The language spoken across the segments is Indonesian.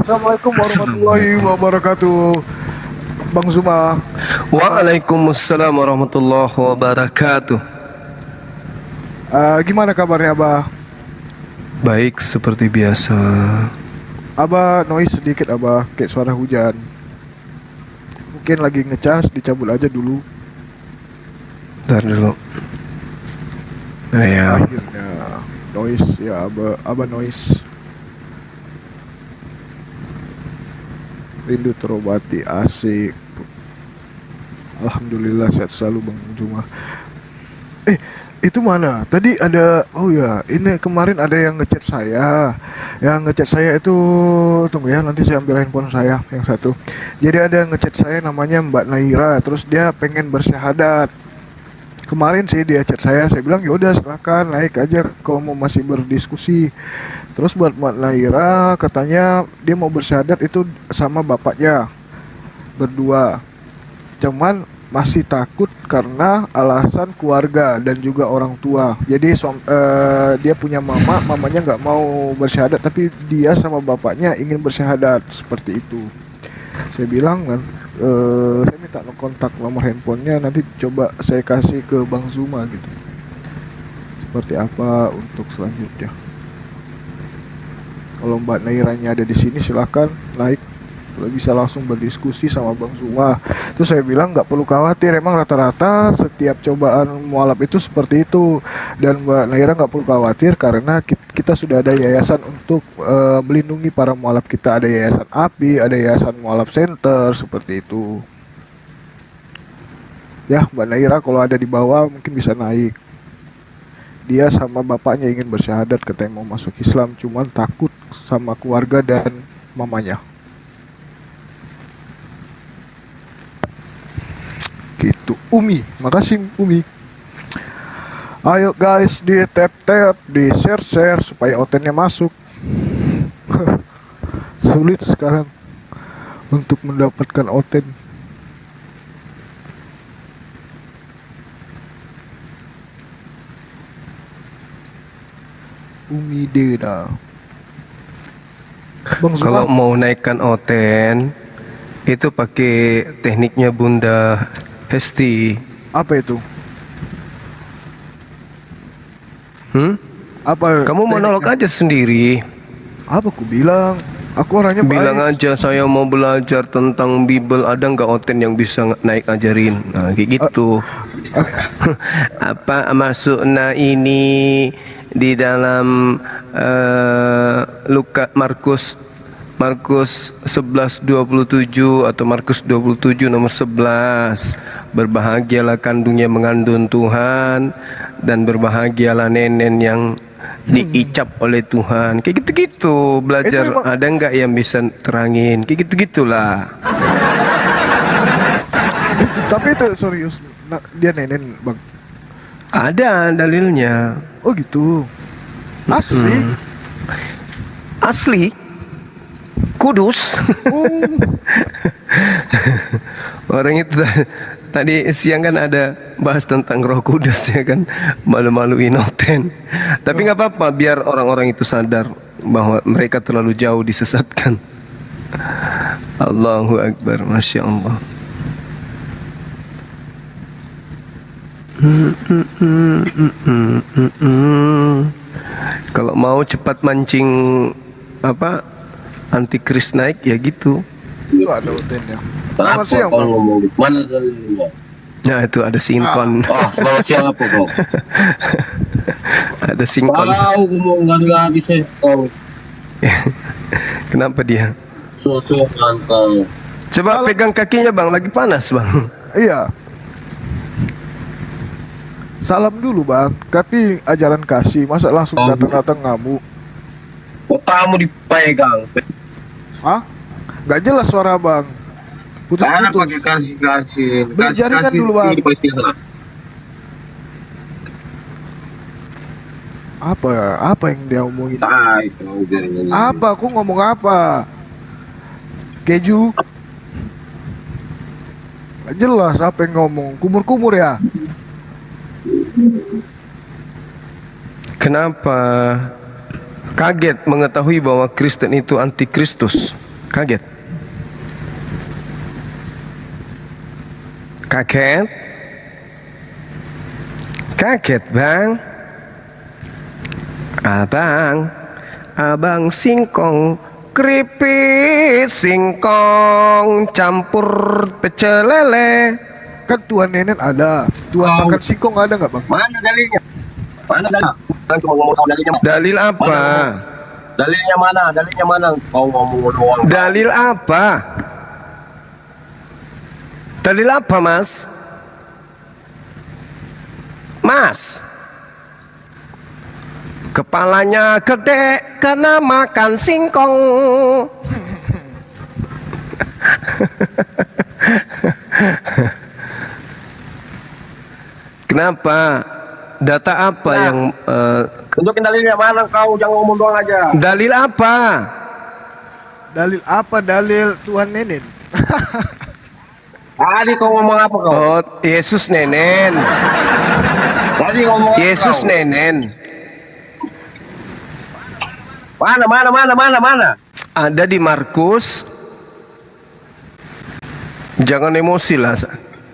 Assalamualaikum warahmatullahi wabarakatuh. Bang Zuma. Waalaikumsalam warahmatullahi wabarakatuh. Gimana kabarnya Abah? Baik seperti biasa. Abah noise sedikit Abah, kayak suara hujan. Mungkin lagi ngecas, dicabut aja dulu. Ntar dulu. Nah, ya. Akhirnya noise ya Abah noise. Rindu terobati, asik. Alhamdulillah sehat selalu Bang Juma. Itu mana? Tadi ada, oh ya, ini kemarin ada yang ngechat saya. Yang ngechat saya itu, tunggu ya, nanti saya ambil handphone saya yang satu. Jadi ada yang ngechat saya namanya Mbak Naira, terus dia pengen bersyahadat. Kemarin sih dia chat saya bilang yaudah silakan naik aja kalau mau masih berdiskusi. Terus buat Mbak Naira katanya dia mau bersyahadat itu sama bapaknya berdua. Cuman masih takut karena alasan keluarga dan juga orang tua. Jadi dia punya mamanya nggak mau bersyahadat tapi dia sama bapaknya ingin bersyahadat seperti itu. Saya bilang kan, saya minta kontak nomor handphonenya, nanti coba saya kasih ke Bang Zuma gitu. Seperti apa untuk selanjutnya. Kalau Mbak Nairanya ada di sini silakan naik, bisa langsung berdiskusi sama Bang Zuma. Terus saya bilang nggak perlu khawatir, emang rata-rata setiap cobaan mualaf itu seperti itu. Dan Mbak Naira nggak perlu khawatir karena kita sudah ada yayasan untuk melindungi para mualaf kita. Ada yayasan API, ada yayasan mualaf center seperti itu. Ya Mbak Naira kalau ada di bawah mungkin bisa naik. Dia sama bapaknya ingin bersyahadat, katanya mau masuk Islam, cuman takut sama keluarga dan mamanya. Gitu. Umi, makasih Umi. Ayo guys, di tap di share supaya otennya masuk. Sulit sekarang untuk mendapatkan oten. Umi Deda. Kalau mau naikkan oten itu pakai tekniknya Bunda Hesti. Apa itu? Apa? Kamu monolog aja sendiri. Apa ku bilang? Aku orangnya bilang baik. aja saya mau belajar tentang Bible, ada nggak oten yang bisa naik ajarin? Nah kayak gitu. Apa maksudnya ini di dalam Markus 11:27 atau Markus 27 nomor 11, berbahagialah kandung yang mengandung Tuhan dan berbahagialah nenen yang diicap oleh Tuhan. Kayak gitu-gitu belajar. Ada nggak yang bisa terangin? Kayak gitu-gitulah. Tapi itu serius, dia nenen Bang. Ada dalilnya. Oh gitu. Asli. Asli. Kudus. Orang itu tadi siang kan ada bahas tentang Roh Kudus ya kan, malu-maluin oten. Tapi nggak apa-apa, biar orang-orang itu sadar bahwa mereka terlalu jauh disesatkan. Allahu Akbar, Masya Allah. Kalau mau cepat mancing apa antikris naik ya gitu. Itu ada otennya. Kenapa kau ngomong mana dalilnya? Nah itu ada sinkon. Selamat siang apa kau? Ada sinkon. Tahu ngomong nggak habis kau. Kenapa dia? Sosok kau. Coba pegang kakinya bang, lagi panas bang. Iya. Salam dulu bang, tapi ajaran kasih, masa langsung datang-datang ngamuk? Otakmu dipegang. Hah? Gak jelas suara bang. Karena Putus-putus. pakai kasih. Beri jaringan dulu bang. Apa yang dia omongin? Apa? Aku ngomong apa? Keju? Gak jelas apa yang ngomong. Kumur-kumur ya? Kenapa kaget mengetahui bahwa Kristen itu antikristus? Kaget? Kaget? Kaget, Bang? Abang singkong, keripik singkong campur pecel lele. Kan Tuhan Nenen ada. Tuhan Oh. makan singkong ada nggak bang? Mana dalilnya? Mana dalilnya? Kan cuma ngomong tahu dalilnya. Dalil apa? Dalilnya mana? Dalilnya mana? Kau ngomong doang. Dalil apa? Dalil apa, Mas? Mas, kepalanya gede karena makan singkong. Kenapa? Data apa Nah. yang Tunjukin dalilnya mana kau, jangan ngomong doang aja. dalil apa? Dalil apa? Dalil Tuhan Nenen. Tadi kau ngomong apa kau? Oh, Yesus nenen. Tadi ngomong apa Yesus kau? nenen. Mana? Ada di Markus. Jangan emosi lah.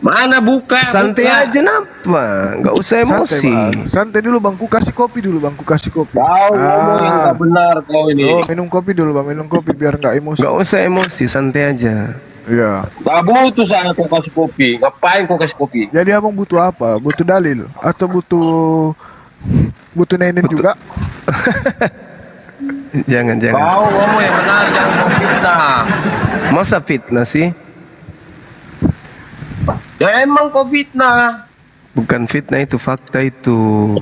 Mana buka? Santai buka. aja napa? Nggak usah emosi. Santai, Bang. Santai dulu bang. Ku kasih kopi dulu bang. Ku kasih kopi. Kau ngomong yang nggak benar kau ini. Oh, minum kopi dulu bang. Minum kopi biar nggak emosi. Nggak usah emosi, santai aja. Iya. Gak butuh saya kau kasih kopi. Ngapain kau kasih kopi? Jadi abang butuh apa? Butuh dalil atau butuh Nenen juga? Jangan. Kau ngomong yang benar, jangan kau fitnah. Masa fitnah sih? Ya emang kau fitnah. Bukan fitnah itu, fakta itu.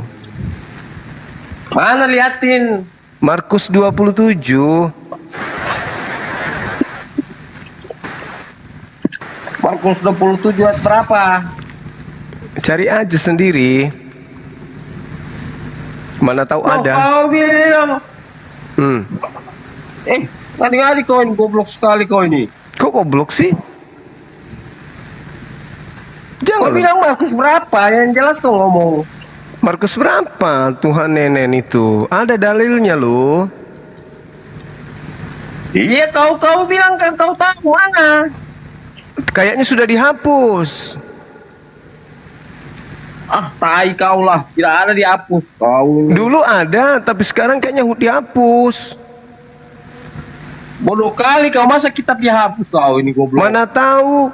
Mana liatin? Markus 27. Markus 27 ayat berapa? Cari aja sendiri. Mana tahu ada. Kau bilang. Tadi kau ini goblok sekali kau ini. Kok goblok sih? Kau Jangan. bilang Markus berapa? Yang jelas kau ngomong. Markus berapa? Tuhan nenen itu. Ada dalilnya loh. Iya kau bilang kan kau tahu mana? Kayaknya sudah dihapus. Ah, tai kau lah. Tidak ada dihapus. Kau ini. Dulu ada, tapi sekarang kayaknya dihapus. Bodoh kali kau, masa kitab dihapus kau ini goblok. Mana tahu?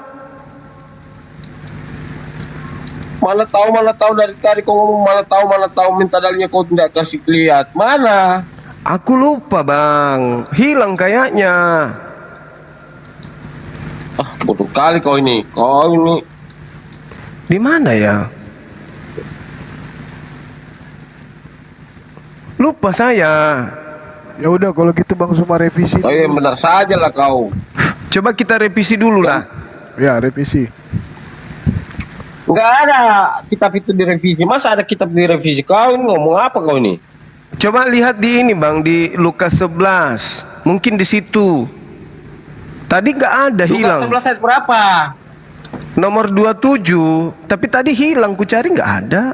Mana tahu dari tadi kau ngomong mana tahu minta dalilnya kau tidak kasih lihat. Mana? Aku lupa bang. Hilang kayaknya. Ah, bodoh kali kau ini. Kau ini. Di mana ya? Lupa saya. Ya udah kalau gitu bang Suma revisi. Kau yang benar saja lah kau. Coba kita revisi dulu lah. Ya revisi. Enggak ada kitab itu direvisi. Masa ada kitab direvisi? Kau ini ngomong apa kau ini? Coba lihat di ini bang, di Lukas 11. Mungkin di situ. Tadi nggak ada, hilang. Lukas 11 ayat berapa? Nomor 27. Tapi tadi hilang, ku cari nggak ada.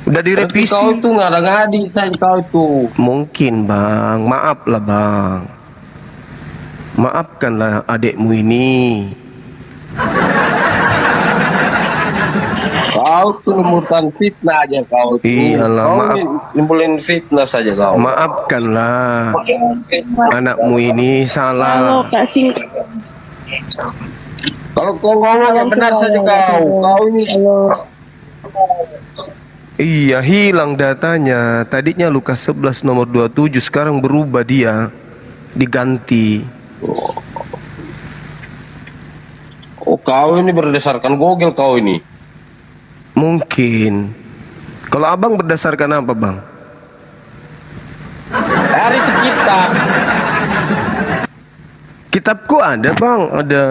Udah direvisi. Kau tuh ngada-ngadi saja kau itu. Mungkin bang, maaf lah bang. Maafkanlah adikmu ini. Kau tuh nimbulkan fitnah aja kau tuh. Iyalah, Kau maaf. nimbulin fitnah saja kau. Maafkanlah anakmu ini salah. Halo Kak Sing. Kalau kau ngomong yang benar saja kau. Kau ini. Halo. Iya, hilang datanya. Tadinya Lukas 11 nomor 27, sekarang berubah dia. Diganti. Oh, kau ini berdasarkan Google kau ini. Mungkin. Kalau abang berdasarkan apa bang? Dari itu kitab. Kitabku ada bang, ada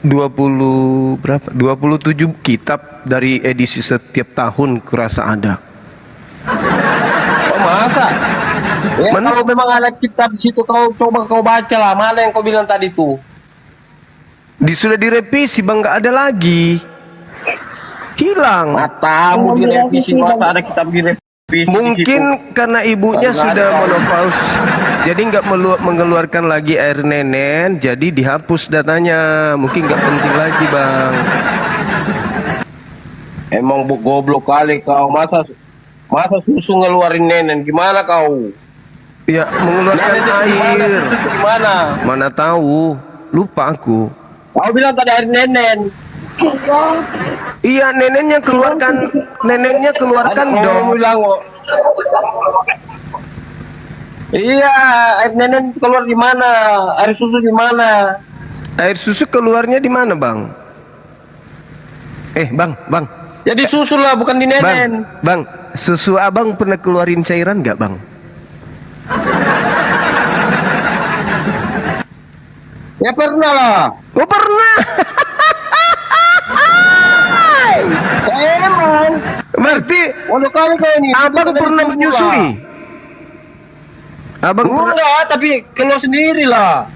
20 berapa? 27 kitab dari edisi setiap tahun kurasa ada. Oh, masa? Ya, kalau memang ada kitab di situ kau coba kau baca lah. Mana yang kau bilang tadi tuh? Sudah direvisi bang, nggak ada lagi. Hilang. Matamu direvisi, masa ada kitab direvisi fisik di situ. Mungkin karena ibunya Nggak sudah ada. menopause, jadi nggak mengeluarkan lagi air nenen, jadi dihapus datanya. Mungkin nggak penting lagi, Bang. Emang goblok kali kau, masa susu ngeluarin nenen, gimana kau? Ya, mengeluarkan Nenen itu gimana, air. susu itu gimana? Mana tahu, lupa aku. Kau bilang tadi air nenen. Iya, nenennya keluarkan Ada dong. kau bilang, oh. Iya, air nenen keluar di mana? Air susu di mana? Air susu keluarnya di mana, Bang? Bang. Jadi susu lah, bukan di nenen. Bang, susu abang pernah keluarin cairan nggak, Bang? Ya pernah lah. Oh, pernah. Emang. Berarti Waduh kali kau ini. abang Itu pernah tadi menyusui? Abang pula. pernah. Enggak, tapi keluar sendiri lah.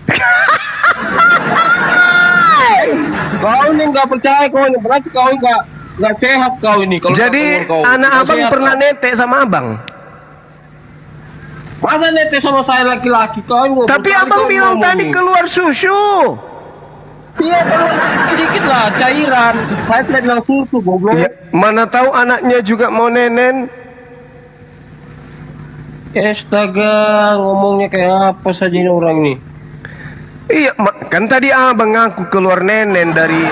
Kau ini nggak percaya kau ini, berarti kau nggak sehat kau ini. Kalau Jadi nggak keluar kau. anak Nggak abang sehat pernah kau. netek sama abang. Masa netes sama saya laki-laki kau ini? Tapi berkali abang kau bilang ngomong tadi nih. keluar susu. Iya, keluar sedikit lah cairan. Saya tidak bilang susu, goblok. Ya, mana tahu anaknya juga mau nenen. Astaga, ngomongnya kayak apa saja ini orang ini. Iya, kan tadi abang ngaku keluar nenen dari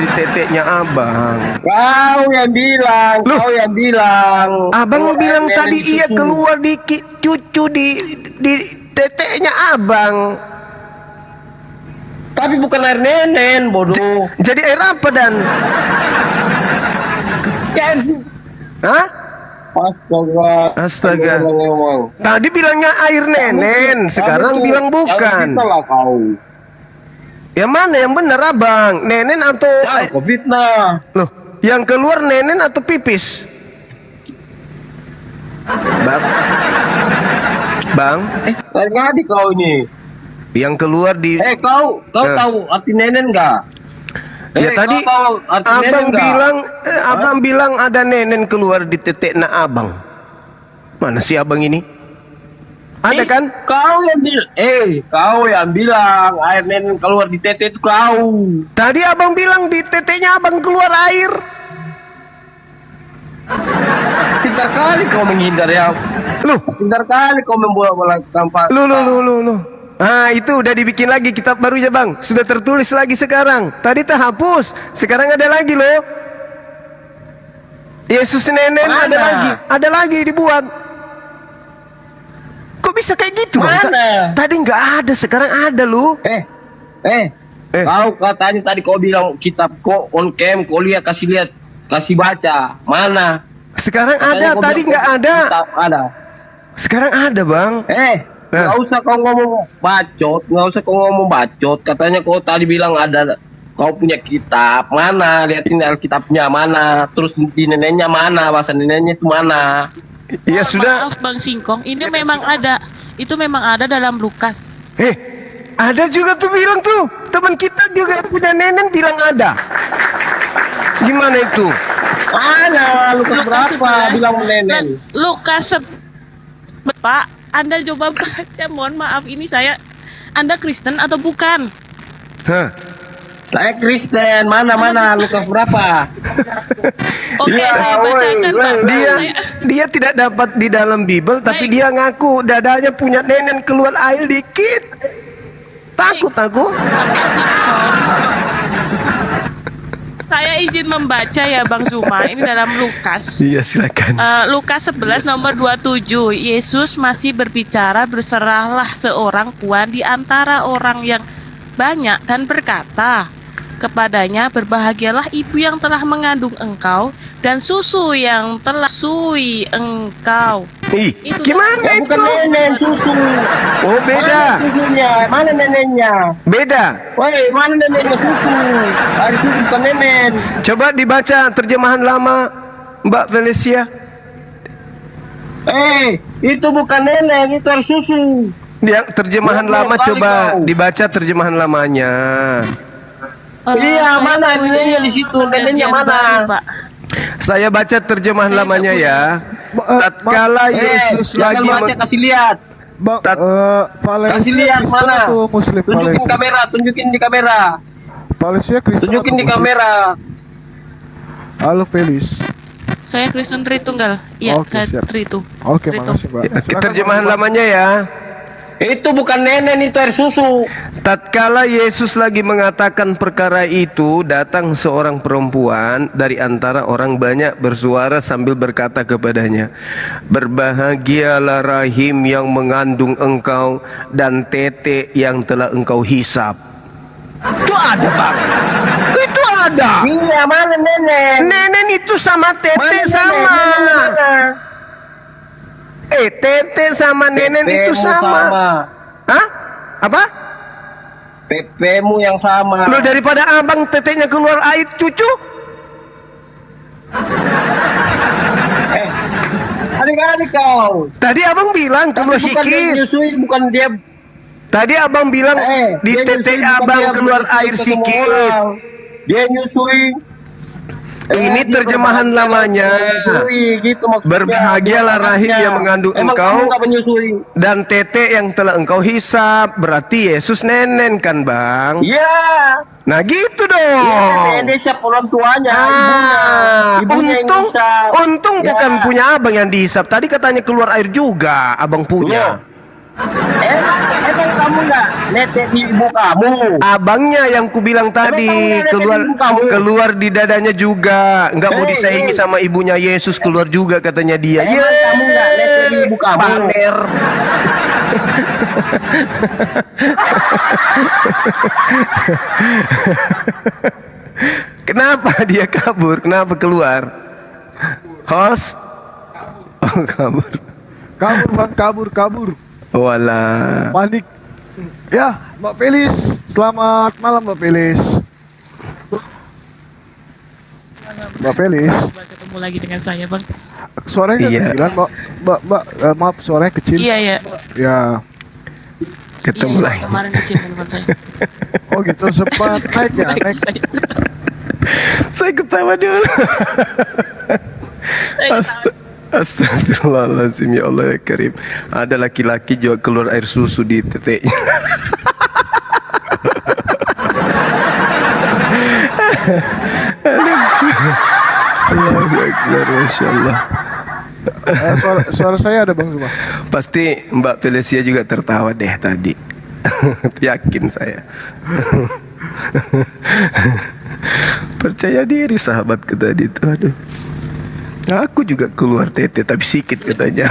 teteknya abang. Kau yang bilang, Loh. kau yang bilang. Abang Keluar bilang air tadi nenen di iya susu. keluar cucu di teteknya abang. Tapi bukan air nenen, bodoh. Jadi air apa dan? Ya, air susu. Hah? Astaga. Astaga. Ngomong. Tadi bilangnya air nenen, sekarang Kamu tuh bilang jangan bukan. fitnah lah kau. Yang mana yang benar abang? Nenen atau Jangan kau fitnah. loh? Yang keluar nenen atau pipis? Bang, Lain ngadi kau ini. yang keluar di Kau Eh. tahu arti nenen nggak? ya tadi kau tahu arti nenen abang nggak? bilang abang bilang ada nenen keluar di teteknya abang. Mana sih abang ini? Ada kan? Kau yang bilang air nenen keluar di tete itu kau. Tadi abang bilang di teteknya abang keluar air. Pintar kali kau menghindar ya. Loh, Pintar kali kau membuat tanpa. Loh. Ah, itu udah dibikin lagi kitab barunya, Bang. Sudah tertulis lagi sekarang. Tadi terhapus, sekarang ada lagi loh. Yesus nenen Mana? ada lagi dibuat. Kok bisa kayak gitu, Bang? Mana? Tadi nggak ada, sekarang ada loh. Kau katanya tadi kau bilang kitab kau on cam, kau lihat kasih baca. Mana? Sekarang Katanya ada, kau tadi bilang nggak ada. Kitab ada. Sekarang ada, Bang. Nggak usah kau ngomong bacot. Katanya kau tadi bilang ada, kau punya kitab. Mana? Lihatin Alkitabnya mana? Terus di neneknya mana? Bahasa neneknya itu mana? Ya sudah. Maaf Bang Singkong, ini memang ada. Itu memang ada dalam Lukas. Ada juga tuh bilang tuh. Teman kita juga punya nenen bilang ada. Gimana itu? Mana? Lukas berapa? 11. Bilang nenen. Lukas Pak, Anda coba baca. Mohon maaf, ini Anda Kristen atau bukan? Hah? Saya Kristen. Mana? Lukas berapa? Oke, Ya, saya bacakan Pak. Dia tidak dapat di dalam Bible, tapi dia ngaku dadanya punya nenen keluar air dikit. Takut aku. Oke, Singkong. Saya izin membaca ya Bang Zuma. Ini dalam Lukas. Iya, silakan. Lukas 11 nomor 27. Yesus masih berbicara, berserahlah seorang puan di antara orang yang banyak dan berkata kepadanya, berbahagialah ibu yang telah mengandung engkau dan susu yang telah sui engkau. Ih, Itu gimana Ya, itu? bukan nenen, susu. Oh, Mana beda. susunya? Mana nenennya? Beda. Woi, mana nenennya susu? Ada susu bukan nenen. Coba dibaca terjemahan lama, Mbak Felicia. Itu bukan nenen, itu harus susu. Dia terjemahan Oh, lama, kali coba kau. dibaca terjemahan lamanya. Iya, Saya mana punya nenennya di situ? Nenennya kajian mana? baru, Pak. Saya baca terjemahan Saya lamanya nggak ya. tatkala Yesus jangan lagi baca, kasih lihat. Bang, Tat- Valencia Kasih lihat Kristen mana? atau Muslim? Tunjukin Valencia. kamera, tunjukin di kamera. Valencia Kristen Tunjukin atau di Muslim? kamera. Halo Felis. Saya Kristen Tritunggal. Iya, Oke, saya siap. Tritu. Oke, Tritu. makasih Mbak. Silakan, terjemahan Mbak. lamanya ya. Itu bukan nenen, itu air susu. Tatkala Yesus lagi mengatakan perkara itu, datang seorang perempuan dari antara orang banyak bersuara sambil berkata kepadanya, "Berbahagialah rahim yang mengandung engkau dan tete yang telah engkau hisap." Itu ada, Bang. Itu ada. Iya, mana nenen? Nenen itu sama tete Mana sama. nenen? Mana? Tete sama nenen itu Pepemu sama. Hah? Apa? Pepemu yang sama. Lo daripada abang tetenya keluar air cucu? Adik-adik kau. Tadi abang bilang keluar Bukan dia sikit. nyusui, bukan dia. Tadi abang bilang di dia tete nyusui, bukan abang dia keluar menyusui air ke semua sikit. orang. Dia nyusui. Ini Dia terjemahan berbahagia, lamanya. menyusui, gitu maksudnya. Berbahagialah rahim Berbahagia. yang mengandung Emang engkau. kamu nggak menyusui? Dan tete yang telah engkau hisap. Berarti Yesus nenen kan, Bang? Iya. Nah gitu Iya, dong. dia siap orang tuanya, ibunya yang Untung, hisap. untung Ya. bukan punya abang yang dihisap. Tadi katanya keluar air juga, abang punya. Emang kamu nggak netek di ibu kamu? Abangnya yang ku bilang tadi kamu keluar nenek ibu kamu? keluar di dadanya juga, nggak mau Hei, disaingi hei. sama ibunya Yesus, keluar juga katanya dia. Emang kamu nggak netek di ibu kamu? Pamer. Kenapa dia kabur? Kenapa keluar? Host? Oh, kabur. Kabur Bang, kabur. Walah. Panik. Ya, Mbak Felis. Selamat malam Mbak Felis. Mbak Felis, Ketemu lagi dengan saya, Bang. suaranya Iya. kecilan Mbak. Maaf, suaranya kecil. Iya, ya. Ya. Ketemu Iya, lagi. kemarin kecil teman saya. Oh gitu, sempat naik ya, naik. Saya ketawa dulu. Astagfirullahaladzim, ya Allah ya Karim. Ada laki-laki juga keluar air susu di teteknya. Allahu Akbar, Masya Allah. Suara saya ada Bang Zuma. Pasti Mbak Felicia juga tertawa deh tadi. Yakin saya. Percaya diri sahabatku tadi itu. Aduh. Aku juga keluar tete tapi sikit katanya.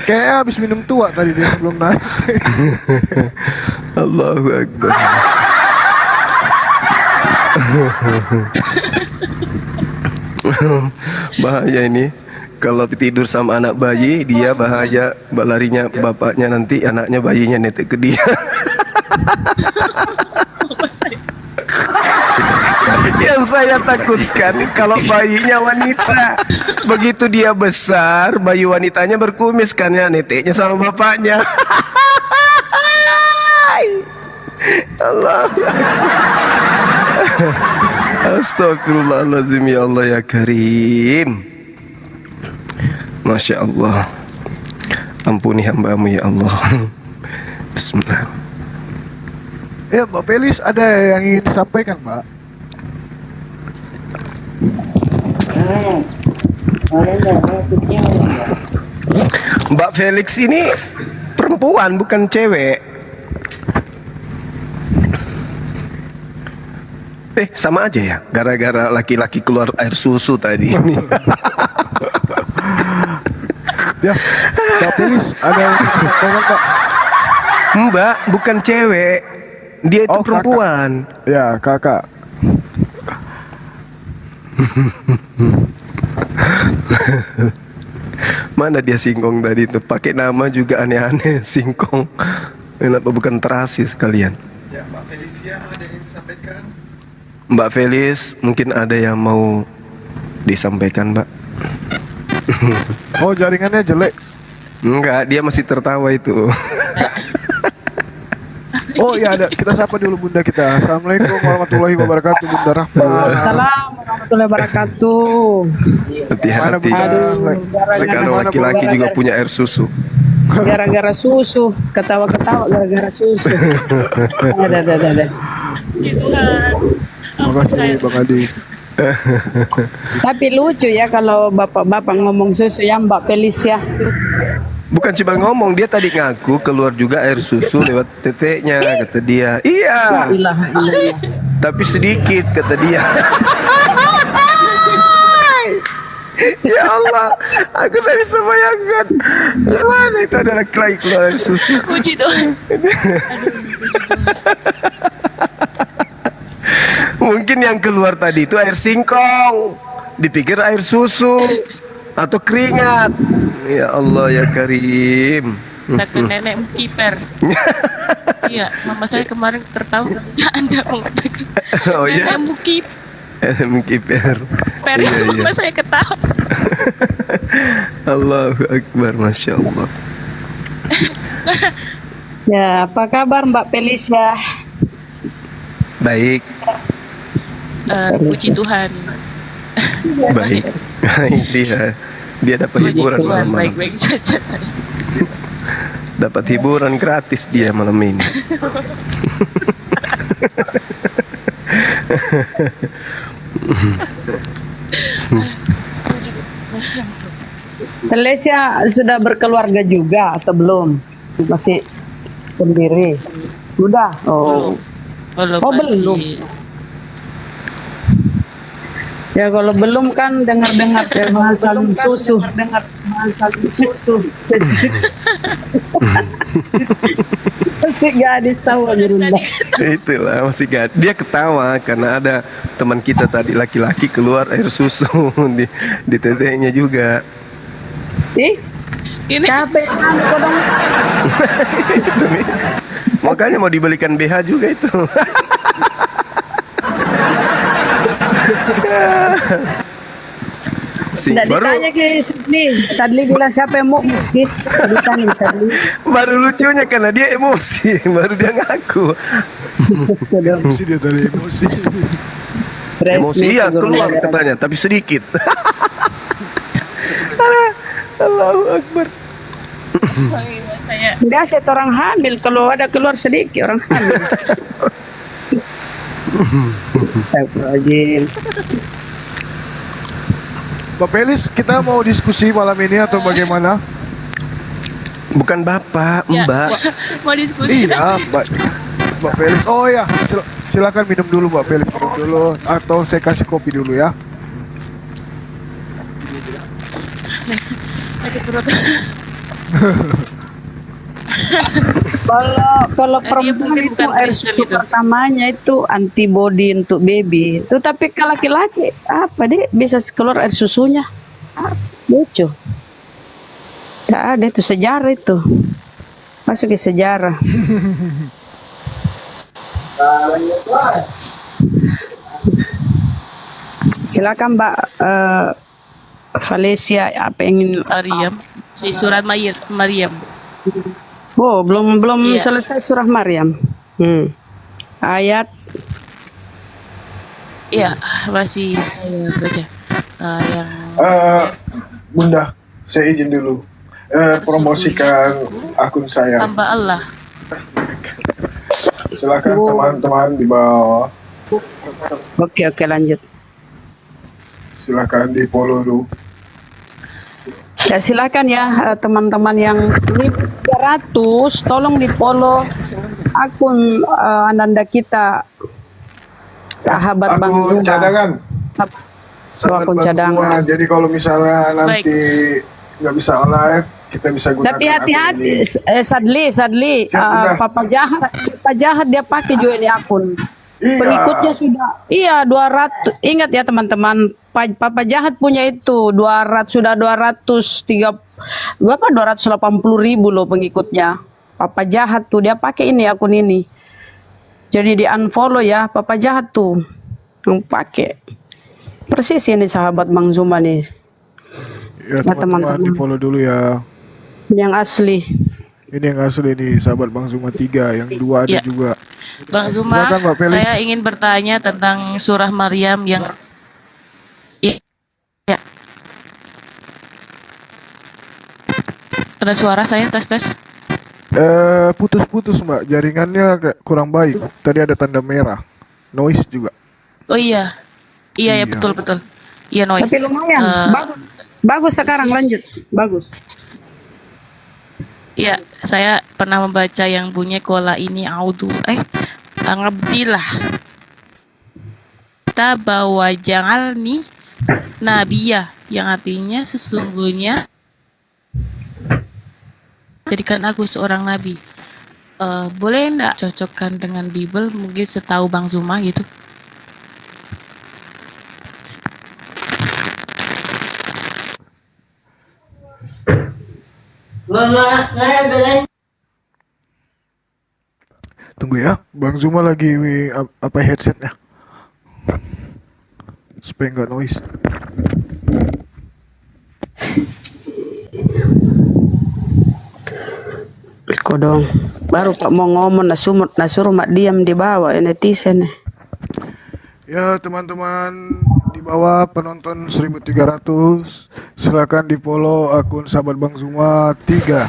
Kayaknya habis minum tua tadi dia sebelum naik. Allahu Akbar. Bahaya ini. Kalau tidur sama anak bayi, dia bahaya. Larinya bapaknya, nanti anaknya bayinya netek ke dia. Yang saya takutkan kalau bayinya wanita, begitu dia besar, bayi wanitanya berkumis kan ya, neteknya sama bapaknya. Allah. Astagfirullahaladzim, ya Allah ya Karim. Masya Allah. Ampuni hambamu ya Allah. Bismillah. Ya Mbak Felis, ada yang ingin disampaikan Mbak? Mbak Felix ini perempuan bukan cewek. Sama aja ya, gara-gara laki-laki keluar air susu tadi ini. Ya, Mbak Felis, ada yang ingin disampaikan Mbak? Mbak bukan cewek, dia itu Oh, kakak. perempuan. Ya, kakak. Mana dia singkong tadi itu? Pakai nama juga aneh-aneh, singkong. Kenapa bukan terasi sekalian? Ya, Mbak Felicia ada yang ingin disampaikan? Mbak Felis, mungkin ada yang mau disampaikan, Mbak? Oh, jaringannya jelek. Enggak, dia masih tertawa itu. Oh iya, ada. Kita sapa dulu bunda kita. Assalamualaikum warahmatullahi wabarakatuh, Bunda Rahma. Assalamualaikum warahmatullahi wabarakatuh. Mana Hati-hati. Bunda? Sekarang Gimana, laki-laki Bunda? juga punya air susu. Gara-gara susu, ketawa-ketawa gara-gara susu. Ada. Puji Tuhan. Makasih Bang Adi. Tapi lucu ya kalau bapak-bapak ngomong susu ya Mbak Felicia. Bukan cuma ngomong, dia tadi ngaku keluar juga air susu lewat teteknya, kata dia. Iya, Ilaha illallah. tapi sedikit, kata dia. Ya Allah, aku tak bisa bayangkan. Gimana itu ada laki-laki keluar air susu. Puji Tuhan. Mungkin yang keluar tadi itu air singkong, dipikir air susu atau keringat. Ya Allah ya Karim. Kita ke nenek kiper. Iya, mama saya kemarin tertawa kerja Anda mengatakan Oh nenek ya, mukip. mengkiper. Per Iya, iya. mama saya ketawa. Allahu Akbar, Masya Allah. Ya, apa kabar Mbak Felicia? Baik, Puji Tuhan. baik. Dia dapat Puji hiburan Tuhan, malam-malam. baik-baik saja saya. Dapat hiburan gratis dia malam ini. Felicia sudah berkeluarga juga atau belum? Masih sendiri? Udah. Oh. Belum. Oh, belum. masih. Ya kalau belum kan dengar-dengar bahasan susu. Dengar bahasan susu. Masih gadis tahu Bunda. Itulah masih gak. Dia ketawa karena ada teman kita tadi laki-laki keluar air susu di tetenya juga. Ih, Ini capek kan kodong. Makanya mau dibelikan BH juga itu. Tidak ditanya ke Sadli. Sadli bilang siapa yang mau meski. Ditanya Sadli. Baru lucunya karena dia emosi, baru dia ngaku. Emosi dia tadi, emosi. Emosi iya keluar katanya, tapi sedikit. Allahu Akbar. saya Biasa itu orang hamil kalau ada keluar sedikit orang hamil. Astagfirullahaladzim. Mbak Felis, kita mau diskusi malam ini atau bagaimana? Bukan bapak, ya, mbak. mau diskusi. Iya, Mbak Felis. Oh ya, silakan minum dulu Mbak Felis, minum dulu. Atau saya kasih kopi dulu ya. Sakit perut. Kalau Dia perempuan mungkin itu bukan air Kristen susu itu. pertamanya itu antibody untuk baby. Itu tapi kalau laki-laki apa deh bisa keluar air susunya? Lucu. Ya ada itu sejarah itu. Masuk ke sejarah. Silakan Mbak Felicia apa yang ingin Maryam, si surat Maryam. Oh, belum Iya. selesai surah Maryam. Ayat Iya, masih saya baca. Yang Bunda, saya izin dulu. Promosikan akun saya. hamba Allah. Silakan teman-teman di bawah. Oke, lanjut. Silakan di follow dulu. Ya silakan ya teman-teman yang 1.300 tolong di follow akun Ananda kita sahabat Bang Akun Zuma. cadangan. Akun Bang cadangan. Zuma. Jadi kalau misalnya nanti nggak bisa live, kita bisa gunakan. Tapi hati-hati akun ini. Sadli Siap, Papa jahat dia pakai juga ini akun. Iya. Pengikutnya sudah 200. Ingat ya teman-teman, Papa Jahat punya itu 280 ribu loh pengikutnya. Papa Jahat tuh dia pakai ini akun ini. Jadi di unfollow ya Papa Jahat tuh yang pakai. Persis ini sahabat Bang Zuma nih, Ya Ya, teman-teman teman-teman. di follow dulu ya. yang asli. Ini yang asli nih, sahabat Bang Zuma 3, yang 2 ada Ya, juga. Bang Zuma, Silakan Mbak Felis. saya ingin bertanya tentang surah Maryam yang ya, ya. Ada suara saya tes. Putus-putus Mbak, jaringannya kayak kurang baik. Tadi ada tanda merah, noise juga. Oh iya. Iya ya, Iya. betul. Iya, noise. Tapi lumayan, Eh, bagus. Bagus sekarang, lanjut. Bagus. Iya, saya pernah membaca yang bunyi kola ini audu. Angabdilah. Kita bawa jangalni nabiyah, yang artinya sesungguhnya jadikan aku seorang nabi. Boleh enggak cocokkan dengan Bible, mungkin setahu Bang Zuma gitu. Tunggu ya, Bang Zuma lagi apa headsetnya? Supaya nggak noise. Iko dong. Baru Pak mau ngomong nasuruh mak diam di bawah netizen. Ya teman-teman di bawah penonton 1300, silakan di follow akun sahabat Bang Zuma 3.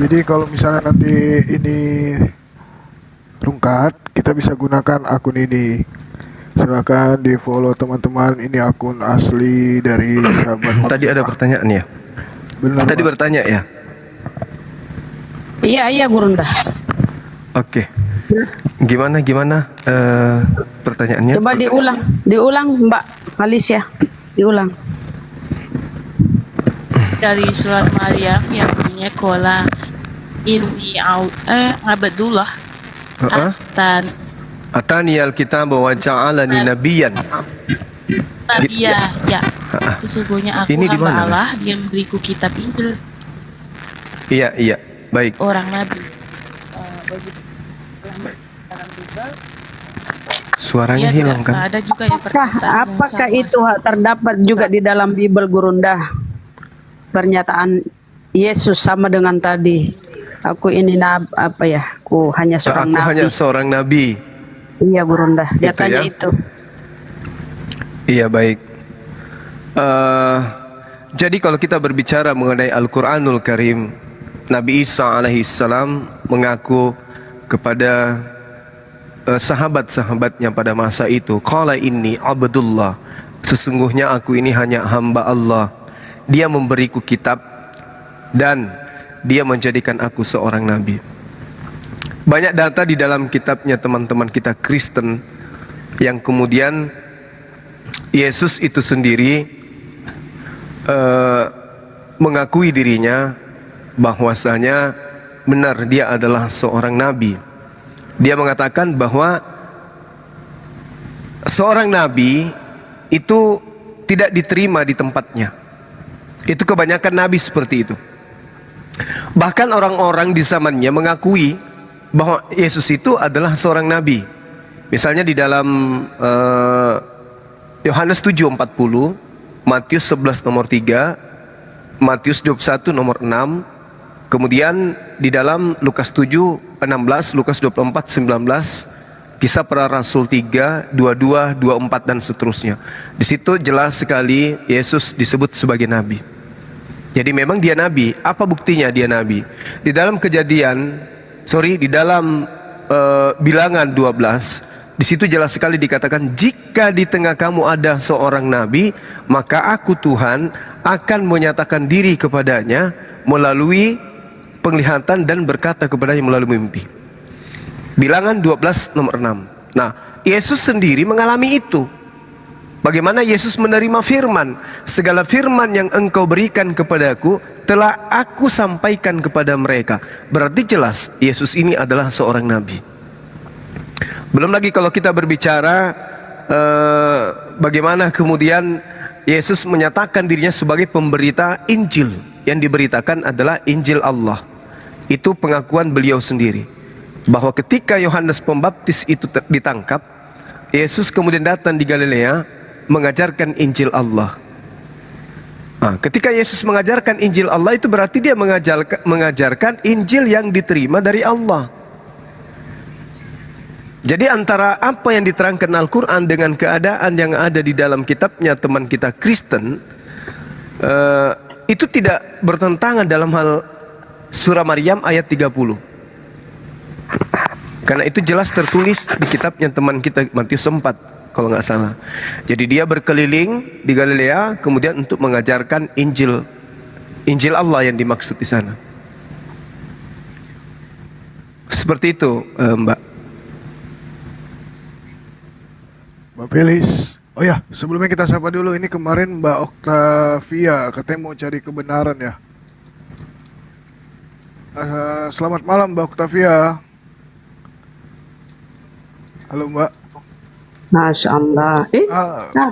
Jadi kalau misalnya nanti ini rungkat, kita bisa gunakan akun ini. Silakan di follow teman-teman, ini akun asli dari sahabat Bang Tadi ada Zuma. pertanyaan ya. Benar, Tadi Pak. bertanya ya. Iya Gurunda. Oke. Gimana pertanyaannya? Coba diulang Mbak Alicia. Diulang. Dari surat Maryam yang bunyi kola ini Abdullah Heeh. dan Atani al-kitab wa ja'alani nabiyyan. nabiyah, ya. Sesungguhnya aku Ini di hamba mana, Allah, Mas? dia memberiku kitab Injil, Iya. Baik. orang nabi. Begitu dalam Bible, Suaranya dia hilang tidak kan? ada juga yang berkata Apakah itu terdapat juga di dalam Bible Gurunda? Pernyataan Yesus sama dengan tadi. Aku ini aku hanya seorang Aku nabi. hanya seorang nabi. Iya Gurunda. Dia Itu tanya ya? itu. Iya baik. Jadi kalau kita berbicara mengenai Al-Quranul Karim, Nabi Isa alaihissalam mengaku kepada sahabat-sahabatnya pada masa itu, qala inni abdullah, sesungguhnya aku ini hanya hamba Allah. Dia memberiku kitab dan dia menjadikan aku seorang nabi. Banyak data di dalam kitabnya teman-teman kita Kristen yang kemudian Yesus itu sendiri mengakui dirinya bahwasanya benar dia adalah seorang nabi. Dia mengatakan bahwa seorang nabi itu tidak diterima di tempatnya. Itu kebanyakan nabi seperti itu. Bahkan orang-orang di zamannya mengakui bahwa Yesus itu adalah seorang nabi. Misalnya di dalam Yohanes 7:40, Matius 11 nomor 3, Matius 21 nomor 6, kemudian di dalam Lukas 7:16, Lukas 24:19, Kisah Para Rasul 3, 22, 24 dan seterusnya. Di situ jelas sekali Yesus disebut sebagai nabi. Jadi memang dia nabi. Apa buktinya dia nabi? Di dalam di dalam Bilangan 12, di situ jelas sekali dikatakan, jika di tengah kamu ada seorang nabi, maka aku Tuhan akan menyatakan diri kepadanya melalui penglihatan dan berkata kepadanya melalui mimpi. Bilangan 12 nomor 6. Nah, Yesus sendiri mengalami itu. Bagaimana Yesus menerima firman? Segala firman yang engkau berikan kepadaku telah aku sampaikan kepada mereka. Berarti jelas Yesus ini adalah seorang nabi. Belum lagi kalau kita berbicara bagaimana kemudian Yesus menyatakan dirinya sebagai pemberita Injil. Yang diberitakan adalah Injil Allah. Itu pengakuan beliau sendiri, bahwa ketika Yohanes Pembaptis itu ditangkap, Yesus kemudian datang di Galilea mengajarkan Injil Allah. Ketika Yesus mengajarkan Injil Allah, itu berarti dia mengajarkan Injil yang diterima dari Allah. Jadi antara apa yang diterangkan Al-Quran dengan keadaan yang ada di dalam kitabnya teman kita Kristen, itu tidak bertentangan dalam hal surah Maryam ayat 30. Karena itu jelas tertulis di kitabnya teman kita Matius 4 kalau nggak salah. Jadi dia berkeliling di Galilea kemudian untuk mengajarkan Injil Allah yang dimaksud di sana. Seperti itu, Mbak. Mbak Felis. Oh ya, sebelumnya kita sapa dulu. Ini kemarin Mbak Octavia katanya mau cari kebenaran ya. Selamat malam Mbak Octavia. Halo Mbak. Masya Allah. Nah,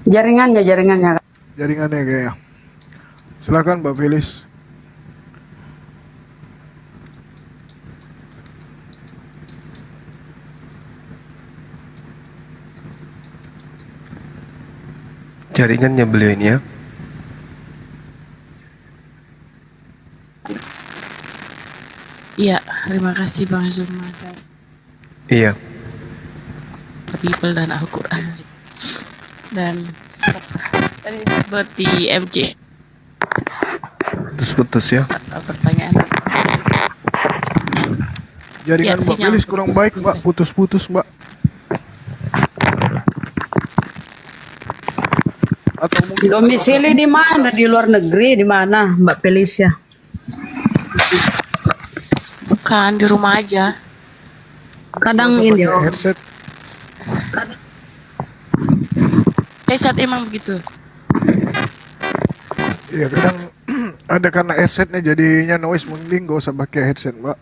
jaringannya. Jaringannya kayaknya. Silakan Mbak Felis. Jaringannya beliau ini ya. Iya, terima kasih Bang Zuma dan Iya. People dan Al-Quran. Dan tadi seperti MJ Putus ya. pertanyaan. Jaringan Ya, Mbak sinyal. Felis kurang baik Mbak, putus-putus Mbak. Atau mungkin Domisili di mana? Di luar negeri di mana, Mbak Felicia? Bukan di rumah aja. Kadang pakai ini oh, headset. Saat emang begitu. Iya kadang ada karena headsetnya jadinya noise, mending gak usah pakai headset Mbak.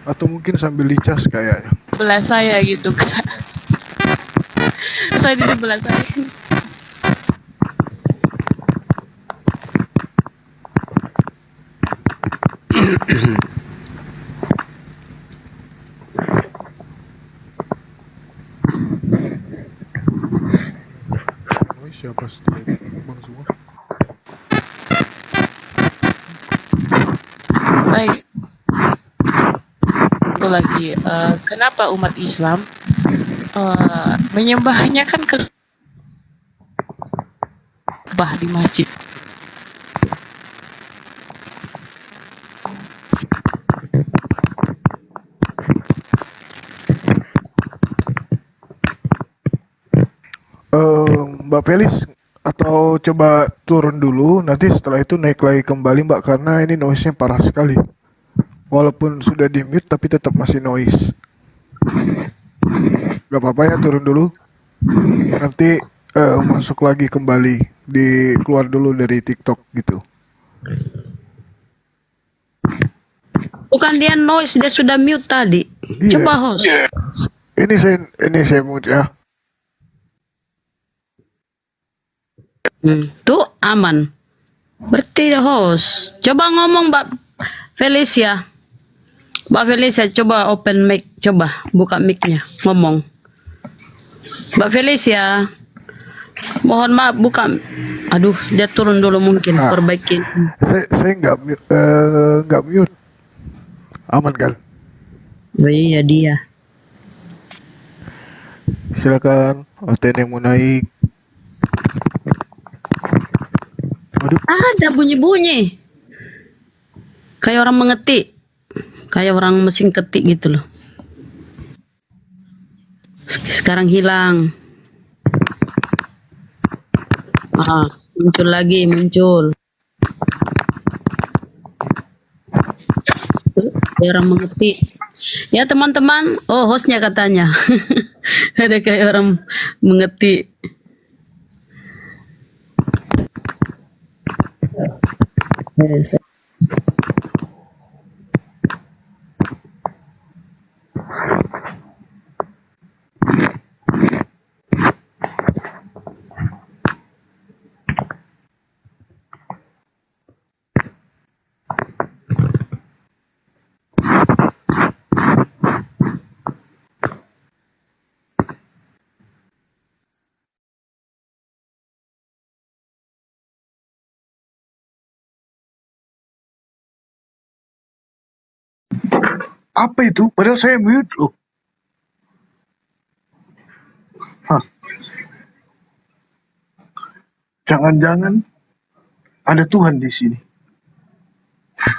Atau mungkin sambil dicas kayaknya. Sebelah saya gitu kan. Saya di sebelah saya. Oh, siapa stream Bang Zuma? Baik. Itu lagi. Kenapa umat Islam menyembahnya kan ke bah di masjid? Mbak Felis, atau coba turun dulu, nanti setelah itu naik lagi kembali Mbak, karena ini noise-nya parah sekali. Walaupun sudah di mute tapi tetap masih noise. Gak apa-apa ya, turun dulu. Nanti masuk lagi kembali, keluar dulu dari TikTok gitu. bukan dia noise, dia sudah mute tadi. Iya. Coba host. Ini saya mute ya. Tuh aman. Berarti dia host. Coba ngomong Mbak Felicia. Mbak Felicia coba open mic, coba buka mic-nya, ngomong. Mbak Felicia, mohon maaf buka. Aduh, dia turun dulu mungkin, perbaikin. Saya nggak mute. Aman kan? Oh iya dia. Silakan, Oten yang mau naik. Waduh, Ada bunyi-bunyi. Kayak orang mengetik. Kayak orang mesin ketik gitu loh. Sekarang hilang. Muncul lagi, muncul. Tuh, kayak orang mengetik. Ya teman-teman, oh hostnya katanya. Ada kayak orang mengetik. Apa itu? Padahal saya mute loh. Hah, jangan-jangan ada Tuhan di sini.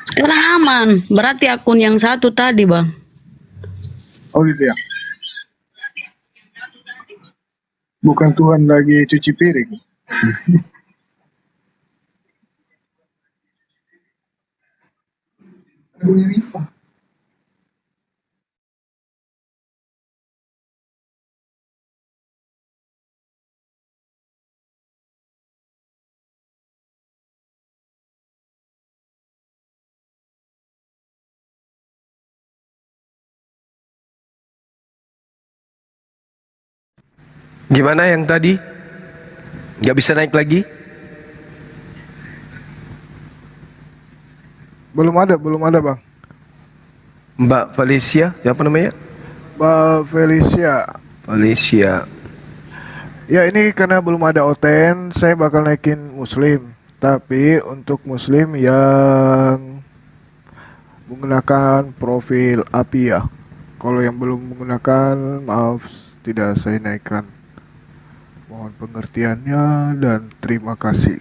Sekarang aman. Berarti akun yang satu tadi, Bang. Oh gitu ya. Bukan Tuhan lagi cuci piring. Gimana yang tadi? Nggak bisa naik lagi? Belum ada Bang. Mbak Felicia, siapa namanya? Mbak Felicia. Felicia. Ya ini karena belum ada oten, saya bakal naikin Muslim. Tapi untuk Muslim yang menggunakan profil API ya. Kalau yang belum menggunakan, maaf tidak saya naikkan. Mohon pengertiannya dan terima kasih.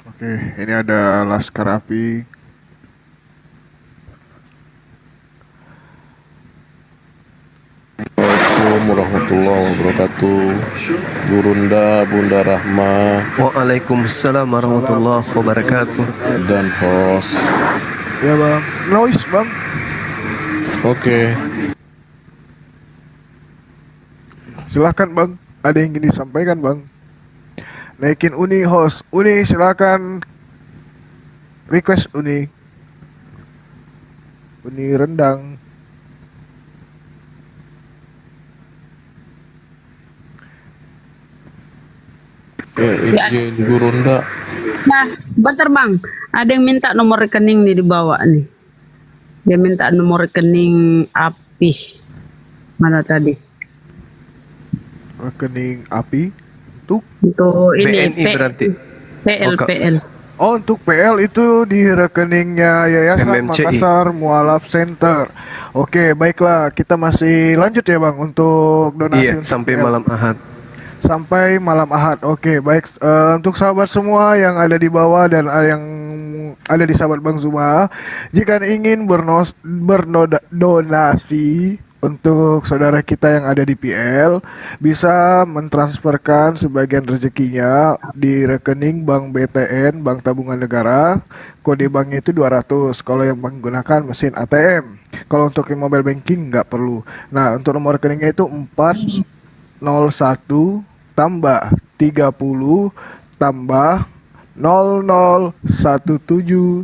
Oke, ini ada Laskar Api. Assalamualaikum warahmatullahi wabarakatuh. Gurunda, Bunda Rahma, Waalaikumsalam warahmatullahi wabarakatuh. dan host. Ya Bang, noise Bang. Oke, Silahkan Bang, ada yang ingin disampaikan Bang. Naikin Uni host. Uni silakan request Uni. Uni rendang. izin Gurunda. Nah, bentar Bang. Ada yang minta nomor rekening nih di bawah nih. Dia minta nomor rekening API. Mana tadi? Rekening api untuk Untuk ini BNI berarti. PL. Oke. PL. Oh untuk PL itu di rekeningnya Yayasan MMCI. Makassar Mualaf Center. Oke baiklah kita masih lanjut ya Bang untuk donasi Iya, untuk sampai PL. malam Ahad. Sampai malam Ahad. Oke, baik. Untuk sahabat semua yang ada di bawah dan yang ada di sahabat Bang Zuma, jika ingin berdonasi untuk saudara kita yang ada di PL, bisa mentransferkan sebagian rezekinya di rekening Bank BTN, Bank Tabungan Negara. Kode banknya itu 200 kalau yang menggunakan mesin ATM. Kalau untuk yang mobile banking nggak perlu. Nah, untuk nomor rekeningnya itu 401 tambah 30 tambah 001717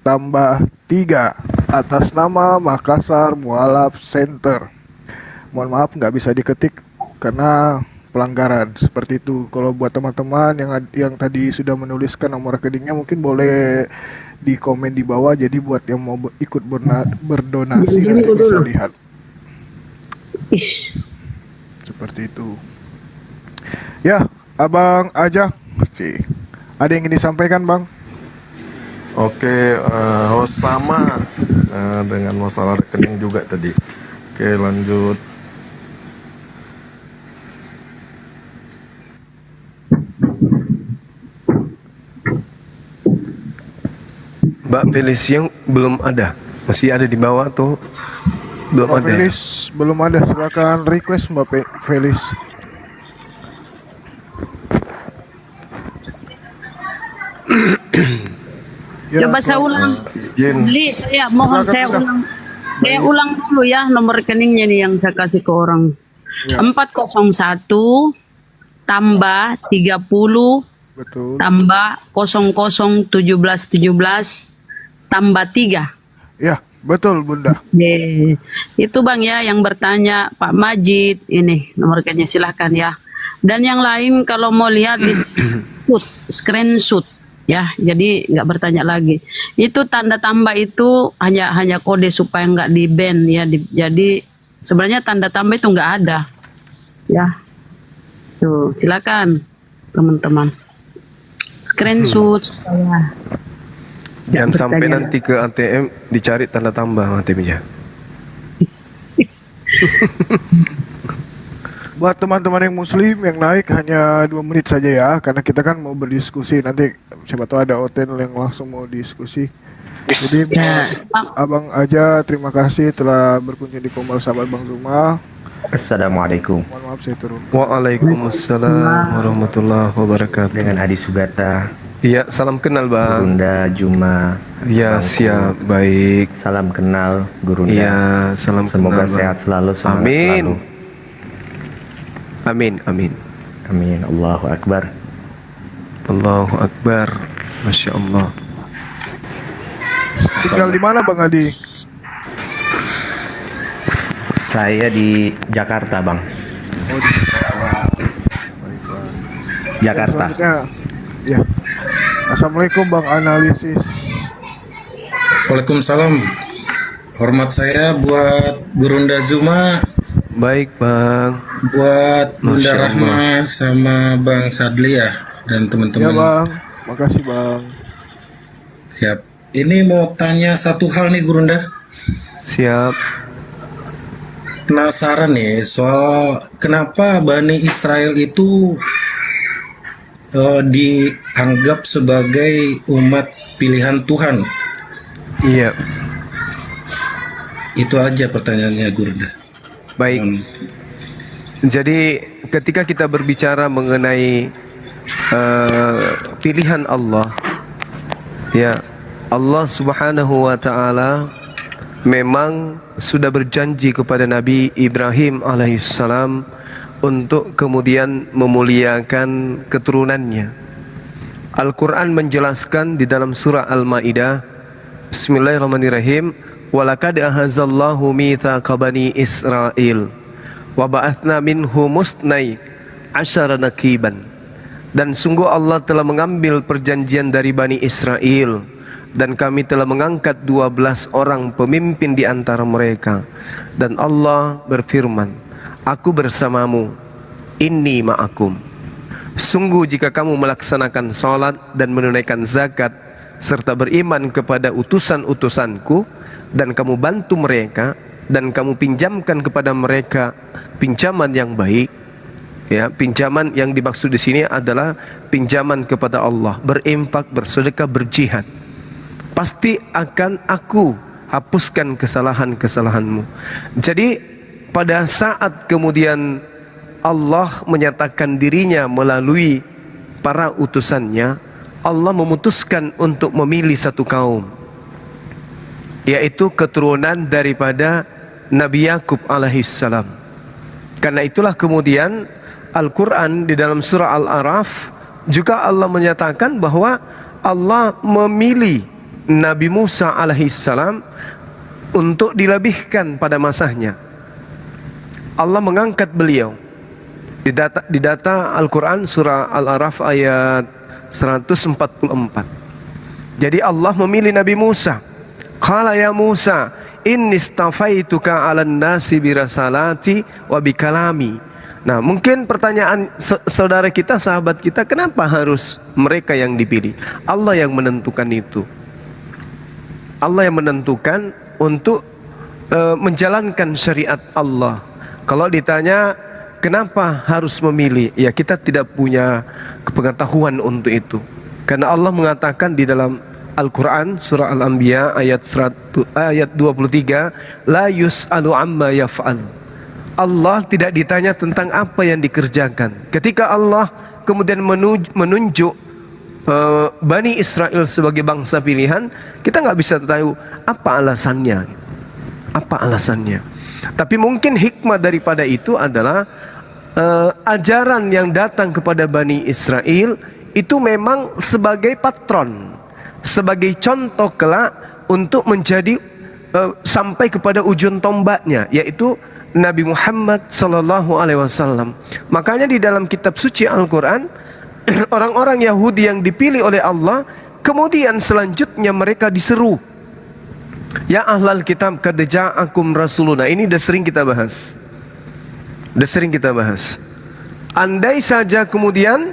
tambah 3 atas nama Makassar Mualaf Center. Mohon maaf nggak bisa diketik karena pelanggaran seperti itu. Kalau buat teman-teman yang tadi sudah menuliskan nomor rekeningnya mungkin boleh di komen di bawah. Jadi buat yang mau ikut berdonasi nanti bisa lihat Ish. seperti itu. Ya, Abang aja sih. Ada yang ingin disampaikan, Bang? Oke, host sama dengan masalah rekening juga tadi. Oke, lanjut. Mbak Felicia belum ada. Masih ada di bawah tuh. Belum Mbak ada. Felis belum ada. Silakan request Mbak Felis. Ya, Coba saya ulang. Izin. Beli, saya mohon Silakan, saya silakan. ulang. Saya ulang dulu ya nomor rekeningnya nih yang saya kasih ke orang. Ya. 401 tambah 30 Betul. tambah 001717 tambah 3. Ya, betul, Bunda. Itu Bang ya yang bertanya Pak Majid ini nomor rekeningnya silahkan ya. Dan yang lain kalau mau lihat di screenshot ya, jadi nggak bertanya lagi. Itu tanda tambah itu hanya kode supaya nggak di ban ya. Jadi sebenarnya tanda tambah itu nggak ada. Ya, tuh silakan teman-teman. Screenshot supaya Jangan sampai bertanya. nanti ke ATM dicari tanda tambah ATM-nya. Buat teman-teman yang muslim yang naik hanya 2 menit saja ya, karena kita kan mau berdiskusi nanti, siapa tahu ada hotel yang langsung mau diskusi. Jadi Ya, buat Abang Aja, terima kasih telah berkunjung di Komal Sahabat Bang Zuma. Assalamualaikum. Mohon maaf saya turun. Waalaikumsalam warahmatullahi wabarakatuh. Dengan Adi Sugata, Iya, salam kenal Bang. Gurunda Juma. Iya, Bangku. siap, baik. Salam kenal Gurunda. Iya, salam Semoga kenal Bang. sehat selalu, semangat Amin. selalu. Amin, amin. Amin. Allahu Akbar. Allahu Akbar. Masya Allah. Tinggal di mana Bang Adi? Saya di Jakarta, Bang. Oh, di Jakarta. Selanjutnya, ya. Assalamualaikum Bang Analisis. Waalaikumsalam. Hormat saya buat Gurunda Zuma, Baik Bang. buat Bunda Masya Allah. Rahma sama Bang Sadli ya, dan Ya teman-teman. Bang, makasih Bang. Siap. Ini mau tanya satu hal nih Gurunda. Siap. Penasaran nih soal kenapa Bani Israel itu dianggap sebagai umat pilihan Tuhan. Iya. Itu aja pertanyaannya Gurunda. Baik. Jadi ketika kita berbicara mengenai pilihan Allah, ya, Allah Subhanahu wa taala memang sudah berjanji kepada Nabi Ibrahim alaihissalam untuk kemudian memuliakan keturunannya. Al-Quran menjelaskan di dalam surah Al-Ma'idah, Bismillahirrahmanirrahim, walaqad ahazallahu mitsaqa bani Israil wa ba'athna minhum musnai asyara naqiban. Dan sungguh Allah telah mengambil perjanjian dari Bani Israel, dan kami telah mengangkat 12 orang pemimpin di antara mereka. Dan Allah berfirman, aku bersamamu, inni ma'akum. Sungguh jika kamu melaksanakan salat dan menunaikan zakat serta beriman kepada utusan-utusanku, dan kamu bantu mereka, dan kamu pinjamkan kepada mereka pinjaman yang baik, ya, pinjaman yang dimaksud di sini adalah pinjaman kepada Allah, berinfak, bersedekah, berjihad, pasti akan aku hapuskan kesalahan-kesalahanmu. Jadi pada saat kemudian Allah menyatakan dirinya melalui para utusannya, Allah memutuskan untuk memilih satu kaum, yaitu keturunan daripada Nabi Yakub alaihissalam. Karena itulah kemudian Al-Quran di dalam surah Al-A'raf juga Allah menyatakan bahwa Allah memilih Nabi Musa alaihissalam untuk dilebihkan pada masanya. Allah mengangkat beliau. Di data Al-Quran surah Al-A'raf ayat 144. Jadi Allah memilih Nabi Musa. Qala ya Musa, inni istafaituka 'alan nasi birasalati wa bikalami. Nah, mungkin pertanyaan saudara kita, sahabat kita, kenapa harus mereka yang dipilih? Allah yang menentukan itu. Allah yang menentukan untuk menjalankan syariat Allah. Kalau ditanya kenapa harus memilih, ya kita tidak punya pengetahuan untuk itu. Karena Allah mengatakan di dalam Al-Quran surah Al-Anbiya ayat 23, la yus'alu amma yaf'al. Allah tidak ditanya tentang apa yang dikerjakan. Ketika Allah kemudian menunjuk Bani Israel sebagai bangsa pilihan, kita nggak bisa tahu apa alasannya. Apa alasannya? Tapi mungkin hikmah daripada itu adalah ajaran yang datang kepada Bani Israel itu memang sebagai patron, sebagai contoh kelak untuk menjadi sampai kepada ujung tombaknya, yaitu Nabi Muhammad sallallahu alaihi wasallam. Makanya di dalam kitab suci Al-Quran, orang-orang Yahudi yang dipilih oleh Allah, kemudian selanjutnya mereka diseru, ya ahlal kitab qad ja'akum rasuluna. Ini sudah sering kita bahas. Udah sering kita bahas. Andai saja kemudian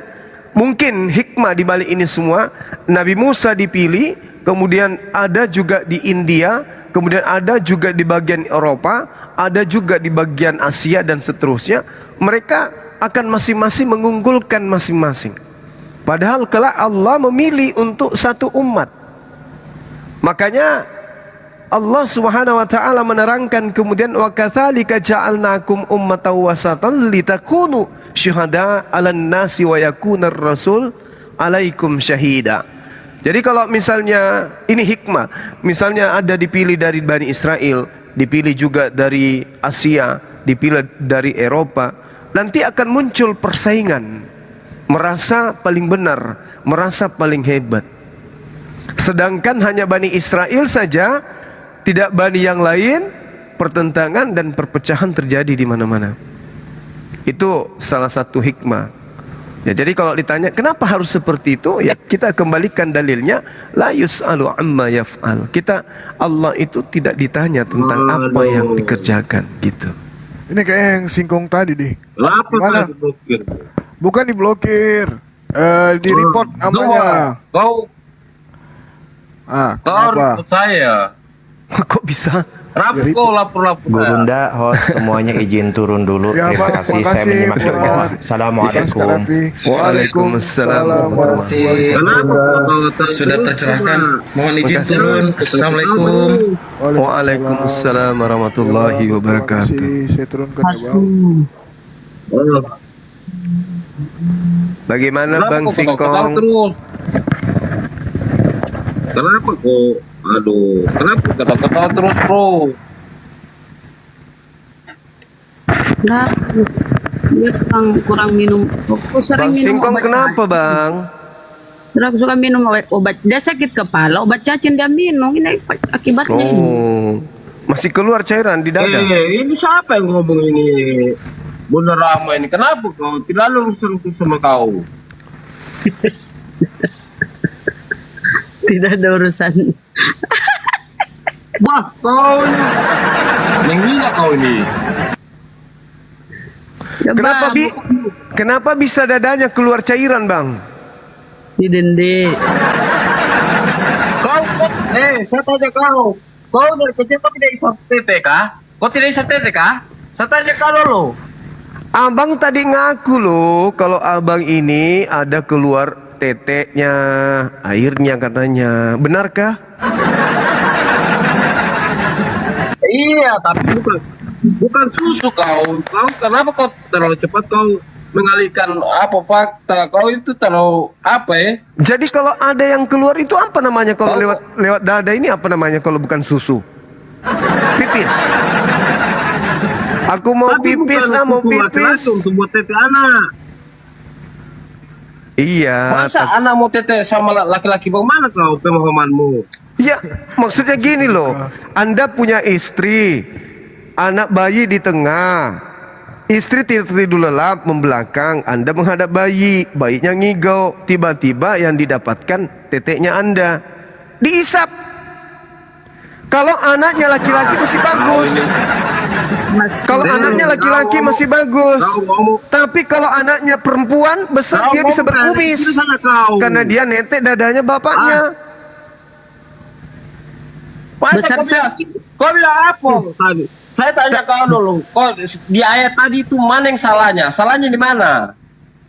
mungkin hikmah di balik ini semua, Nabi Musa dipilih, kemudian ada juga di India, kemudian ada juga di bagian Eropa, ada juga di bagian Asia dan seterusnya. Mereka akan masing-masing mengunggulkan masing-masing. Padahal kelak Allah memilih untuk satu umat. Makanya Allah Subhanahu wa taala menerangkan kemudian wa katsalika ja'alnakum ummatan wasatan litakunu syuhada 'alan nasi wa yakunar rasul 'alaikum syahida. Jadi kalau misalnya ini hikmah, misalnya ada dipilih dari Bani Israel, dipilih juga dari Asia, dipilih dari Eropa, nanti akan muncul persaingan, merasa paling benar, merasa paling hebat. Sedangkan hanya Bani Israel saja, tidak Bani yang lain, pertentangan dan perpecahan terjadi di mana-mana. Itu salah satu hikmah. Ya, jadi kalau ditanya kenapa harus seperti itu, ya kita kembalikan dalilnya, la yus'alu amma yaf'al. Allah itu tidak ditanya tentang apa yang dikerjakan gitu. Ini kayak yang singkong tadi deh. Kenapa Gimana? kau diblokir? Bukan diblokir, di report namanya. Kau Kenapa? report saya. Kok bisa? Kenapa kau lapor-lapor saya? Gurunda, host semuanya izin turun dulu. Ya, Terima Bang, kasih. Saya makasih, menyimak Bang. semua. Assalamualaikum. Waalaikumsalam warahmatullahi Kenapa kau Sudah tercerahkan. Mohon izin turun. Assalamualaikum. Waalaikumsalam warahmatullahi wabarakatuh. Makasih, saya turunkan ya bang. Oh, Bagaimana kenapa Bang kau ketawa-ketawa Singkong? terus? Kenapa kau? Aduh, kenapa ketawa-ketawa terus, bro? Nah, dia kurang minum. Aku sering Bang minum Singkong obat. kenapa Bang? Aku suka minum obat. Dia sakit kepala, obat cacing dia minum. Ini akibatnya ini. Oh, masih keluar cairan di dada. Ini siapa yang ngomong ini? Bunda Rama ini, kenapa kau tidak lurus-lurus sama kau? Tidak ada urusan. Wah, kau ini. Yang gila kau ini. Coba Kenapa bisa dadanya keluar cairan Bang? di dende. Kau, saya tanya kau. Kau dari kecil kau tidak isap tete kah? Kau tidak isap tete kah? Saya tanya kau dulu. Abang tadi ngaku loh kalau abang ini ada keluar teteknya, airnya katanya. Benarkah? Iya, tapi bukan susu kau. Kau kenapa kau terlalu cepat kau mengalihkan apa fakta? Kau itu terlalu apa ya? Jadi kalau ada yang keluar itu apa namanya kalau lewat dada ini apa namanya kalau bukan susu? Pipis. Aku mau Tapi pipis, bukan mau susu pipis. laki-laki untuk buat tete anak. Iya. Masa anak mau tete sama laki-laki bagaimana kau pemahamanmu? Ya, maksudnya gini loh. Anda punya istri, anak bayi di tengah. Istri tidur lelap membelakang, Anda menghadap bayi, bayinya ngigau. Tiba-tiba yang didapatkan teteknya Anda. Diisap. Kalau anaknya laki-laki masih bagus. Kalau anaknya laki-laki masih bagus. Tapi kalau anaknya perempuan besar dia bisa berkumis. Karena dia netek dadanya bapaknya. Besar Kau bilang apa tadi? Saya tanya kau dulu. Kau di ayat tadi itu mana yang salahnya? Salahnya di mana?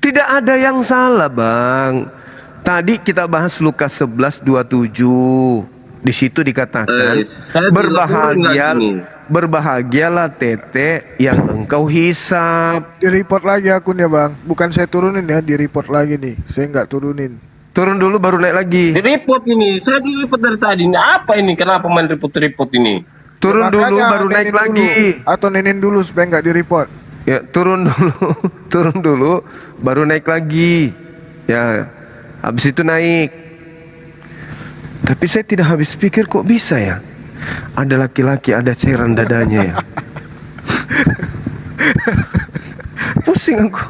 Tidak ada yang salah, Bang. Tadi kita bahas Lukas 11:27. Di situ dikatakan berbahagialah tete yang engkau hisap. Di report lagi akunnya bang. Bukan saya turunin ya, di report lagi nih. Saya nggak turunin. Turun dulu baru naik lagi. Di report ini, saya di report dari tadi. Ini apa ini? Kenapa main report ini? Turun Ya, dulu makanya baru naik nenin dulu. lagi. Atau nenin dulu supaya nggak di report. Ya, turun dulu. Turun dulu baru naik lagi. Ya, habis itu naik. Tapi saya tidak habis pikir kok bisa ya. Ada laki-laki ada cairan dadanya ya. Pusing aku.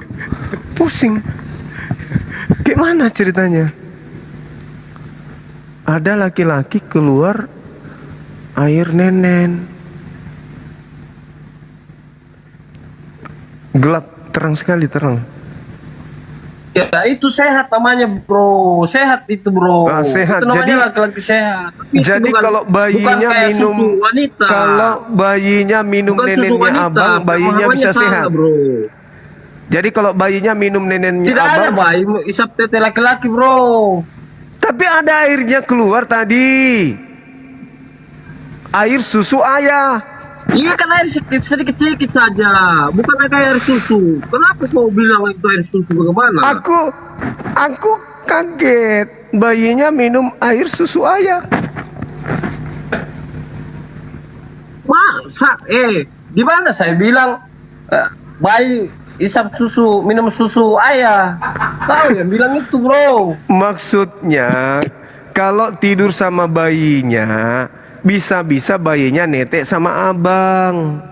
Pusing. Gimana ceritanya? Ada laki-laki keluar air nenen. Gelap, terang sekali, terang. Ya itu sehat namanya bro, sehat itu bro. Sehat. Itu namanya Jadi laki-laki sehat. Tapi itu jadi bukan, kalau bukan bayinya kayak minum, susu wanita. kalau bayinya minum Bukan susu neneknya wanita, abang, bayinya pemahamannya bisa salah, sehat. bro. Jadi kalau bayinya minum neneknya Tidak ada abang, bayi isap tete laki-laki bro. tapi ada airnya keluar tadi. Air susu ayah. Iya kan air sedikit-sedikit saja, bukan kayak air susu. Kenapa kau bilang itu air susu bagaimana? Aku kaget. Bayinya minum air susu ayah. Masa? Di mana saya bilang bayi isap susu, minum susu ayah? Tahu yang bilang itu bro. Maksudnya kalau tidur sama bayinya, bisa-bisa bayinya netek sama abang.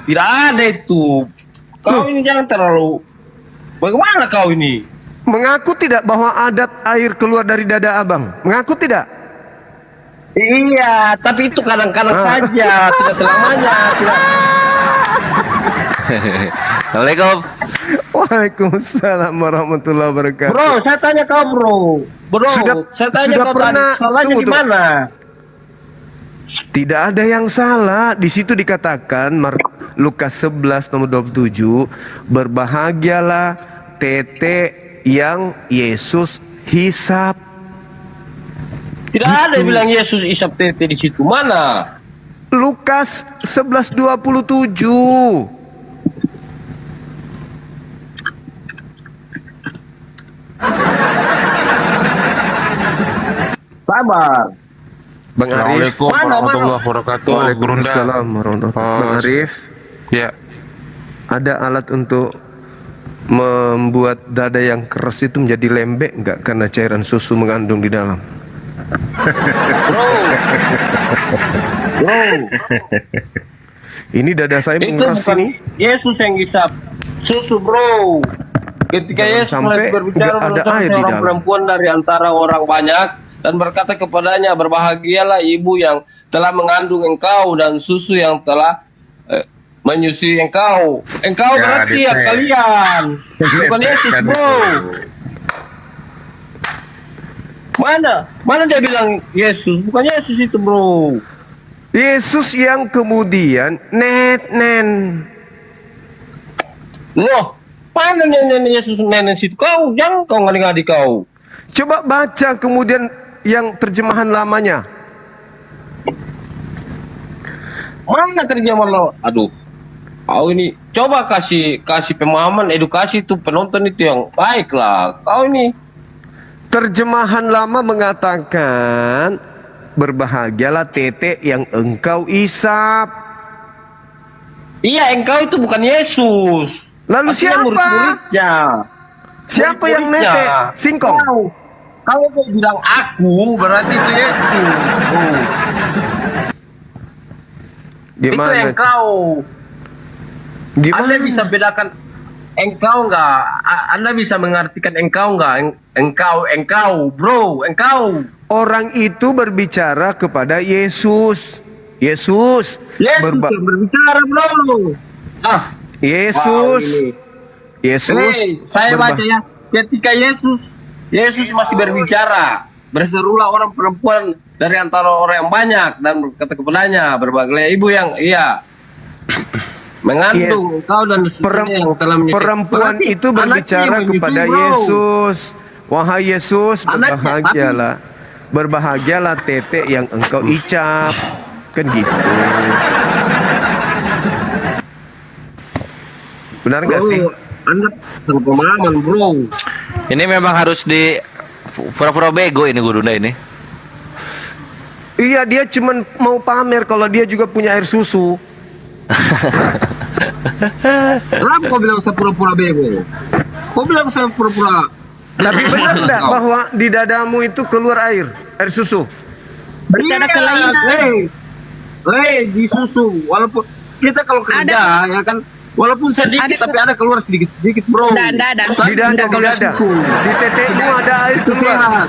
Tidak ada itu. Kau ini jangan terlalu. Bagaimana kau ini? Mengaku tidak bahwa adat air keluar dari dada abang? Mengaku tidak? Iya, tapi itu kadang-kadang saja, tidak selamanya. Tidak. Assalamualaikum. Waalaikumsalam warahmatullahi wabarakatuh. Bro, saya tanya kau bro. Bro, saya tanya sudah kau pernah, tadi, salahnya di mana? Tidak ada yang salah. Di situ dikatakan Lukas 11 nomor 27, berbahagialah tete yang Yesus hisap. Tidak ada yang bilang Yesus isap tete di situ. Mana? Lukas 11:27. Sabar. Bang Arif. Assalamualaikum warahmatullahi wabarakatuh. Waalaikumsalam warahmatullahi wabarakatuh. Bang Arif, Ya, ada alat untuk membuat dada yang keras itu menjadi lembek nggak karena cairan susu mengandung di dalam? Bro, Ini dada saya itu mengeras bukan ini. Yesus yang isap susu bro. Ketika Jangan Yesus sampai mulai berbicara nggak ada tentang air di seorang dalam. perempuan dari antara orang banyak dan berkata kepadanya, berbahagialah ibu yang telah mengandung engkau dan susu yang telah menyusui engkau. Engkau Ya, berarti ya Dite. kalian, bukan Yesus Kan bro. itu. Mana dia bilang Yesus, bukan Yesus itu bro. Yesus yang kemudian nen. Loh, mana nenek Yesus nenek situ? Kau jangan kau ngadi-ngadi kau. Coba baca kemudian yang terjemahan lamanya. Mana terjemahan lo? Aduh. Kau ini coba kasih pemahaman edukasi itu penonton itu yang baik lah. Kau ini Terjemahan lama mengatakan berbahagialah tete yang engkau isap. iya engkau itu bukan Yesus. Lalu Artinya siapa? murid-muridnya. Siapa yang Murid-muridnya. netek? Singkong. Kalau kau bilang aku berarti itu Yesus. Oh. Itu Gimana? engkau. Gimana? Anda bisa bedakan engkau nggak? Anda bisa mengartikan engkau nggak? Engkau, bro, engkau. Orang itu berbicara kepada Yesus. Yesus. Yesus yang berbicara, bro. Yesus. Wow, ini. Yesus. Saya baca ya. Ketika Yesus masih berbicara, berserulah orang perempuan dari antara orang yang banyak dan berkata kepadanya, berbagai ibu yang mengandung engkau dan susunya yang telah menyusui. Perempuan Berarti itu anaknya berbicara yang menyusui, kepada bro. Yesus. Wahai Yesus, Anaknya, berbahagialah. Berbahagialah tete yang engkau icap. Kan gitu. Benar nggak Bro, sih? Anda salah pemahaman, bro. Ini memang harus di pura-pura bego ini gurunda ini. Iya, dia cuman mau pamer kalau dia juga punya air susu. Kenapa kau bilang saya pura-pura bego? Kau bilang saya pura-pura. Tapi benar enggak bahwa di dadamu itu keluar air susu? Bercanda kelainan. Di susu. Walaupun kita kalau kerja ya kan, walaupun sedikit tapi ada keluar sedikit-sedikit, bro. Ada. Di dada, di dada. Di tetemu ada air keluar.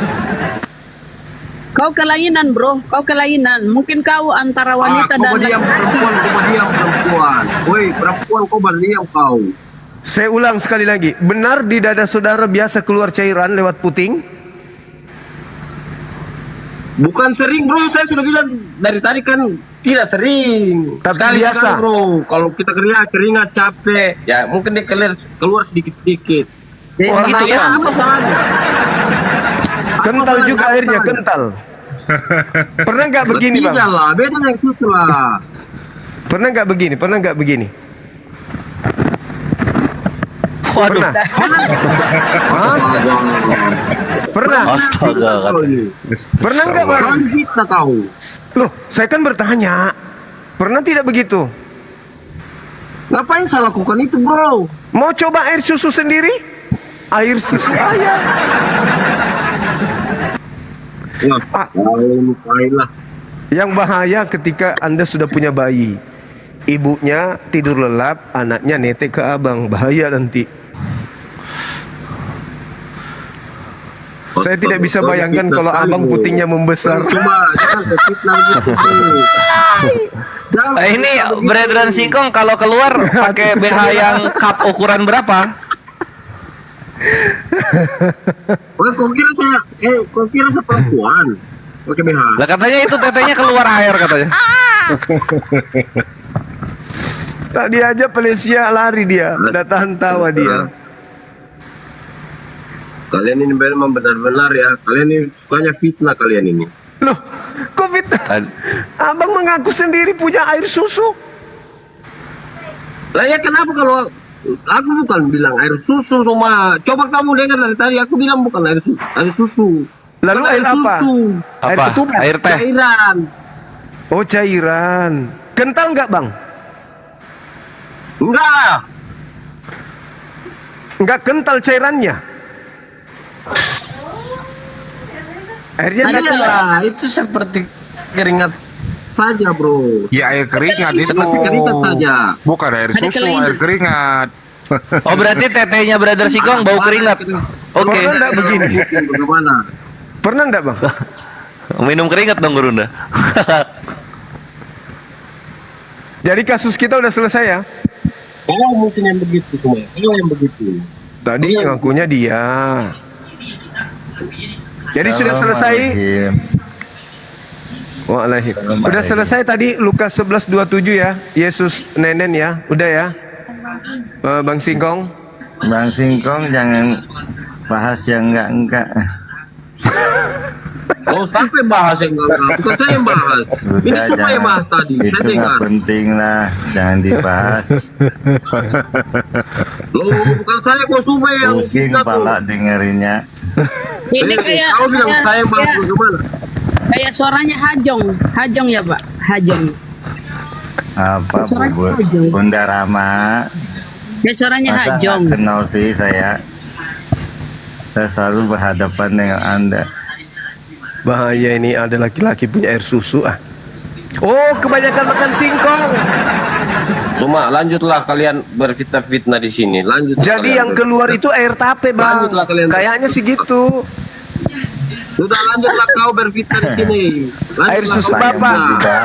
Kau kelainan bro, kau kelainan. Mungkin kau antara wanita kau dan berdiam perempuan, kau berdiam perempuan. Woi, perempuan kau berdiam kau. Saya ulang sekali lagi. Benar di dada saudara biasa keluar cairan lewat puting? Bukan sering bro, saya sudah bilang dari tadi kan tidak sering. Tapi Sekali biasa. bro. Kalau kita keringat capek, ya mungkin dia keluar sedikit-sedikit. Wah, Nah, itu ya, kan. apa salahnya? Kental juga airnya, kental. Pernah nggak begini bang? Tidak lah, beda yang susu lah. Pernah nggak begini? Pernah nggak begini? Waduh. Pernah? Hah? Pernah? Astaga. Pernah nggak bang? Kau fitnah kau. Loh, saya kan bertanya. Pernah tidak begitu? Ngapain saya lakukan itu bro? Mau coba air susu sendiri? Air susu ayam. Wah, lah. Yang bahaya ketika Anda sudah punya bayi. Ibunya tidur lelap, anaknya netek ke abang. Bahaya nanti. Saya tidak bisa bayangkan kalau abang putingnya membesar. Cuma jangan fitnah gitu. Ini Brethren Singkong kalau keluar pakai BH yang cup ukuran berapa? Kau kira saya perempuan pakai BH? Lah katanya itu tetenya keluar air katanya. Tadi aja Felicia lari dia, udah tahan tawa dia. Kalian ini memang benar-benar ya. Kalian ini sukanya fitnah kalian ini. Loh, kok fitnah? Abang mengaku sendiri punya air susu. Lah ya kenapa kalau aku bukan bilang air susu sama. Coba kamu dengar dari tadi aku bilang bukan air susu. Lalu Bukan air apa? susu. Air Apa? ketupat. Air teh. Cairan. Oh, cairan. Kental nggak bang? Enggak lah. Nggak kental cairannya. Airnya nggak kental. Iya, itu seperti keringat saja bro. Ya air keringat itu. Seperti keringat saja. Bukan air susu, air keringat. Oh berarti tetenya Brother Singkong bau keringat. Oke. Pernah nggak begini? Bagaimana? Pernah nggak bang? Minum keringat dong Gurunda. Jadi kasus kita udah selesai ya? Kau mungkin yang begitu semua. Kau yang begitu. Tadi ngakunya dia. Jadi sudah selesai. Waalaikumsalam. Udah selesai tadi Lukas 11:27 ya. Yesus nenen ya. Udah ya. Bang Singkong. Bang Singkong jangan bahas yang enggak. Oh sampai bahas yang enggak. Bukan saya yang bahas. Ini semua yang bahas tadi. Saya Itu dengar. nggak penting lah, jangan dibahas. Loh, bukan saya kok semua yang Pusing fitnah, tuh. pala dengerinnya. Ini kayak Kau bilang saya yang bahas bagaimana? kayak suaranya Hajong ya Pak, Hajong. Apa Suaranya Bu? Hajong. Bunda Rama? Kayak suaranya Masa Hajong. nggak kenal sih saya? Saya selalu berhadapan dengan Anda. Bahaya ini ada laki-laki punya air susu ah. Oh, kebanyakan makan singkong. Cuma lanjutlah kalian berfitnah-fitnah di sini. Lanjut. Jadi yang keluar itu air tape, Bang. Lanjutlah kalian. Kayaknya sih gitu. Sudah lanjutlah kau berfitnah di sini. Lanjutlah Air susu kau Bapak. berfitnah.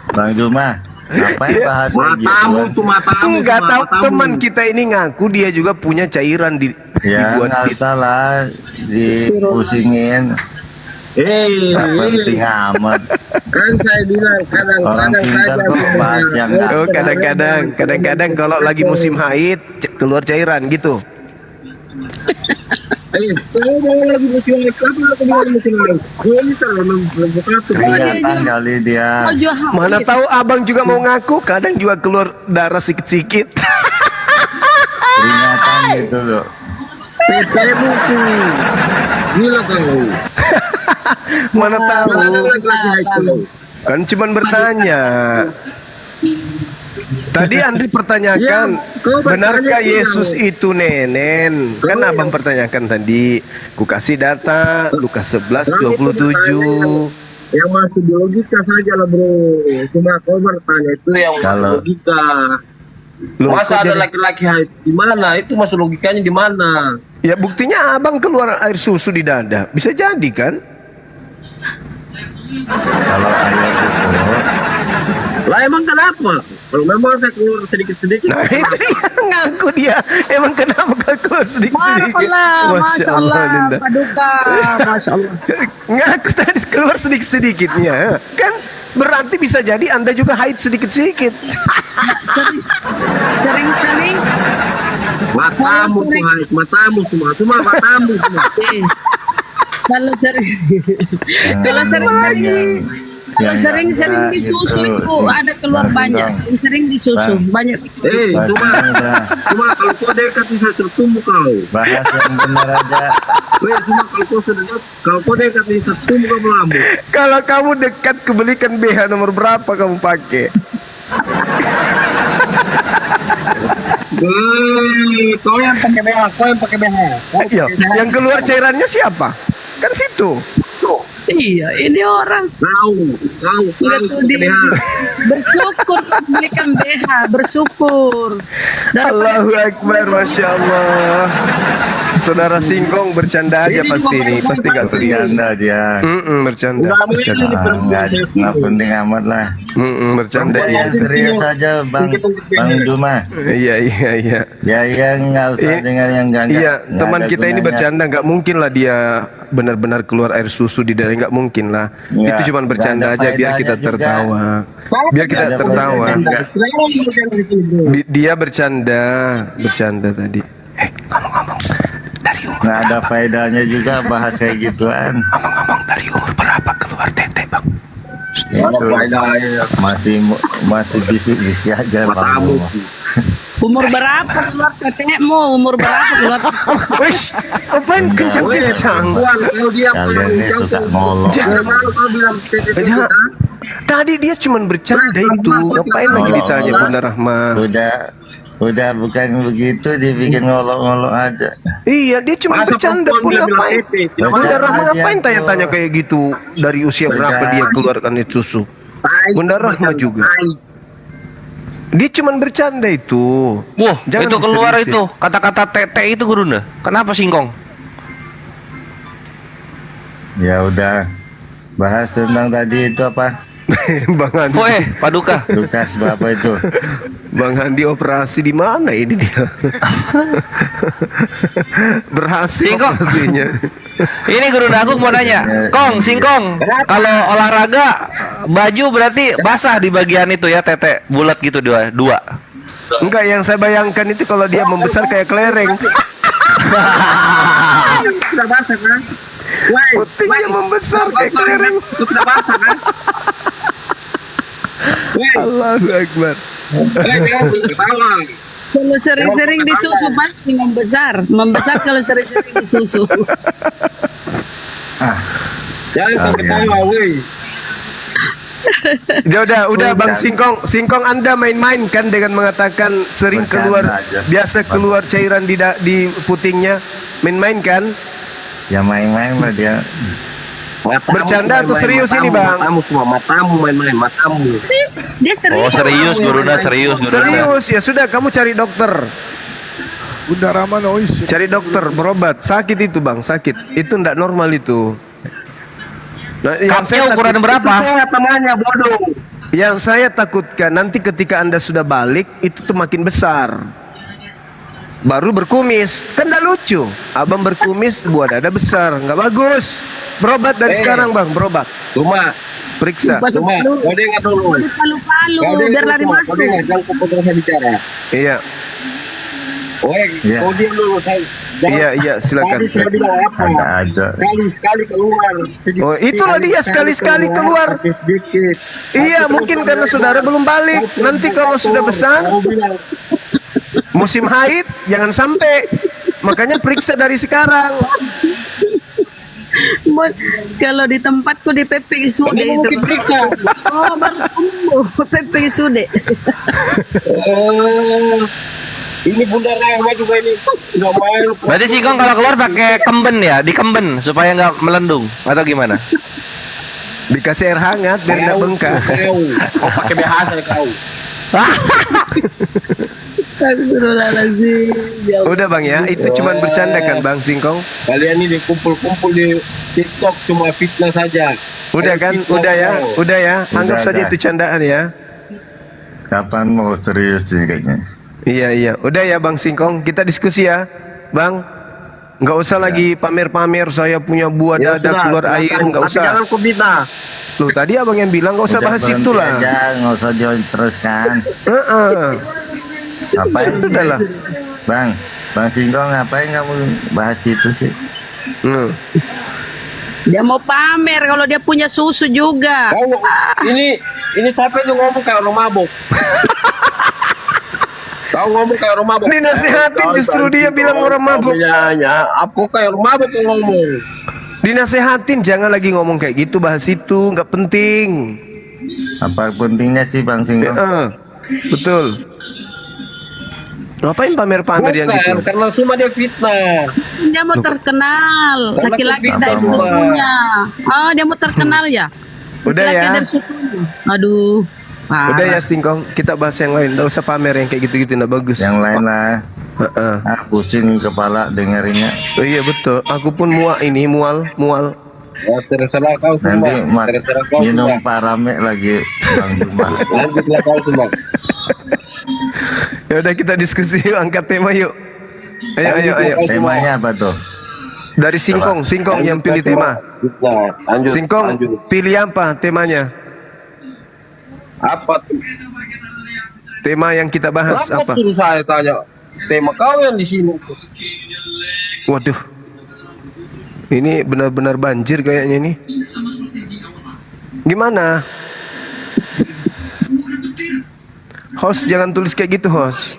Bang Juma, ngapain bahas kayak Matamu gitu? tuh matamu. Enggak tuh, tahu matamu. teman kita ini ngaku dia juga punya cairan di Ya dibuat nggak gitu. salah dipusingin. Penting amat. Kan saya bilang Orang kadang-kadang pintar saja. kok bahas yang nggak. Oh, kadang-kadang kalau lagi musim haid keluar cairan gitu. Kau mau lagi musim haid? Apa aku bilang musim haid? Kau ini terlalu membuka Kelihatan kali dia. Mana tahu abang juga mau ngaku, kadang juga keluar darah sikit-sikit. Peringatan gitu loh. PPmu tuh. Gila kau. Mana tahu. Mana ada laki-laki haid kau? Kan cuman bertanya. Tadi Andri pertanyakan, Ya, kau benarkah bertanya Yesus itu nenen? Kan abang pertanyakan tadi, ku kasih data Lukas 11:27. Yang masih di logika saja lah bro. Cuma kau bertanya itu yang Kalau- logika. Loh, Masa kok ada jadi- laki-laki haid di mana? Itu masuk logikanya di mana? Ya buktinya abang keluar air susu di dada. Bisa jadi kan? Kalau ayah itu Lah emang kenapa? Kalau memang saya keluar sedikit-sedikit. Nah itu dia ngaku dia. Emang kenapa kau keluar sedikit-sedikit? Masya Allah, Linda. Paduka, Masya Allah. Ngaku tadi keluar sedikit-sedikitnya. Kan berarti bisa jadi Anda juga haid sedikit-sedikit. Sering-sering. Matamu tuh, Hai. Matamu semua. Cuma matamu semua. Kalau sering, kalau sering-sering, kalau sering-sering di susu itu ada keluar banyak. Sering-sering di susu banyak. Cuma kalau kau dekat bisa tertumbuh kau. bahas yang benar aja. Cuma kalau kau sudah kalau kau dekat bisa tertumbuh kau melambung. Kalau kamu dekat kebelikan BH nomor berapa kamu pakai? Kau yang pakai BH, kau yang pakai BH. Iya, yang keluar cairannya siapa? Kan situ. Iya, ini orang Kau bersyukur belikan BH, bersyukur. Allahu Akbar, Masya Allah. Saudara Singkong bercanda aja pasti ini, pasti nggak serius. Bercanda dia. Bercanda. Nggak penting amat lah. Bercanda Udah ya. yang serius saja Bang Juma. Iya. Ya yang nggak usah dengar yang gangga. Iya, Nggak teman ada kita ini gunanya. bercanda, nggak mungkin lah dia benar-benar keluar air susu di dada, nggak mungkin lah. Nggak, Itu cuma nggak bercanda ada aja biar kita faedahnya juga. tertawa. Biar kita Nggak ada tertawa. faedahnya juga. Dia bercanda tadi. Ngomong-ngomong dari umur Nggak ada faedahnya juga bahas kayak gituan. ngomong-ngomong dari umur berapa keluar tete, Bang? Itu masih bisik-bisik aja Bang. Umur berapa keluar tetekmu? Umur berapa keluar? Wih, apaan kencang-kencang? Kalian ini suka ngolok. Ya, tadi dia cuma bercanda itu. Ngapain lagi ditanya Bunda Rahma? Udah bukan begitu, dibikin ngolok-ngolok aja. Iya, dia cuma bercanda pun ngapain? Bunda Rahma ngapain tanya-tanya kayak gitu? Dari usia berapa dia keluarkan itu susu? Bunda Rahma juga. Dia cuma bercanda itu. Wah, Jangan itu keluar diseriusin. itu kata-kata tete itu Gurunda. Kenapa Singkong? Ya udah, bahas tentang tadi itu apa? Bang Andi. Paduka. Lukas berapa itu? Bang Andi operasi di mana ini dia? Berhasil Singkong. operasinya. Ini Gurunda aku mau nanya. Kong, Singkong. Kalau olahraga baju berarti basah di bagian itu ya, tete bulat gitu dua. Enggak, yang saya bayangkan itu kalau dia membesar kayak kelereng. Sudah basah kan? Putihnya membesar kayak kelereng. Sudah basah kan? Allahu Akbar. Kalau sering-sering di susu pasti membesar kalau sering-sering di susu. Jangan ketawa, weh. Ya udah Bang Singkong Anda main-main kan dengan mengatakan sering keluar biasa keluar cairan di putingnya. Main-main kan? Ya main-main lah dia. Bercanda atau serius ini, Bang? Matamu main-main, matamu. Dia serius. Oh, serius Gurunda, serius Gurunda. Serius ya sudah, kamu cari dokter. Bunda Rahma noise. Cari dokter, berobat. Sakit itu Bang, sakit. Itu enggak normal itu. Nah, Cupnya ukuran berapa? Saya temannya bodoh. Yang saya takutkan nanti ketika Anda sudah balik itu tuh makin besar. Baru berkumis, kan enggak lucu. Abang berkumis, buah dada besar, nggak bagus. Berobat dari sekarang Bang, berobat. Cuma Periksa. kau dengar dulu. Palu-palu biar lari masuk. Jangan kau potong saya bicara. Iya. Kau diam dulu saya. Iya, silakan. Tadi saya bilang apa? Ada aja. Sekali keluar. Oh, itulah dia sekali-sekali keluar. Sedikit. Iya, mungkin karena saudara belum balik. Nanti kalau sudah besar, musim haid, jangan sampai. Makanya periksa dari sekarang. Kalau di tempatku di PP Sude itu. Oh, baru tumbuh PP Sude. Ini Bunda Rahma juga ini. Sudah malu. Berarti Singkong kalau keluar pakai kemben ya, dikemben supaya nggak melendung atau gimana? Dikasih air hangat biar nggak bengkak. Kau pakai BH saya kau. Astagfirullahaladzim. Ya Allah. Udah bang ya, itu cuman bercanda kan bang Singkong? Kalian ini kumpul-kumpul di TikTok cuma fitnah saja. Udah kan, udah ya, udah ya. Anggap Udah, saja dah. itu candaan ya. Kapan mau serius sih kayaknya? Iya iya, udah ya bang Singkong, kita diskusi ya, bang. Nggak usah lagi pamer-pamer saya punya buah Ya dada sudah, keluar air, silakan. nggak Tapi usah. jangan ku fitnah. Loh tadi abang yang bilang nggak usah Udah bahas berhenti itu lah. aja, nggak usah join terus kan. Ngapain sih? Sudah lah. Bang Singkong ngapain kamu bahas itu sih? Dia mau pamer kalau dia punya susu juga. Ini siapa yang ngomong kayak orang mabuk? Kau ngomong kayak orang mabuk. Dinasihatin justru dia bilang orang mabuk. Ya, aku kayak orang mabuk yang ngomong. Dinasehatin jangan lagi ngomong kayak gitu, bahas itu nggak penting. Apa pentingnya sih Bang Singkong? Betul. Ngapain pamer-pamer yang gitu? Karena semua dia fitnah. Dia mau terkenal. Karena Laki-laki aku dari bisa. susunya. Oh, dia mau terkenal ya. Udah Laki-laki ya. dari susunya. Aduh. Udah ya Singkong, kita bahas yang lain. Nggak usah pamer yang kayak gitu-gitu, nggak bagus. Yang lain lah. Pusing kepala dengerinnya. Oh iya betul. Aku pun mual. Ya, terserah kau semua. Nanti Terserah kau minum semua. parame lagi Bang Juma. Lanjutlah kau semua. Ya udah kita diskusi yuk, angkat tema yuk. Ayo. Temanya apa tuh? Dari Singkong yang pilih tema. Singkong pilih apa temanya? Apa tuh? Tema yang kita bahas Kenapa apa? suruh saya tanya? Tema kau yang di sini. Waduh. Ini benar-benar banjir kayaknya ini. Gimana? Host jangan tulis kayak gitu, host.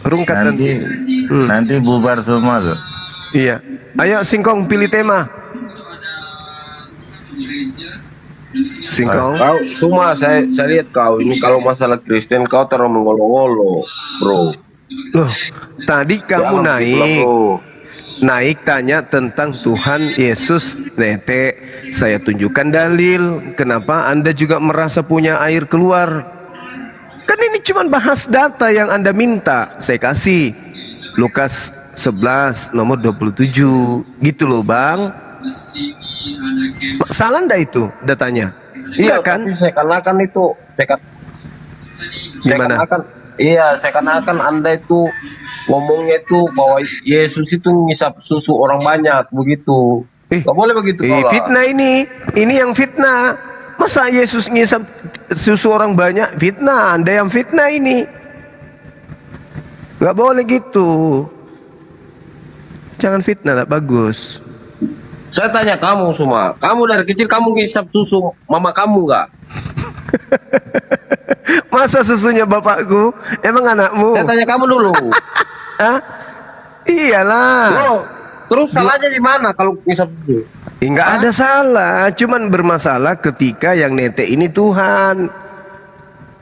Rungkat Nanti bubar semua tuh. Iya. Ayo Singkong pilih tema. Singkong. Kau semua saya lihat kau ini kalau masalah Kristen kau terlalu mengolo-ngolo, bro. Loh, tadi kamu Jangan naik. begitulah, bro. Naik tanya tentang Tuhan Yesus Nete. Saya tunjukkan dalil. Kenapa Anda juga merasa punya air keluar? Kan ini cuma bahas data yang Anda minta. Saya kasih Lukas 11 nomor 27. Gitu loh Bang. Salah ndak itu datanya? Iya Enggak kan? tapi seakan-akan itu Gimana? seakan-akan Anda itu ngomongnya itu bahwa Yesus itu ngisap susu orang banyak begitu. Gak boleh begitu kalau. Fitnah ini yang fitnah. Masa Yesus ngisap susu orang banyak? Fitnah, Anda yang fitnah ini. Gak boleh gitu. Jangan fitnah, tak bagus. Saya tanya kamu semua, kamu dari kecil kamu ngisap susu mama kamu nggak? Masa susunya bapakku? Emang anakmu? Saya tanya kamu dulu. Hah? Iyalah. Bro, terus salahnya di mana kalau ngisap susu? Enggak ada salah, cuman bermasalah ketika yang nete ini Tuhan.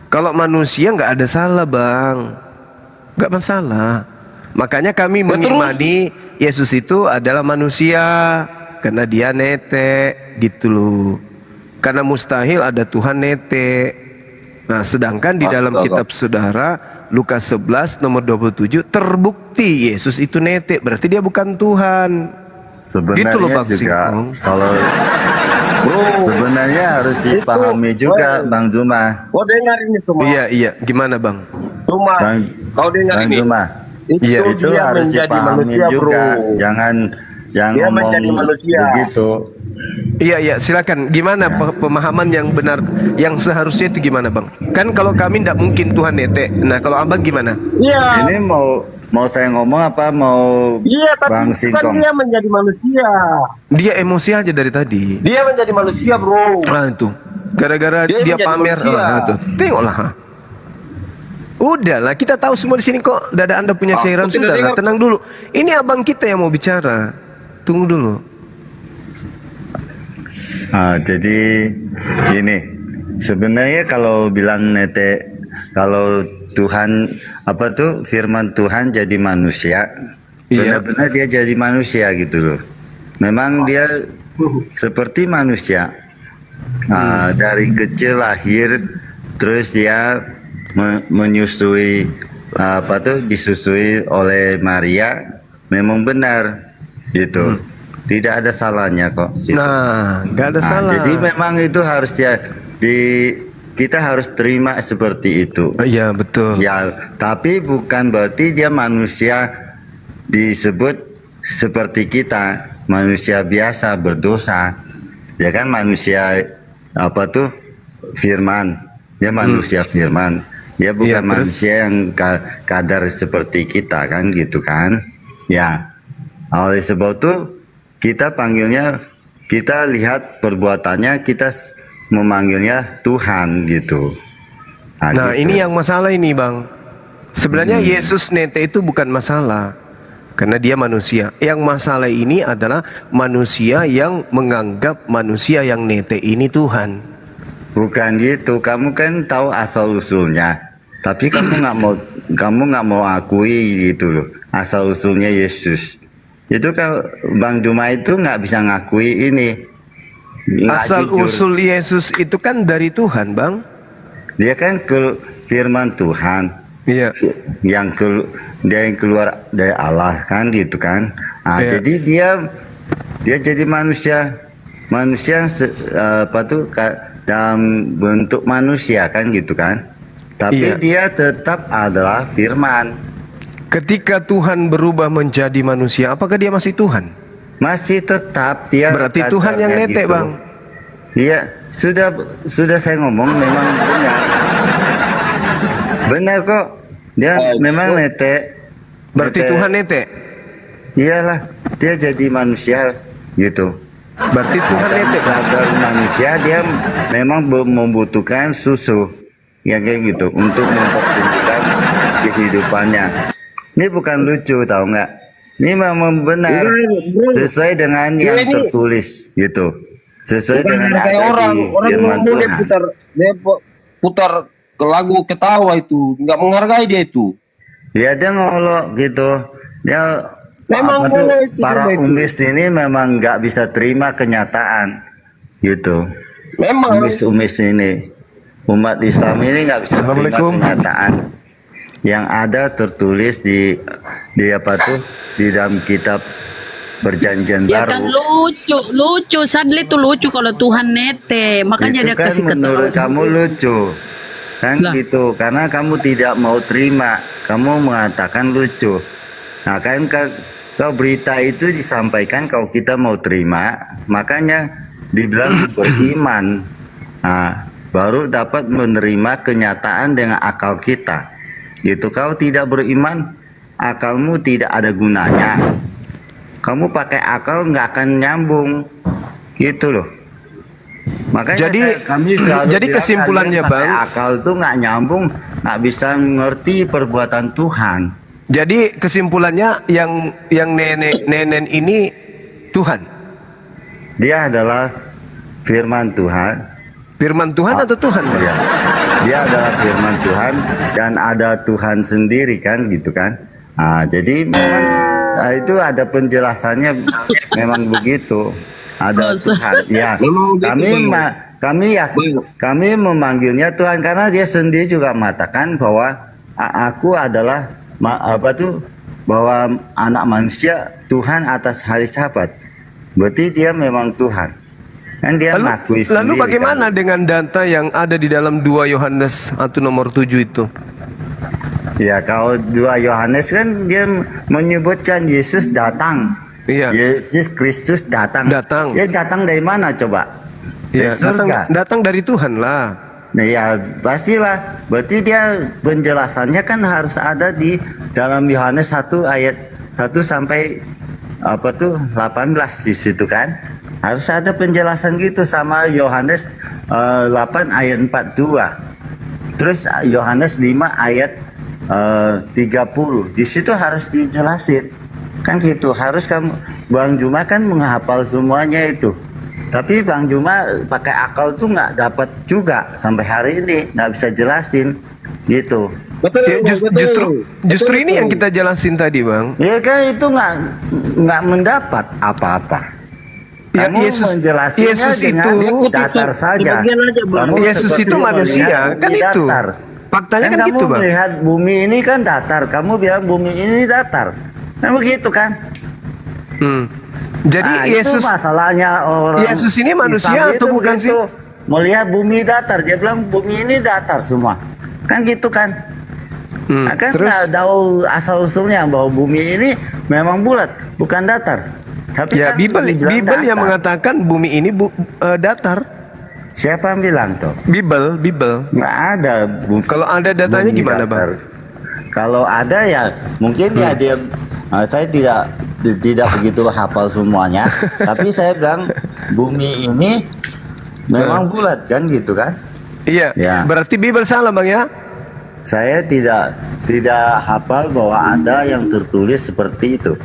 Kalau manusia nggak ada salah bang, nggak masalah. Makanya kami mengimani Yesus itu adalah manusia karena dia nete gitu loh. Karena mustahil ada Tuhan nete. Nah, sedangkan di dalam kitab saudara Lukas 11 nomor 27 terbukti Yesus itu nete, berarti dia bukan Tuhan. Sebenarnya gitu loh, Bang juga Singkong. kalau sebenarnya harus dipahami juga Bang Juma. Kau dengar ini semua. Iya, gimana bang? Cuma kau dengar Bang ini. Juma. Iya, itu dia harus menjadi dipahami manusia, juga. bro. Jangan Dia menjadi ngomong manusia. begitu. Iya, silakan. Gimana pemahaman yang benar, yang seharusnya itu gimana bang? Kan kalau kami tidak mungkin Tuhan nete. Nah kalau abang gimana? Iya. Ini mau saya ngomong apa mau Iya, tapi Bang kan Singkong? dia menjadi manusia. Dia emosi aja dari tadi. Dia menjadi manusia, bro. Nah itu, gara-gara Dia dia menjadi pamer. manusia. Nah, tuh, tengoklah. Udahlah, kita tahu semua di sini kok. Dada Anda punya cairan, Aku tidak sudahlah. dengar. Tenang dulu. Ini abang kita yang mau bicara. Tunggu dulu. Jadi gini, sebenarnya kalau bilang nete, kalau Tuhan apa tuh firman Tuhan jadi manusia, Iya. benar-benar dia jadi manusia gitu loh. Memang dia seperti manusia. Dari kecil lahir, terus dia menyusui disusui oleh Maria memang benar gitu. Tidak ada salahnya kok situ. Nah, nggak ada salah. Jadi memang itu harus kita harus terima seperti itu. Iya, betul. Ya, tapi bukan berarti dia manusia disebut seperti kita, manusia biasa berdosa. Dia kan manusia firman. Dia manusia firman. Dia bukan manusia yang kadar seperti kita kan gitu kan. Ya. Oleh sebab itu kita panggilnya, kita lihat perbuatannya, kita memanggilnya Tuhan gitu. Nah, gitu. ini yang masalah ini, Bang. Sebenarnya Yesus nete itu bukan masalah, karena dia manusia. Yang masalah ini adalah manusia yang menganggap manusia yang nete ini Tuhan. Bukan gitu. Kamu kan tahu asal usulnya, tapi kamu nggak mau akui gitu loh asal usulnya Yesus. Itu kan Bang Juma itu nggak bisa ngakui ini. Asal usul Yesus itu kan dari Tuhan, Bang. Dia kan firman Tuhan. Iya. Dia yang keluar dari Allah kan gitu kan. Jadi dia jadi manusia dalam bentuk manusia kan gitu kan. Tapi dia tetap adalah firman. Ketika Tuhan berubah menjadi manusia, apakah dia masih Tuhan? Masih tetap dia. Berarti Tuhan yang nete, gitu. Bang. Iya, sudah saya ngomong memang benar. Benar kok. Dia memang nete. Berarti Tuhan nete. Iyalah, dia jadi manusia gitu. Berarti Tuhan nete. Kadar manusia dia memang membutuhkan susu. Ya kayak gitu untuk mempertunjukkan kehidupannya. Ini bukan lucu, tahu nggak? Ini memang benar sesuai dengan yang tertulis gitu. Sesuai dengan kayak ada orang di firman dia Tuhan. putar ke lagu ketawa itu, nggak menghargai dia itu. Ya dia ngolok gitu. Dia memang para umis ini memang nggak bisa terima kenyataan gitu. Memang umis ini, umat Islam ini nggak bisa terima kenyataan yang ada tertulis di dalam kitab Perjanjian Ya Baru. kan lucu, sadly itu lucu kalau Tuhan nete, makanya itu dia kan kasih menurut kamu lucu kan gitu, karena kamu tidak mau terima, kamu mengatakan lucu. Nah kan kalau berita itu disampaikan, kalau kita mau terima, makanya dibilang beriman. Nah, baru dapat menerima kenyataan dengan akal kita. Gitu, kalau tidak beriman, akalmu tidak ada gunanya. Kamu pakai akal nggak akan nyambung, gitu loh. Makanya kami selalu jadi bilang, kesimpulannya, Bang, akal tuh nggak nyambung, nggak bisa mengerti perbuatan Tuhan. Jadi kesimpulannya yang nenek ini Tuhan. Dia adalah firman Tuhan. Firman Tuhan atau Tuhan? Ya. Dia adalah firman Tuhan dan ada Tuhan sendiri kan gitu kan. Nah, jadi memang itu ada penjelasannya memang begitu. Ada Tuhan. Ya. Kami memanggilnya Tuhan karena dia sendiri juga mengatakan bahwa aku adalah bahwa anak manusia Tuhan atas hari Sabat. Berarti dia memang Tuhan. Kan dia mengakui sendiri. Lalu bagaimana dengan data yang ada di dalam 2 Yohanes atau nomor 7 itu? Ya kalau 2 Yohanes kan dia menyebutkan Yesus datang. Iya. Yesus Kristus datang. Ya datang dari mana coba? Ya, datang dari Tuhan lah. Nah ya pastilah. Berarti dia penjelasannya kan harus ada di dalam Yohanes 1 ayat 1 sampai 18 di situ kan. Harus ada penjelasan gitu sama Yohanes 8 ayat 42. Terus Yohanes 5 ayat 30. Di situ harus dijelasin. Kan gitu. Harus kamu Bang Juma kan menghafal semuanya itu. Tapi Bang Juma pakai akal tuh nggak dapat juga sampai hari ini, nggak bisa jelasin gitu. Ya, justru ini yang kita jelasin tadi, Bang. Ya kan itu nggak mendapat apa-apa. Ya, Yesus itu datar saja. Yesus itu manusia, kan itu. Faktanya kan kamu gitu, Bang. melihat bumi ini kan datar, kamu bilang bumi ini datar, kan begitu kan? Jadi Nah, Yesus, itu masalahnya orang Yesus ini manusia Islam atau itu bukan sih? begitu. Melihat bumi datar, dia bilang bumi ini datar semua, kan gitu kan? Nah, kan terus? nggak tahu asal usulnya bahwa bumi ini memang bulat, bukan datar. Tapi Ya, kan Bible dibilang yang datar. mengatakan bumi ini datar. Siapa yang bilang tuh? Bible. Nggak ada. Kalau ada datanya bumi gimana, datar. Bang? Kalau ada ya mungkin ya dia. Saya tidak begitu hafal semuanya. Tapi saya bilang bumi ini memang bulat kan gitu kan? Iya. Ya. Berarti Bible salah, Bang ya? Saya tidak hafal bahwa ada yang tertulis seperti itu.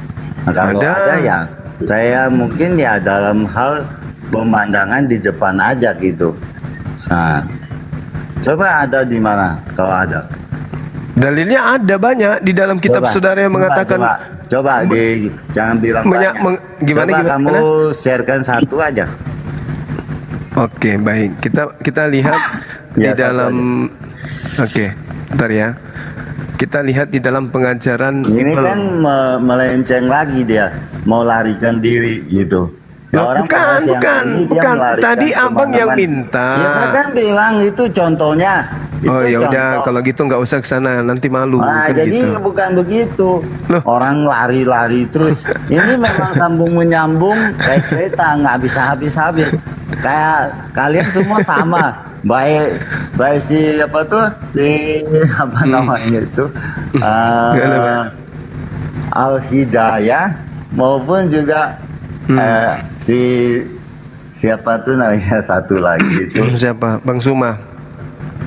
Nah, kalau ada ya saya mungkin ya dalam hal pemandangan di depan aja gitu. Nah, coba ada di mana kalau ada? Dalilnya ada banyak di dalam kitab saudara yang mengatakan. Coba jangan bilang banyak. Gimana? Kamu sharekan satu aja. Oke, baik. Kita lihat di Ya, dalam. Oke, bentar ya. Kita lihat di dalam pengajaran. Ini kan melenceng lagi dia, mau larikan diri gitu. Ya, orang bahas yang ini, dia bukan. melarikan Tadi abang yang kemana-mana. minta. Ya saya kan bilang itu contohnya. Itu Oh ya udah, contoh. kalau gitu nggak usah ke sana, nanti malu. Nah, kan jadi gitu. bukan begitu. Orang lari-lari terus. Ini memang sambung menyambung kayak kereta, nggak bisa habis-habis. Kayak kalian semua sama. Baik si apa tuh si apa namanya itu Al Hidayah maupun juga siapa tuh namanya satu lagi itu Siapa? Bang Suma.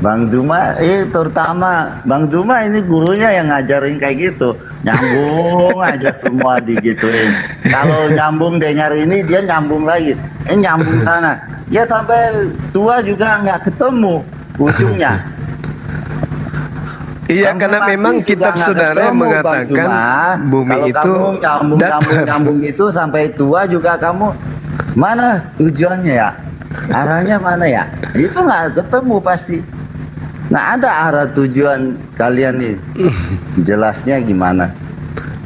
Bang Juma, terutama Bang Juma ini gurunya yang ngajarin kayak gitu, nyambung aja semua digituin. Kalau nyambung dengar ini dia nyambung lagi, nyambung sana, ya sampai tua juga nggak ketemu ujungnya. Iya, karena memang kitab saudara yang mengatakan bumi kalau itu kamu nyambung itu sampai tua juga kamu mana tujuannya ya, arahnya mana ya, itu nggak ketemu pasti. Nggak ada arah tujuan kalian nih. Jelasnya gimana?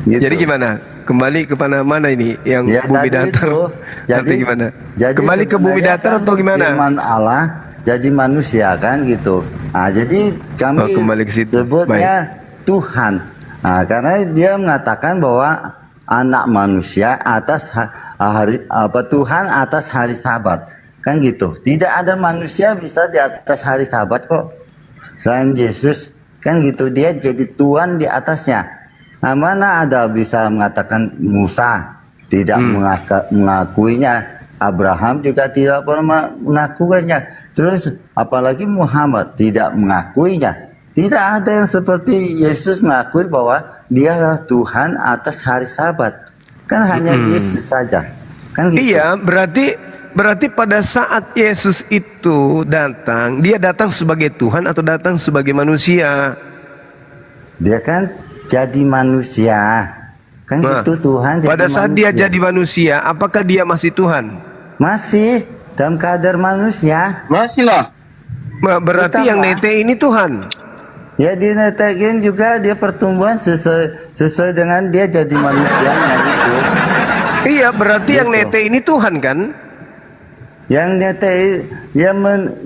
Gitu. Jadi gimana? Kembali kepada mana ini yang Ya, bumi tadi datar? itu, Jadi gimana? Jadi Kembali ke bumi sebenarnya datar kan atau gimana? Firman Allah jadi manusia kan gitu. Nah, jadi kami kembali ke situ. sebutnya Tuhan. Nah, karena dia mengatakan bahwa anak manusia atas Tuhan atas hari Sabat. Kan gitu. Tidak ada manusia bisa di atas hari Sabat kok. Selain Yesus kan gitu, dia jadi Tuhan di atasnya. Nah, mana ada bisa mengatakan Musa tidak mengakuinya, Abraham juga tidak pernah mengakuinya, terus apalagi Muhammad tidak mengakuinya. Tidak ada yang seperti Yesus mengakui bahwa dia adalah Tuhan atas hari Sabat. Kan hanya Yesus saja. Kan gitu. Iya, berarti pada saat Yesus itu datang, dia datang sebagai Tuhan atau datang sebagai manusia? Dia kan jadi manusia. Kan gitu Tuhan jadi pada saat manusia. dia jadi manusia, apakah dia masih Tuhan? Masih dalam kadar manusia. Masih lah. Berarti yang nete ini Tuhan. Ya dinetekin juga dia pertumbuhan sesuai dengan dia jadi manusianya itu. Iya, berarti yang nete ini Tuhan kan? Yang nete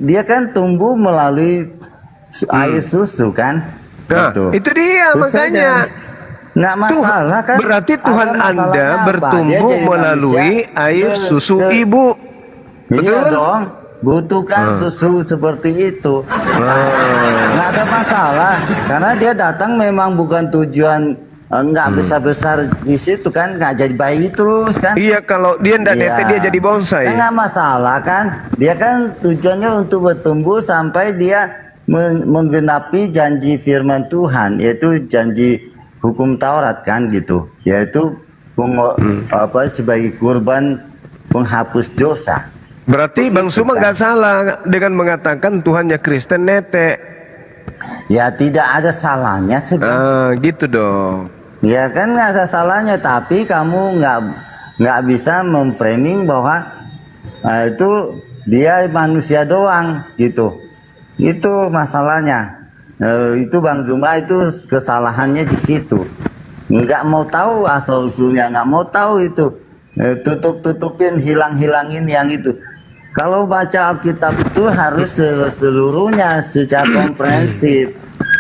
dia kan tumbuh melalui air susu kan? Nah, gitu. itu dia makanya. Nggak masalah kan? Berarti Tuhan Anda bertumbuh melalui air susu ibu. Iya dong. Butuhkan susu seperti itu. Nggak ada masalah. Karena dia datang memang bukan tujuan nggak besar-besar di situ kan, nggak jadi bayi terus kan. Iya, kalau dia ndak nete dia jadi bonsai. Kan nggak masalah kan. Dia kan tujuannya untuk bertumbuh sampai dia menggenapi janji firman Tuhan, yaitu janji hukum Taurat kan gitu, yaitu sebagai kurban penghapus dosa. Berarti Bang Suma nggak salah dengan mengatakan Tuhannya Kristen nete. Ya tidak ada salahnya sebenarnya. Gitu dong. Ya kan nggak ada salahnya, tapi kamu nggak bisa memframing bahwa itu dia manusia doang gitu. Itu masalahnya. Itu Bang Zuma itu kesalahannya di situ. Nggak mau tahu asal usulnya, nggak mau tahu itu. Tutup-tutupin, hilang-hilangin yang itu. Kalau baca Alkitab itu harus seluruhnya secara komprehensif,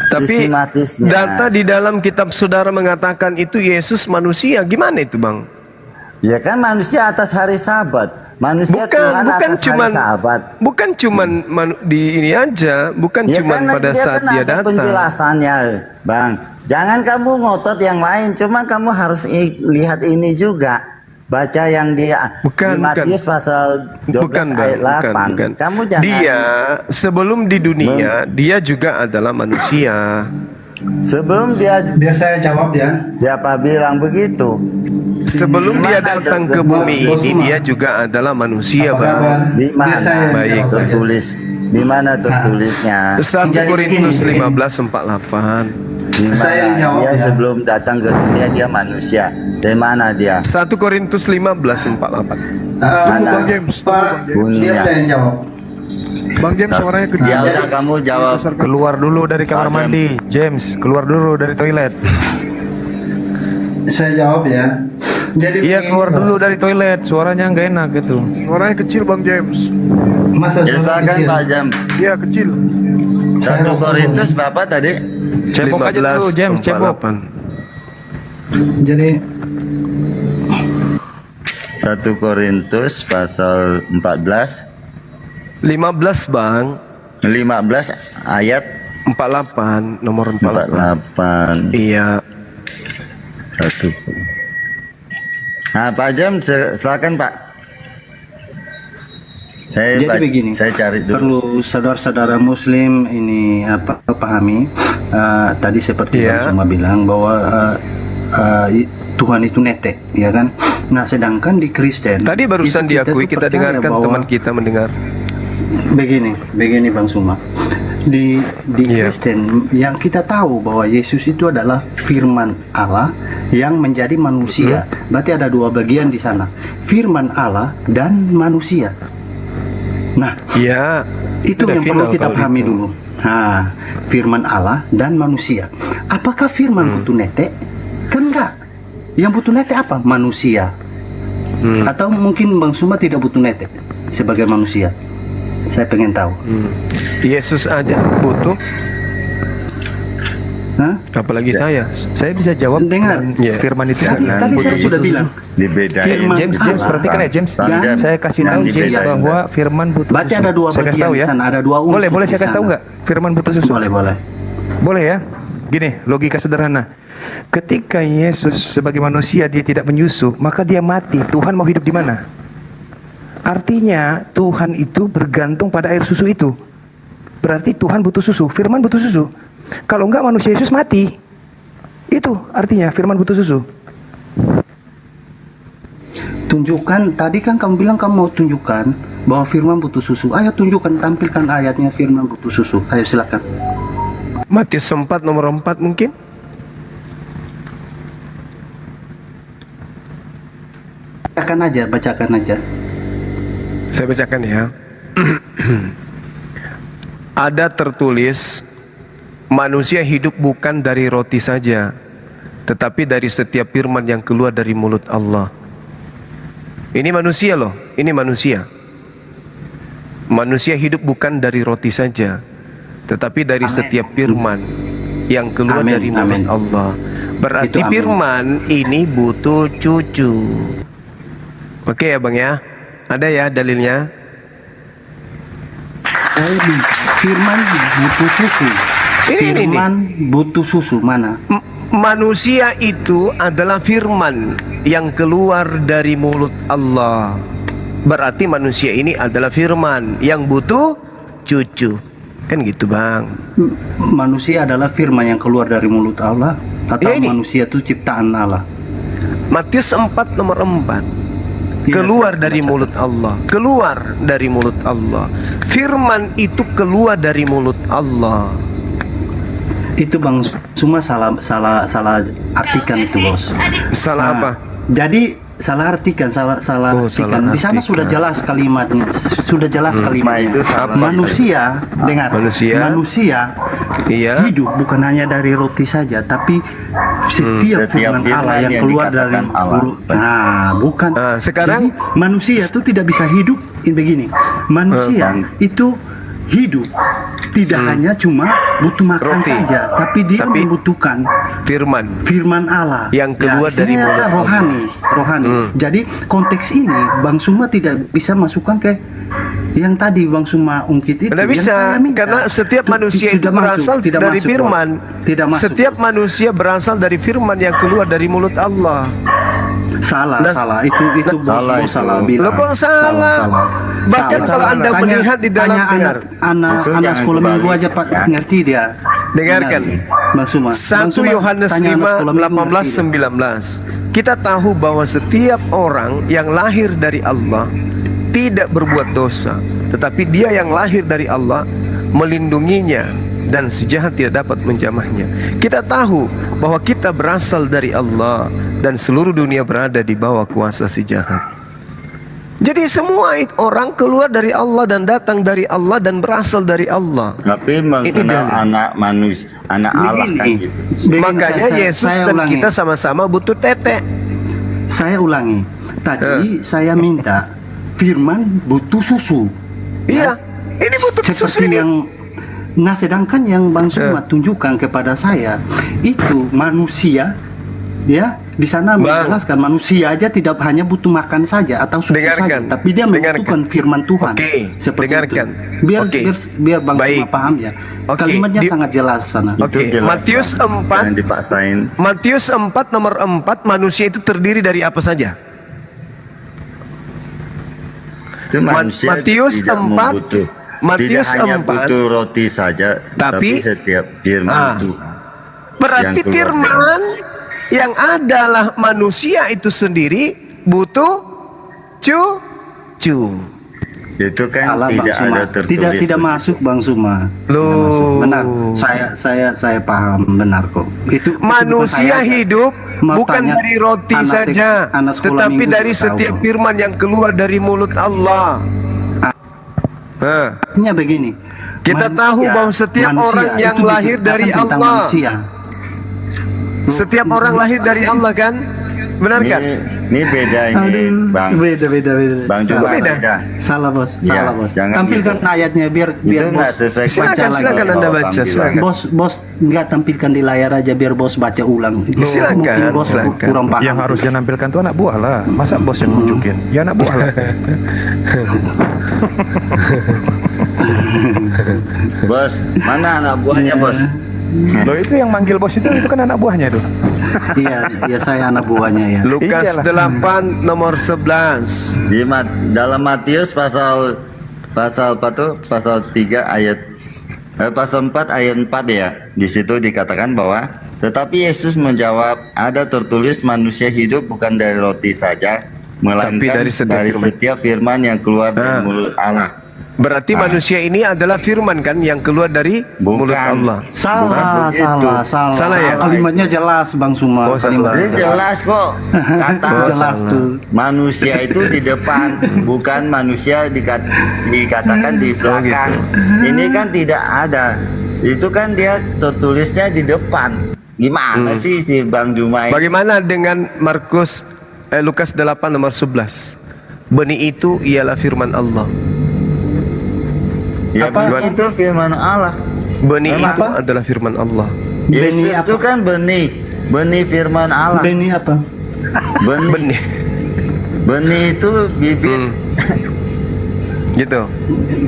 Tapi sistematisnya. data di dalam kitab saudara mengatakan itu Yesus manusia, gimana itu bang? Ya kan manusia atas hari Sabat. Manusia Tuhan atas hari Sabat. Bukan cuman di ini aja, bukan Ya cuman kan, pada saat dia ada datang. penjelasannya, Bang. Jangan kamu ngotot yang lain, cuma kamu harus lihat ini juga. Baca yang di Matius pasal 12 ayat 8. bukan. Kamu jangan. Dia sebelum di dunia, dia juga adalah manusia. Sebelum dia, biar saya jawab ya. Siapa bilang begitu? Sebelum dia datang ke bumi ini, dia juga adalah manusia, Bang. Di mana Baik. tertulis? Di mana tertulisnya? 1 Korintus 15:48. Di mana dia sebelum datang ke dunia dia manusia? Dari mana dia? 1 Korintus 15:48. Mana? Bang James, Bunyinya. Bang James suaranya kecil. Ya udah kamu jawab. Keluar dulu dari kamar mandi, James. Keluar dulu dari toilet. Saya jawab ya. Jadi Iya, keluar dulu dari toilet. Suaranya nggak enak gitu. Suaranya kecil Bang James. Masa Silakan Pak Jam. Iya kecil. 1 Korintus Bapak tadi. Cebok aja dulu, James. Cebok. Jadi 1 Korintus pasal 14 15 Bang. 15 ayat 48, nomor 48. 48. Iya. 1. Nah, Pak Jam silakan Pak. Jadi begini, saya cari dulu. perlu saudara-saudara Muslim ini pahami. Tadi seperti Bang Suma bilang bahwa Tuhan itu netek, ya kan? Nah, sedangkan di Kristen Tadi barusan diakui, kita dengarkan teman kita mendengar. Begini Bang Suma. Di Kristen yang kita tahu bahwa Yesus itu adalah firman Allah yang menjadi manusia. Berarti ada dua bagian di sana. Firman Allah dan manusia. Nah, itu yang perlu kita pahami dulu. Nah, firman Allah dan manusia. Apakah firman butuh netek? Kan enggak. Yang butuh netek apa? Manusia. Atau mungkin Bang Suma tidak butuh netek sebagai manusia. Saya pengen tahu. Yesus aja butuh. Apalagi saya bisa jawab dengan firman itu. Tadi saya sudah bilang. Dibedain. James perhatikan ya James. Saya kasih tahu James bahwa firman butuh susu. Berarti ada dua bagian di sana, ada dua unsur. Boleh saya kasih tahu nggak? Firman butuh susu. Boleh ya. Gini, logika sederhana. Ketika Yesus sebagai manusia dia tidak menyusu, maka dia mati. Tuhan mau hidup di mana? Artinya Tuhan itu bergantung pada air susu itu. Berarti Tuhan butuh susu, firman butuh susu. Kalau enggak manusia Yesus mati. Itu artinya firman butuh susu. Tunjukkan, tadi kan kamu bilang kamu mau tunjukkan bahwa firman butuh susu. Ayo tunjukkan, tampilkan ayatnya firman butuh susu. Ayo silakan. Matius 4 nomor 4 mungkin. Bacakan aja. Saya bacakan ya. Ada tertulis, manusia hidup bukan dari roti saja, tetapi dari setiap firman yang keluar dari mulut Allah. Ini manusia loh, ini manusia. Manusia hidup bukan dari roti saja, tetapi dari setiap firman yang keluar dari mulut Allah. Berarti firman ini butuh cucu. Oke ya Bang ya? Ada ya dalilnya? Firman butuh susu. Firman butuh susu mana? Manusia itu adalah firman yang keluar dari mulut Allah. Berarti manusia ini adalah firman yang butuh cucu. Kan gitu Bang. Manusia adalah firman yang keluar dari mulut Allah atau manusia itu ciptaan Allah? Matius 4 nomor 4. Keluar dari mulut Allah, keluar dari mulut Allah. Firman itu keluar dari mulut Allah. Itu Bang Suma salah artikan itu Bos. Salah apa? Jadi salah artikan, salah Oh, artikan. salah Di sana artikan. sudah jelas kalimatnya, sudah jelas kalimatnya. itu salah. Manusia, dengar, Manusia. Iya. hidup bukan hanya dari roti saja, tapi setiap Setiap firman firman Allah yang yang keluar dari dikatakan Allah. mulut. Nah, bukan. Sekarang Jadi, manusia itu tidak bisa hidup begini. Manusia itu hidup tidak hanya cuma butuh makan Roti. saja, tapi dia membutuhkan firman Allah yang keluar dari istilahnya mulut rohani. Jadi konteks ini Bang Suma tidak bisa masukkan ke yang tadi Bang Suma ungkit itu. Tidak yang bisa, saya minta. karena setiap manusia itu Tidak berasal masuk, tidak dari masuk, firman. Bos. Tidak masuk. Setiap manusia berasal dari firman yang keluar dari mulut Allah. Salah. Itu salah bilang. Lo kok salah? Bahkan kalau Anda melihat di dalam anak sekolah minggu aja Pak ngerti dia. Dengarkan. Bang Suma. 1 Yohanes 5:18-19. Kita tahu bahwa setiap orang yang lahir dari Allah tidak berbuat dosa, tetapi dia yang lahir dari Allah melindunginya dan si jahat tidak dapat menjamahnya. Kita tahu bahwa kita berasal dari Allah dan seluruh dunia berada di bawah kuasa si jahat. Jadi semua orang keluar dari Allah dan datang dari Allah dan berasal dari Allah. Tapi mengenal anak manusia, anak Allah kan gitu. Makanya Yesus dan kita sama-sama butuh tete. Saya ulangi. Tadi saya minta firman butuh susu. Iya, ini butuh susu seperti yang. Nah, sedangkan yang Bang Suma tunjukkan kepada saya itu manusia, ya di sana menjelaskan manusia aja tidak hanya butuh makan saja atau susu saja, tapi dia membutuhkan firman Tuhan. Seperti dengarkan. Itu. Biar Bang Suma paham ya. Kalimatnya sangat jelas sana. Matius 4 Matius 4 nomor 4, manusia itu terdiri dari apa saja? Matius 4 Matius tidak hanya 4 butuh roti saja, tapi setiap firman itu. Berarti firman yang adalah manusia itu sendiri butuh cucu. Itu kan Salah, tidak Bang Suma. ada tertulis. Tidak masuk Bang Suma. Benar. Saya paham benar kok. Itu manusia hidup bukan dari roti saja, tetapi dari setiap firman yang keluar dari mulut Allah. Artinya begini. Kita tahu bahwa setiap orang yang lahir dari Allah. Setiap orang lahir dari Allah kan? Benar kan? Ini beda ini, Bang. Beda. Bang Juma beda. Salah bos. Ya, Salah bos. jangan Tampilkan gitu. ayatnya biar Itu nggak bos. sesuai. Silakan Anda baca. Silakan. Bos nggak tampilkan di layar aja biar bos baca ulang. Silakan. Bos kurang paham. Yang harus dia nampilkan tuh anak buah lah. Masa bos yang nunjukin? Ya anak buah lah. Bos, mana anak buahnya bos? Loh itu yang manggil bos itu kan anak buahnya itu. Iya saya anak buahnya ya. Lukas 8 nomor 11. Dalam Matius pasal apa tuh? Pasal 3 ayat pasal 4 ayat 4 ya. Di situ dikatakan bahwa tetapi Yesus menjawab, ada tertulis manusia hidup bukan dari roti saja, melainkan dari setiap firman yang keluar dari mulut Allah. Berarti manusia ini adalah firman kan yang keluar dari mulut Allah. Salah ya. Kalimatnya jelas Bang Suma. Ini jelas kok. Kata jelas tuh. Manusia itu di depan, bukan manusia dikatakan di belakang. Ini kan tidak ada. Itu kan dia tertulisnya di depan. Gimana sih si Bang Juma? Bagaimana dengan Lukas 8 nomor 11? Benih itu ialah firman Allah. Ya, itu firman Allah. Benih itu adalah firman Allah. Yesus itu kan benih firman Allah. Benih apa? Benih itu bibit. Gitu.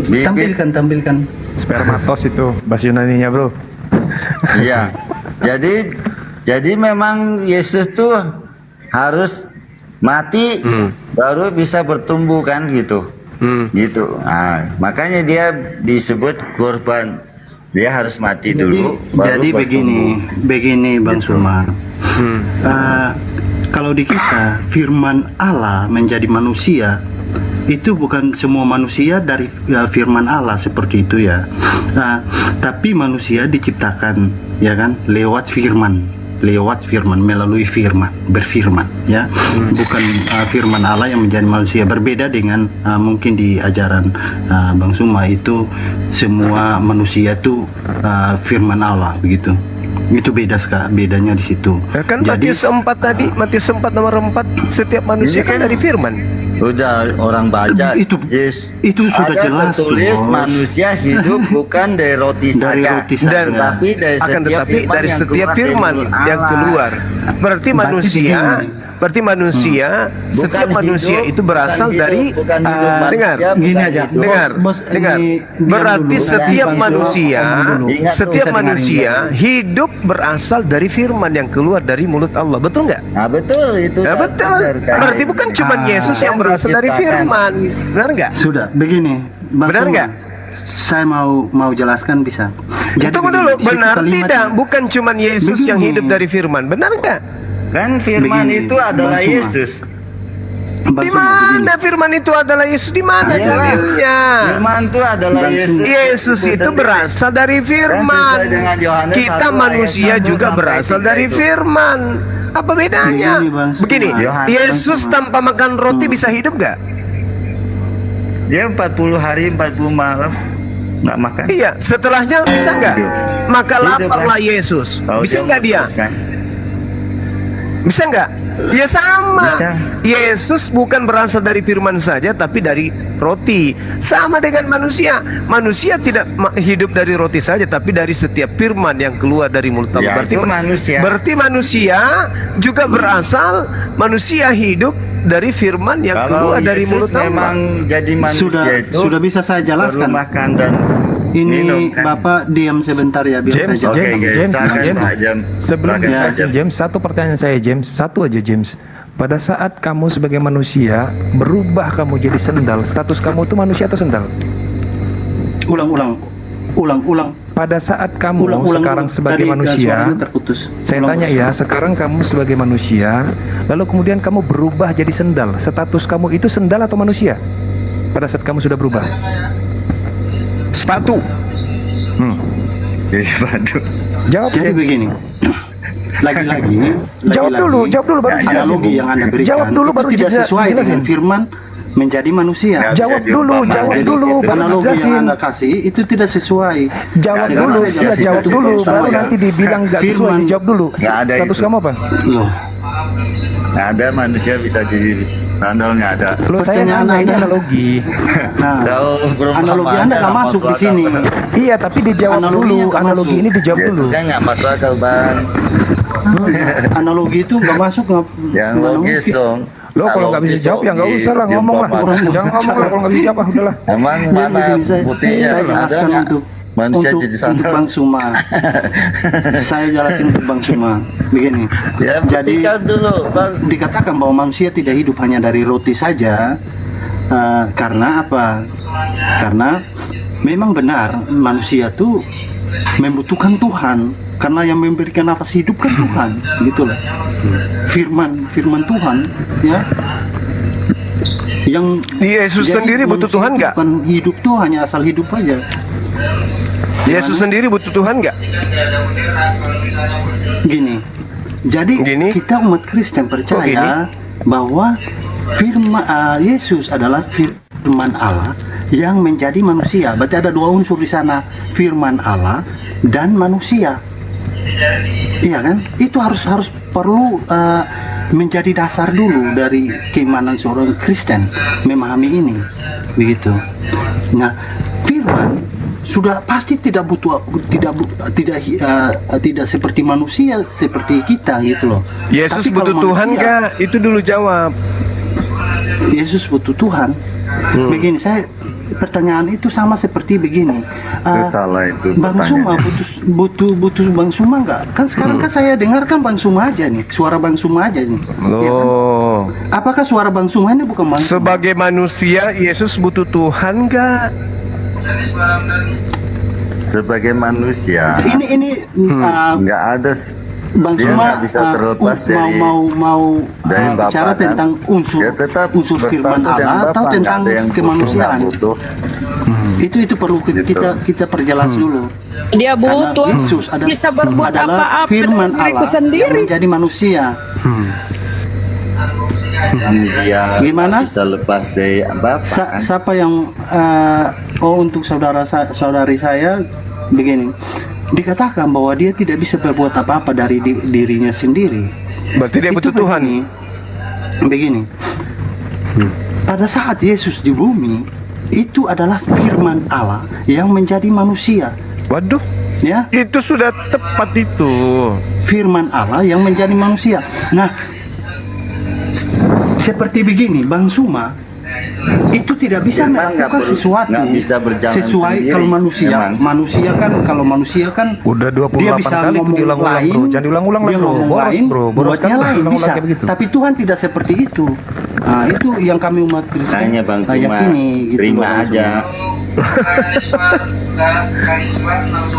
Bibit. Tampilkan. Spermatos itu bahasa Yunaninya bro. Iya. Jadi memang Yesus tuh harus mati baru bisa bertumbuh kan gitu. Gitu. Nah, makanya dia disebut korban. Dia harus mati dulu. Jadi begini Bang Suma. Kalau di kita firman Allah menjadi manusia, itu bukan semua manusia dari firman Allah seperti itu ya. Tapi manusia diciptakan ya kan lewat firman. lewat firman, melalui firman, berfirman, ya, bukan firman Allah yang menjadi manusia. Berbeda dengan mungkin di ajaran Bang Suma itu semua manusia itu firman Allah begitu. Itu beda sekali, bedanya di situ. Ya kan Matius 4 tadi, Matius 4 nomor 4, setiap manusia kan dari firman. Udah orang baca itu sudah ada jelas tertulis tuh, manusia hidup bukan dari roti saja, dan tapi dari setiap firman yang keluar. Berarti manusia setiap manusia itu berasal dari dengar berarti setiap manusia hidup berasal dari firman yang keluar dari mulut Allah. Betul nggak? Nah, betul itu. Ya, betul. Berarti bukan cuma Yesus yang berasal dari firman. Benar nggak? Sudah begini, benar nggak? Saya mau jelaskan bisa. Tunggu dulu, benar tidak? Bukan cuma Yesus yang hidup dari firman. Benar nggak? Kan firman itu adalah Yesus. Di mana firman itu adalah Yesus? Di mana dalilnya? Firman itu adalah Yesus. Yesus itu berasal dari firman. Kita manusia juga berasal dari firman. Apa bedanya? Begini, Yesus tanpa makan roti bisa hidup gak? Dia 40 hari 40 malam nggak makan. Iya, setelahnya bisa nggak? Maka laparlah Yesus. Bisa nggak dia? Bisa nggak? Ya sama. Bisa. Yesus bukan berasal dari firman saja, tapi dari roti. Sama dengan manusia. Manusia tidak hidup dari roti saja, tapi dari setiap firman yang keluar dari mulut Allah. Berarti manusia juga berasal, manusia hidup dari firman yang keluar dari mulut Allah. Memang jadi manusia sudah bisa saya jelaskan. Makan dan ini minum, kan? Bapak diam sebentar ya, biar saya James. Sebelum James, satu pertanyaan saya, James, satu aja, James. Pada saat kamu sebagai manusia berubah, kamu jadi sendal, status kamu itu manusia atau sendal? Ulang. Pada saat kamu sekarang sebagai manusia, saya tanya ya, sekarang kamu sebagai manusia, lalu kemudian kamu berubah jadi sendal, status kamu itu sendal atau manusia? Pada saat kamu sudah berubah? Sepatu. Jadi sepatu. Jawab. Jadi begini. Lagi-lagi. Jawab dulu baru analogi yang Anda berikan. Jawab dulu baru tidak sesuai dengan firman menjadi manusia. Jawab dulu analogi yang Anda kasih itu tidak sesuai. Jawab dulu baru nanti dibilang nggak sesuai. Dijawab dulu. Status kamu apa? Nggak ada manusia bisa jadi sandal, nggak ada. Lo saya nanya ini analogi. Analogi Anda nggak masuk di sini. Iya, tapi dijawab dulu. Analogi ini dijawab dulu. Kan nggak masuk akal, Bang. Analogi itu nggak masuk. Yang logis dong. Lo kalau nggak bisa jawab ya nggak usah lah ngomong lah. Jangan ngomong lah kalau nggak bisa jawab, udahlah. Emang mana buktinya? Ada nggak? Manusia jadi sandal. Bang Suma, saya jelasin untuk Bang Suma. Begini, jadi dulu, Bang. Dikatakan bahwa manusia tidak hidup hanya dari roti saja. Karena apa? Karena memang benar manusia tuh membutuhkan Tuhan. Karena yang memberikan nafas hidup kan Tuhan, gitu loh. Firman Tuhan, ya. Yang Yesus sendiri butuh Tuhan nggak? Bukan hidup tuh hanya asal hidup aja. Yesus sendiri butuh Tuhan nggak? Gini, jadi kita umat Kristen percaya bahwa firman Yesus adalah firman Allah yang menjadi manusia. Berarti ada dua unsur di sana, firman Allah dan manusia. Iya kan? Itu harus perlu menjadi dasar dulu dari keimanan seorang Kristen memahami ini, begitu. Nah, firman sudah pasti tidak seperti manusia seperti kita, gitu loh. Yesus butuh Tuhan nggak? Itu dulu jawab. Yesus butuh Tuhan. Begini, saya pertanyaan itu sama seperti begini. Salah itu. Bang Suma butuh Bang Suma nggak? Kan sekarang kan saya dengarkan Bang Suma aja nih, suara Bang Suma aja nih. Ya kan? Apakah suara Bang Suma ini bukan Bang Suma? Sebagai manusia, Yesus butuh Tuhan nggak? Sebagai manusia. Ini nggak ada. Bang Dia Suma nggak bisa terlepas dari bicara Bapak, tentang unsur firman Allah atau tentang kemanusiaan. Itu perlu kita perjelas dulu. Dia butuh Karena Yesus bisa berbuat adalah apa-apa firman dengan diriku Allah yang sendiri. menjadi manusia. Dia Gimana? bisa lepas dari Bapak kan? Siapa yang untuk saudari saya begini, dikatakan bahwa dia tidak bisa berbuat apa-apa dari dirinya sendiri. Berarti dia butuh Tuhan. Begini. Pada saat Yesus di bumi, itu adalah firman Allah yang menjadi manusia. Waduh, ya, itu sudah tepat itu. Firman Allah yang menjadi manusia. Nah, seperti begini, Bang Suma, itu tidak bisa melakukan sesuatu bisa berjalan sesuai sendiri, kalau manusia kan udah 28 dia bisa kali ngomong diulang-ulang, lain, bro. Jangan diulang-ulang lah, dia bro. ngomong Boros, lain, bro. Boros buatnya kan lain diulang-ulang bisa. kayak begitu. Tapi Tuhan tidak seperti itu. Nah, itu yang kami umat Kristen Makanya Bang Kuma yakini gitu. terima Bang aja.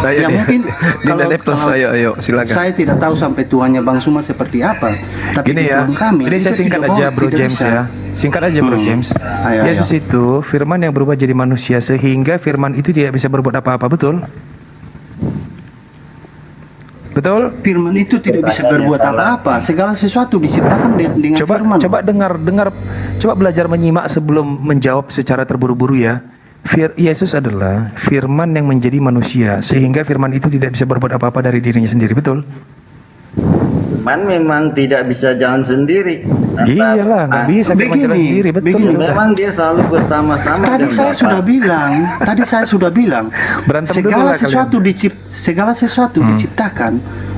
Saya Ya, nih. mungkin Dinda Plus, ayo silakan. Saya tidak tahu sampai Tuhannya Bang Suma seperti apa. Tapi Gini di ya, Tuhan kami, ini itu saya singkat tidak aja boleh, Bro tidak James bisa. ya. Singkat aja Bro James. Ayo. Yesus itu firman yang berubah jadi manusia sehingga firman itu tidak bisa berbuat apa-apa, betul? Betul? Firman itu tidak bisa berbuat apa-apa. Segala sesuatu diciptakan dengan firman. Coba dengar, coba belajar menyimak sebelum menjawab secara terburu-buru ya. Yesus adalah firman yang menjadi manusia sehingga firman itu tidak bisa berbuat apa-apa dari dirinya sendiri, betul? Firman memang tidak bisa jalan sendiri. Iyalah, nggak bisa firman jalan sendiri, betul. Begini, memang dia selalu bersama-sama. Tadi dengan saya Bapa. sudah bilang, Berantem dulu segala lah sesuatu diciptakan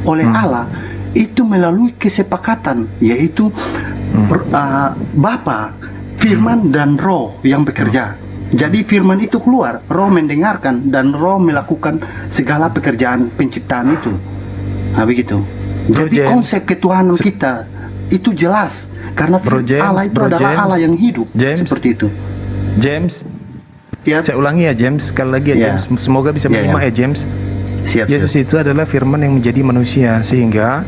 oleh Allah itu melalui kesepakatan, yaitu Bapa, Firman dan Roh yang bekerja. Jadi firman itu keluar, Roh mendengarkan dan Roh melakukan segala pekerjaan penciptaan itu. Nah, begitu. Jadi konsep ketuhanan kita itu jelas karena Allah itu adalah Allah yang hidup. Seperti itu. James, saya ulangi ya James, sekali lagi ya James. Semoga bisa menyimak ya James. Yesus itu adalah firman yang menjadi manusia sehingga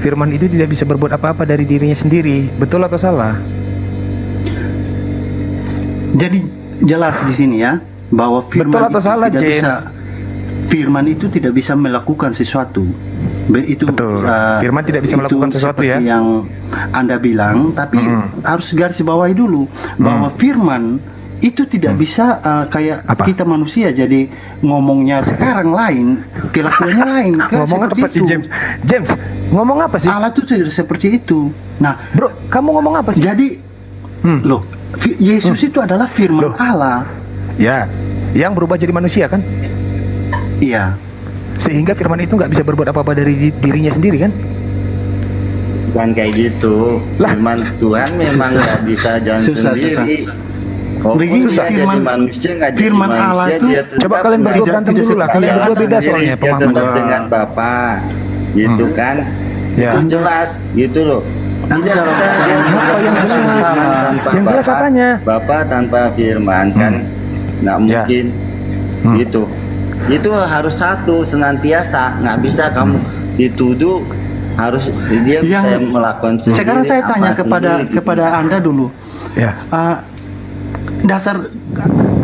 firman itu tidak bisa berbuat apa-apa dari dirinya sendiri. Betul atau salah? Jadi jelas di sini ya bahwa firman atau salah, James? Firman itu tidak bisa melakukan sesuatu. Itu firman tidak bisa melakukan sesuatu ya. Yang Anda bilang, tapi harus garis bawahi dulu bahwa firman itu tidak bisa kayak kita manusia. Jadi ngomongnya sekarang lain, kelakuannya lain. Ngomong apa sih James? James, ngomong apa sih? Allah itu tidak seperti itu. Nah, bro, kamu ngomong apa sih? Jadi, loh, Yesus itu adalah firman Allah. Ya, yang berubah jadi manusia kan? Iya. Sehingga firman itu nggak bisa berbuat apa-apa dari dirinya sendiri kan? Bukan kayak gitu. Firman Tuhan memang nggak bisa jalan sendiri. Begini, dia jadi manusia nggak jadi firman manusia, Allah itu dia tetap coba kalian berdua berantem dulu lah. Kalian berdua beda soalnya dia tetap pemahaman. dengan Bapa, gitu kan? Itu jelas, gitu loh. Tidak bisa dia yang jelas apanya? Bapa tanpa firman kan nggak mungkin, gitu. Itu harus satu senantiasa, nggak bisa kamu dituduh harus dia bisa melakukan sendiri. Sekarang saya tanya kepada Anda dulu. Ya. Dasar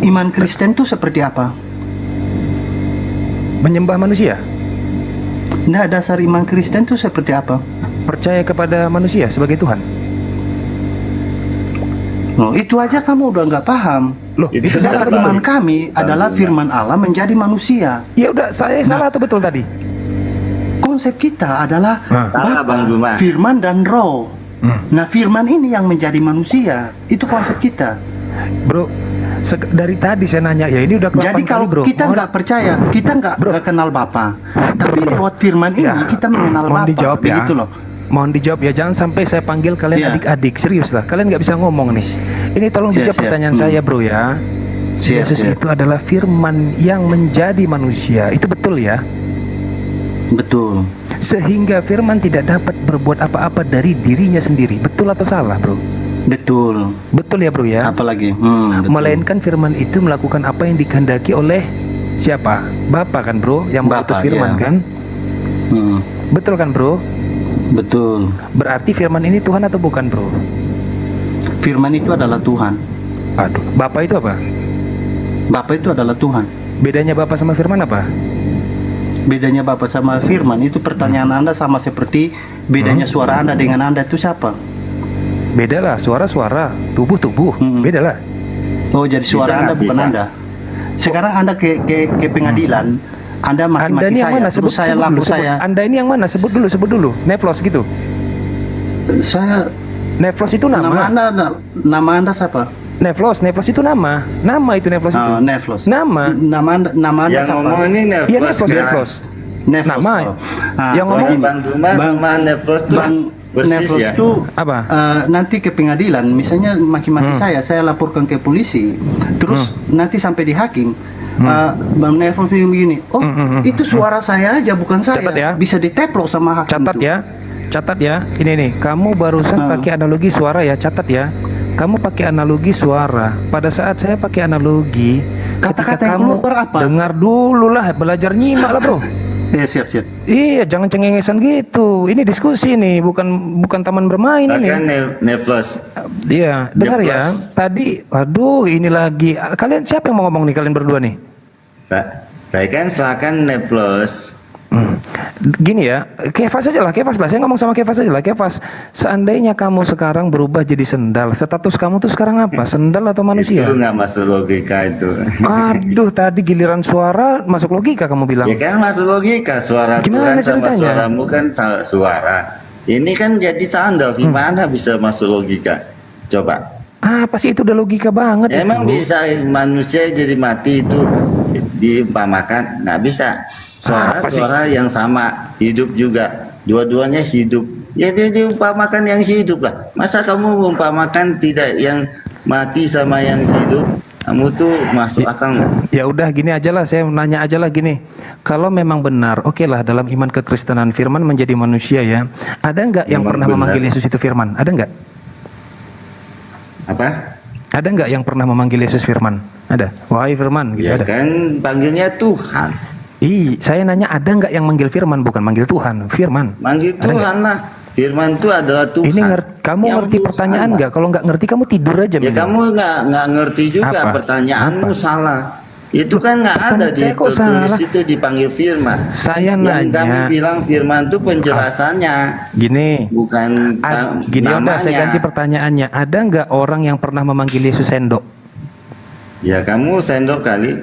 iman Kristen itu seperti apa? Menyembah manusia? Nah, dasar iman Kristen itu seperti apa? Percaya kepada manusia sebagai Tuhan. Loh, itu aja kamu udah nggak paham. Loh, itu dasar iman kami adalah firman Allah menjadi manusia. Ya udah, saya salah atau betul tadi? Konsep kita adalah Bang Juma, firman dan Roh. Nah, firman ini yang menjadi manusia. Itu konsep kita. Bro, dari tadi saya nanya ya, ini udah jadi kalau bro. kita nggak percaya, kita nggak kenal Bapa, tapi lewat firman ini kita mengenal Bapa. Dijawab ya. Begitu loh. Mohon dijawab ya, jangan sampai saya panggil kalian adik-adik. Serius lah, kalian nggak bisa ngomong nih. Ini tolong dijawab pertanyaan saya bro ya. Yesus itu adalah firman yang menjadi manusia. Itu betul ya? Betul. Sehingga firman tidak dapat berbuat apa-apa dari dirinya sendiri. Betul atau salah bro? Betul. Betul ya bro ya? Apalagi melainkan firman itu melakukan apa yang dikehendaki oleh siapa? Bapa kan bro, yang mengutus firman kan? Betul kan bro? Betul. Berarti firman ini Tuhan atau bukan bro? Firman itu adalah Tuhan. Aduh, Bapa itu apa? Bapa itu adalah Tuhan. Bedanya Bapa sama firman apa? Bedanya Bapa sama firman itu pertanyaan Anda sama seperti bedanya suara Anda dengan Anda itu siapa? Beda lah, suara-suara, tubuh-tubuh, beda lah. Oh, jadi suara Anda bukan Anda. Sekarang Anda ke pengadilan, Anda Anda maki-maki ini yang mana? saya, terus saya Sebut lapor dulu, saya. Anda ini yang mana? Sebut dulu. Neflos gitu. Saya Neflos itu nama. Nama Anda siapa? Neflos itu nama. Nama itu Neflos itu. Neflos. Nama. Nama Anda Yang siapa? ngomong ini Neflos. Iya, Neflos. Neflos. Nama. Yang ngomong Bang Duma sama Neflos tuh persis Neflos ya. itu apa? Nanti ke pengadilan, misalnya maki-maki saya laporkan ke polisi, terus nanti sampai di hakim. Bang Neflos bilang begini, itu suara saya aja bukan saya. Catat ya. Bisa diteplok sama hakim. Catat ya. Ini nih, kamu barusan pakai analogi suara ya. Catat ya. Kamu pakai analogi suara. Pada saat saya pakai analogi, kata-kata yang kamu keluar apa? dengar dulu lah, belajar nyimak lah bro. Iya, siap. Iya, jangan cengengesan gitu. Ini diskusi nih, bukan taman bermain ini. Kan Neflos. Iya, dengar ya. Tadi, aduh, ini lagi. Kalian siapa yang mau ngomong nih? Kalian berdua nih. Saya kan silakan Neflos. Gini ya, Kefas lah. Saya ngomong sama Kefas aja lah. Kefas, seandainya kamu sekarang berubah jadi sendal, status kamu tuh sekarang apa? Sendal atau manusia? Itu nggak masuk logika itu. Aduh, tadi giliran suara masuk logika kamu bilang. Ya kan masuk logika, suara Gimana Tuhan sama ceritanya? suaramu kan suara. Ini kan jadi sandal, gimana bisa masuk logika? Coba. Apa sih itu udah logika banget? Ya, itu. emang bisa manusia jadi mati itu diumpamakan? Nggak bisa. Suara yang sama, hidup juga. Dua-duanya hidup. Ya dia diumpamakan yang hidup lah. Masa kamu mengumpamakan tidak yang mati sama yang hidup? Kamu tuh masuk akal nggak? Ya udah gini aja lah, saya nanya aja lah gini. Kalau memang benar, oke lah dalam iman kekristenan firman menjadi manusia ya. Ada nggak yang Memang pernah benar. memanggil Yesus itu firman? Ada nggak? Apa? Ada nggak yang pernah memanggil Yesus firman? Ada. Wahai firman gitu Ya ada. kan panggilnya Tuhan. Saya nanya ada nggak yang manggil firman, bukan manggil Tuhan, firman. Manggil Ada Tuhan lah. Firman itu adalah Tuhan. Ini kamu Yang ngerti Tuhan pertanyaan lah. nggak? Kalau nggak ngerti kamu tidur aja. Ya mending. kamu nggak ngerti juga Apa? pertanyaanmu Apa? salah. Itu kan nggak ada Pertanyaan di saya kok tertulis salah? itu dipanggil firman. Saya Yang nanya. kami bilang firman itu penjelasannya, Gini. bukan Gini udah namanya. saya ganti pertanyaannya. Ada nggak orang yang pernah memanggil Yesus sendok? Ya kamu sendok kali.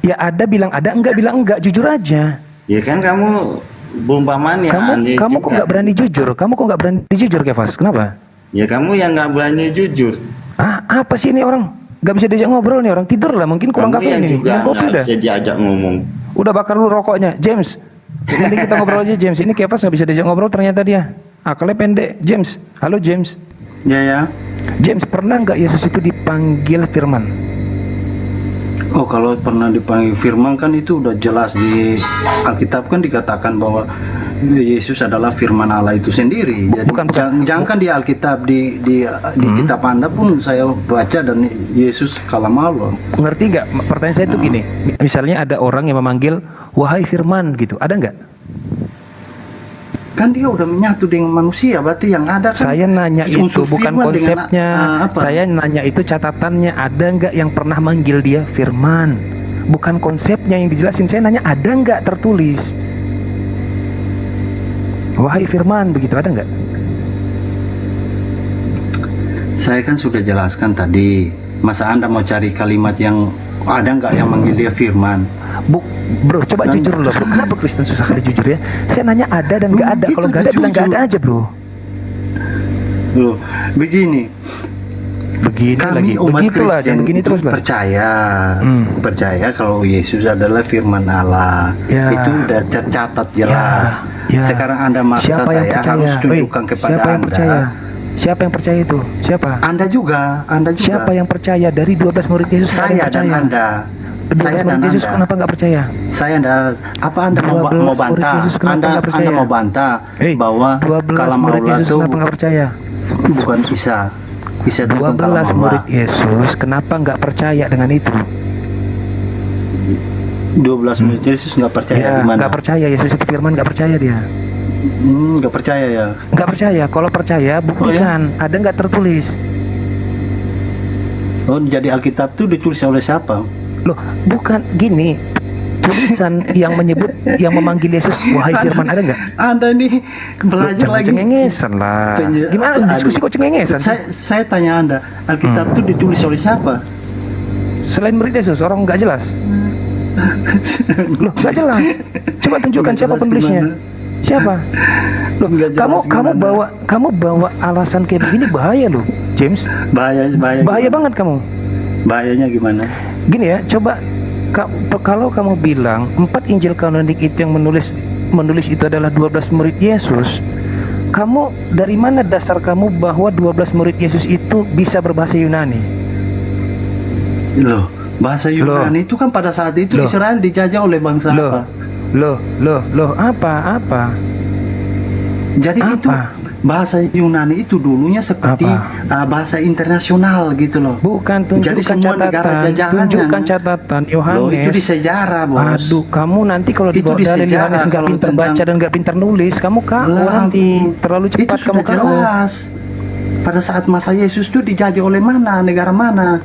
Ya ada bilang ada, enggak bilang enggak, jujur aja. Ya kan kamu perumpamaan yang aneh Kamu kok juga. nggak berani jujur? Kamu kok nggak berani jujur, Kefas? Kenapa? Ya kamu yang nggak berani jujur. Apa sih ini orang? Nggak bisa diajak ngobrol nih orang, tidur lah mungkin kurang Kamu kafein yang ini. juga Minum kopi nggak udah. bisa diajak ngomong. Udah bakar dulu rokoknya, James. Mending kita ngobrol aja James. Ini Kefas nggak bisa diajak ngobrol ternyata dia. Akalnya pendek. James, halo James. Ya. James, pernah nggak Yesus itu dipanggil firman? Oh, kalau pernah dipanggil firman kan itu udah jelas di Alkitab kan dikatakan bahwa Yesus adalah firman Allah itu sendiri. Jadi jangan kan di Alkitab di kitab Anda pun saya baca dan Yesus kalam Allah. Ngerti nggak? Pertanyaan saya itu gini. Misalnya ada orang yang memanggil wahai firman gitu. Ada nggak? Kan dia udah menyatu dengan manusia, berarti yang ada kan saya nanya itu unsur bukan firman konsepnya. apa? Saya nanya itu catatannya. Ada nggak yang pernah manggil dia firman? Bukan konsepnya yang dijelasin. Saya nanya ada nggak tertulis wahai firman begitu, ada nggak? Saya kan sudah jelaskan tadi. Masa Anda mau cari kalimat yang ada nggak yang manggil dia firman? Bro, coba jujur loh bro. Kenapa Kristen susah kali jujur ya? Saya nanya ada dan nggak ada. Kalau nggak ada bilang nggak ada aja bro. Loh, begini kami lagi. umat Begitulah, Kristen begini itu terus lah. percaya kalau Yesus adalah firman Allah. Ya. Itu udah tercatat jelas. Ya. Sekarang Anda maksa Siapa yang saya percaya? harus tunjukkan kepada siapa yang Anda. percaya? Siapa yang percaya itu? Siapa? Anda juga. Siapa yang percaya dari 12 murid Yesus? Saya dan Anda. 12 Saya dan murid Yesus Anda. kenapa nggak percaya? Saya dan apa Anda mau 12 murid bantah? Yesus kenapa Anda nggak percaya? mau bantah bahwa 12 kalam murid Allah Yesus itu kenapa nggak percaya? bukan Isa. Isa itu bukan kalam 12 Allah. murid Yesus kenapa nggak percaya dengan itu? 12 murid Yesus nggak percaya Ya, gimana? nggak percaya Yesus itu firman, nggak percaya dia. Nggak percaya ya. Nggak percaya. Kalau percaya buktikan. Ada nggak tertulis? Oh, jadi Alkitab itu ditulis oleh siapa? Loh, bukan gini. Tulisan yang menyebut, yang memanggil Yesus wahai firman ada nggak? Anda nih belajar Jangan lagi. cengengesan lah. Gimana diskusi kok cengengesan? Saya tanya Anda, Alkitab itu ditulis oleh siapa? Selain murid Yesus, orang nggak jelas. Loh, nggak jelas. Coba tunjukkan siapa penulisnya. Siapa? Loh, kamu bawa alasan kayak begini bahaya loh, James. Bahaya banget kamu. Bahayanya gimana? Gini ya, coba kalau kamu bilang 4 Injil kanonik itu yang menulis itu adalah 12 murid Yesus, kamu dari mana dasar kamu bahwa 12 murid Yesus itu bisa berbahasa Yunani? Loh, bahasa Yunani itu kan pada saat itu Israel dijajah oleh bangsa apa? Loh, apa? Jadi apa? Itu bahasa Yunani itu dulunya seperti bahasa internasional gitu loh. Bukan, tunjukkan jadi semua catatan, negara jajahan. Tunjukkan catatan Yohanes. Loh, itu di sejarah, Bos. Aduh, kamu nanti kalau dibawa dalil Yohanes nggak pintar baca dan nggak pintar nulis, kamu nanti terlalu cepat itu kamu jelas. Pada saat masa Yesus itu dijajah oleh mana? Negara mana?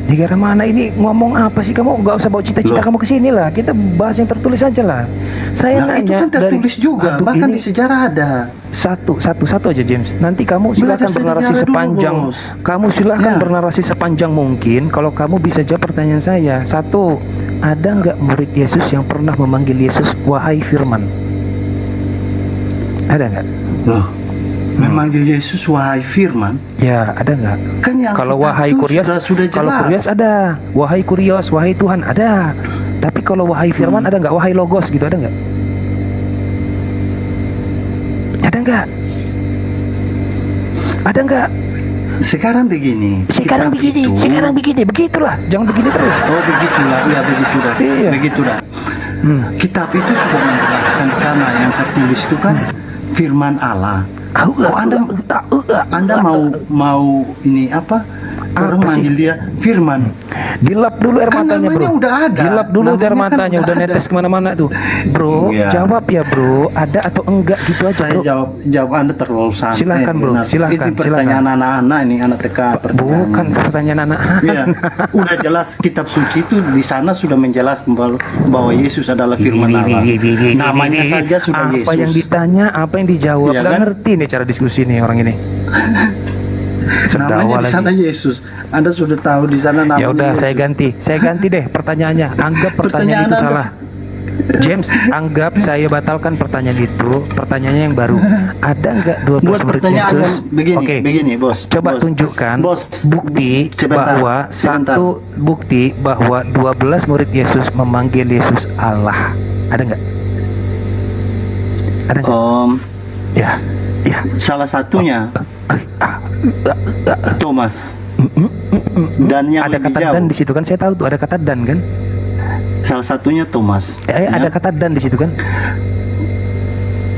Negara mana ini ngomong apa sih kamu? Nggak usah bawa cita-cita kamu ke sini lah. Kita bahas yang tertulis aja lah. Saya nanya itu kan tertulis juga, bahkan di sejarah ada. Satu aja James. Nanti kamu silakan bernarasi sepanjang. Kamu silakan bernarasi sepanjang mungkin. Kalau kamu bisa jawab pertanyaan saya. Satu, ada nggak murid Yesus yang pernah memanggil Yesus wahai Firman? Ada nggak? Loh, memanggil Yesus wahai Firman? Ya, ada nggak? Kan yang kalau wahai Kurios, kalau Kurios ada. Wahai Kurios, wahai Tuhan ada. Tapi kalau wahai Firman ada nggak? Wahai Logos gitu ada nggak? Ada nggak? Ada nggak? Sekarang begini. Begitulah. Jangan begini terus. Oh, begitulah. Ya, begitulah. Iya. Begitulah. Kitab itu sudah menjelaskan di sana yang tertulis itu kan firman Allah. Oh, Anda mau ini apa? Orang manggil dia Firman. Dilap dulu air matanya, bro. Udah ada. Dilap dulu air matanya, udah netes kemana-mana tuh, bro. Jawab ya, bro. Ada atau enggak gitu aja, bro. Saya jawab Anda terlalu santai. Silakan, bro. Silakan. Ini pertanyaan anak-anak ini, anak TK. Bukan pertanyaan anak. Iya. Udah jelas kitab suci itu di sana sudah menjelaskan bahwa Yesus adalah Firman Allah. Namanya saja sudah Yesus. Apa yang ditanya, apa yang dijawab. Nggak ngerti nih cara diskusi nih orang ini. Namanya di sana Yesus. Anda sudah tahu di sana namanya. Ya udah, Yesus. saya ganti deh pertanyaannya. Anggap pertanyaan itu salah. James, anggap saya batalkan pertanyaan itu. Pertanyaannya yang baru. Ada nggak 12 murid Yesus? Begini, Bos. Coba tunjukkan bukti bahwa bukti bahwa 12 murid Yesus memanggil Yesus Allah. Ada nggak? Ada nggak? Ya. Salah satunya Thomas. Dan yang ada kata dan di situ kan, saya tahu tuh ada kata dan kan. Salah satunya Thomas. Ada kata dan di situ kan.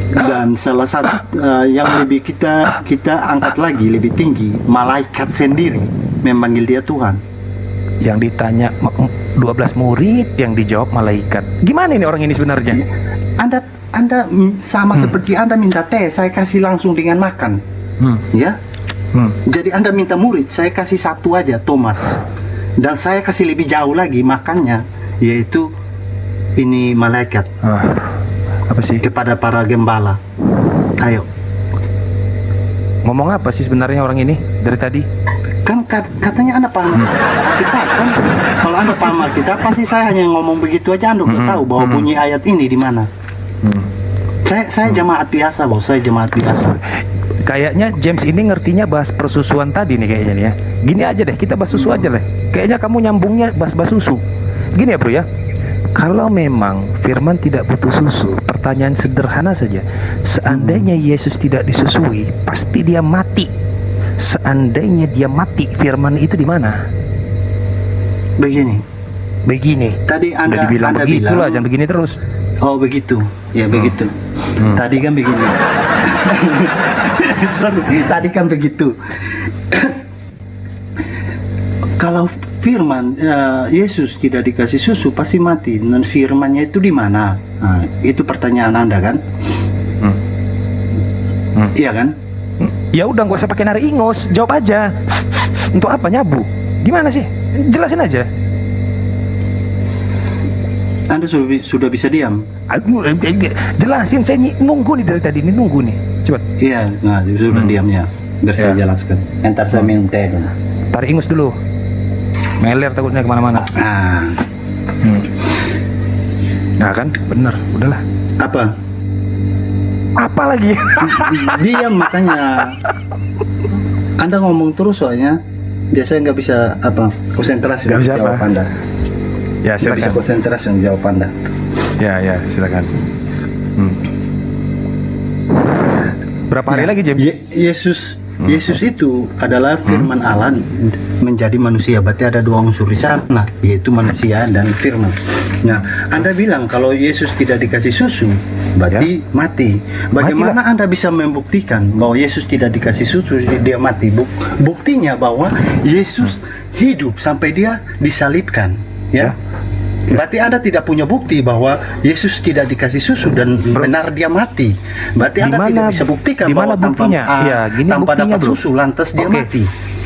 Dan salah satu yang lebih kita angkat lagi lebih tinggi, malaikat sendiri memanggil dia Tuhan. Yang ditanya 12 murid, yang dijawab malaikat. Gimana ini orang ini sebenarnya? Anda sama seperti Anda minta teh, saya kasih langsung dengan makan. Ya. Jadi Anda minta murid, saya kasih satu aja, Thomas. Dan saya kasih lebih jauh lagi makannya, yaitu ini malaikat. Apa sih? Kepada para gembala. Ayo. Ngomong apa sih sebenarnya orang ini dari tadi? Kan katanya Anda paham kita kan. Kalau Anda paham kita, pasti saya hanya ngomong begitu aja, Anda udah tahu bahwa bunyi ayat ini di mana. Saya jemaat biasa, Bos. Saya jemaat biasa. Kayaknya James ini ngertinya bahas persusuan tadi nih kayaknya nih ya. Gini aja deh, kita bahas susu aja deh. Kayaknya kamu nyambungnya bahas susu. Gini ya, bro ya. Kalau memang Firman tidak butuh susu, pertanyaan sederhana saja. Seandainya Yesus tidak disusui, pasti dia mati. Seandainya dia mati, Firman itu di mana? Begini. Tadi Anda bilang begitulah, jangan begini terus. Oh, begitu. Ya, begitu. Tadi kan begini. Sorry, tadi kan begitu. Kalau Firman Yesus tidak dikasih susu pasti mati. Dan Firmannya itu di mana? Nah, itu pertanyaan Anda kan? Iya kan? Ya udah, nggak usah pakai narik ingos, jawab aja. Untuk apa nyabu? Gimana sih? Jelasin aja. Anda sudah bisa diam. Jelasin, saya nunggu nih dari tadi, ini nunggu nih. Cepat. Iya, nah sudah diamnya. Biar saya jelaskan. Entar saya minum teh dulu. Tarik ingus dulu. Meler takutnya kemana-mana. Nah kan, bener, udahlah. Apa? Apa lagi? Diam makanya. Anda ngomong terus soalnya. Dia saya nggak bisa konsentrasi jawab Anda. Ya silakan. Nggak bisa konsentrasi jawab Anda. Ya silakan. Berapa hari lagi James? Yesus itu adalah firman Allah menjadi manusia. Berarti ada dua unsur di sana, yaitu manusia dan firman. Nah, Anda bilang kalau Yesus tidak dikasih susu, berarti mati. Bagaimana Anda bisa membuktikan bahwa Yesus tidak dikasih susu, dia mati? Buktinya bahwa Yesus hidup sampai dia disalibkan, ya. Berarti Anda tidak punya bukti bahwa Yesus tidak dikasih susu dan benar dia mati. Berarti Anda tidak bisa buktikan bahwa tanpa dapat susu lantas dia mati.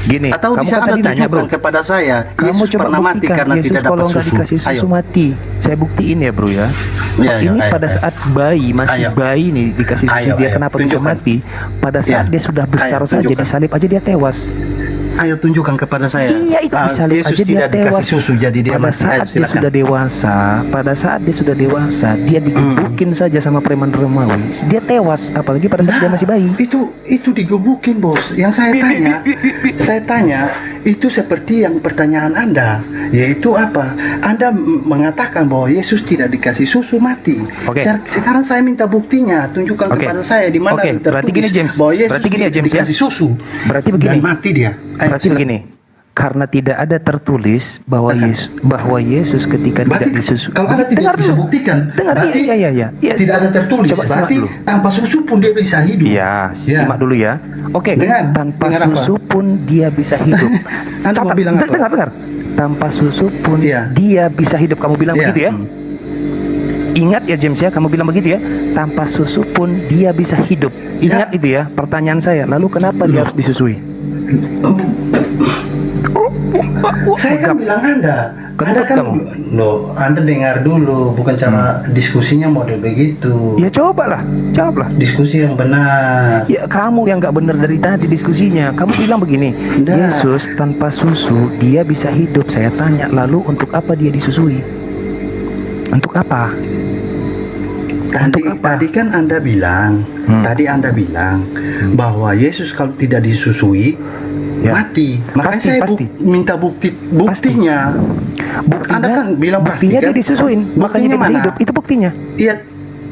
Gini, atau bisa Anda tunjukkan kepada saya Yesus pernah mati karena Yesus tidak dapat susu. Susu mati. Saya buktiin ya bro ya. Ini pada saat bayi masih bayi nih dikasih susu, dia kenapa bisa mati? Pada saat dia sudah besar saja disalib aja dia tewas. Ayo tunjukkan kepada saya. Iya itu disalib Yesus aja dia tidak tewas. dikasih susu jadi dia pada mati. saat dia sudah dewasa, dia digebukin saja sama preman Romawi, dia tewas. Apalagi pada saat dia masih bayi. Itu digebukin bos. Yang saya tanya itu seperti yang pertanyaan Anda, yaitu apa? Anda mengatakan bahwa Yesus tidak dikasih susu mati. Sekarang saya minta buktinya, tunjukkan kepada saya di mana tertulis bahwa Yesus tidak dikasih susu. Berarti begini. Dan mati dia. Berarti begini, karena tidak ada tertulis bahwa Yesus ketika tidak disusui. Kalau Anda tidak bisa buktikan, berarti tidak ada tertulis. Berarti tanpa susu pun dia bisa hidup. Iya, simak dulu ya. Tanpa susu pun dia bisa hidup. Catat, dengar. Tanpa susu pun dia bisa hidup. Kamu bilang begitu ya? Ingat ya James ya, kamu bilang begitu ya. Tanpa susu pun dia bisa hidup. Ingat itu ya. Pertanyaan saya, lalu kenapa dia harus disusui? Saya kan bilang Anda dengar dulu, bukan cara diskusinya model begitu. Ya cobalah. Diskusi yang benar. Ya kamu yang nggak benar dari tadi diskusinya. Kamu bilang begini, Yesus tanpa susu dia bisa hidup. Saya tanya, lalu untuk apa dia disusui? Untuk apa? Tadi kan Anda bilang, bahwa Yesus kalau tidak disusui mati. Makanya saya minta buktinya. Anda kan bilang buktinya dia disusuin, makanya dia bisa hidup. Itu buktinya. Iya.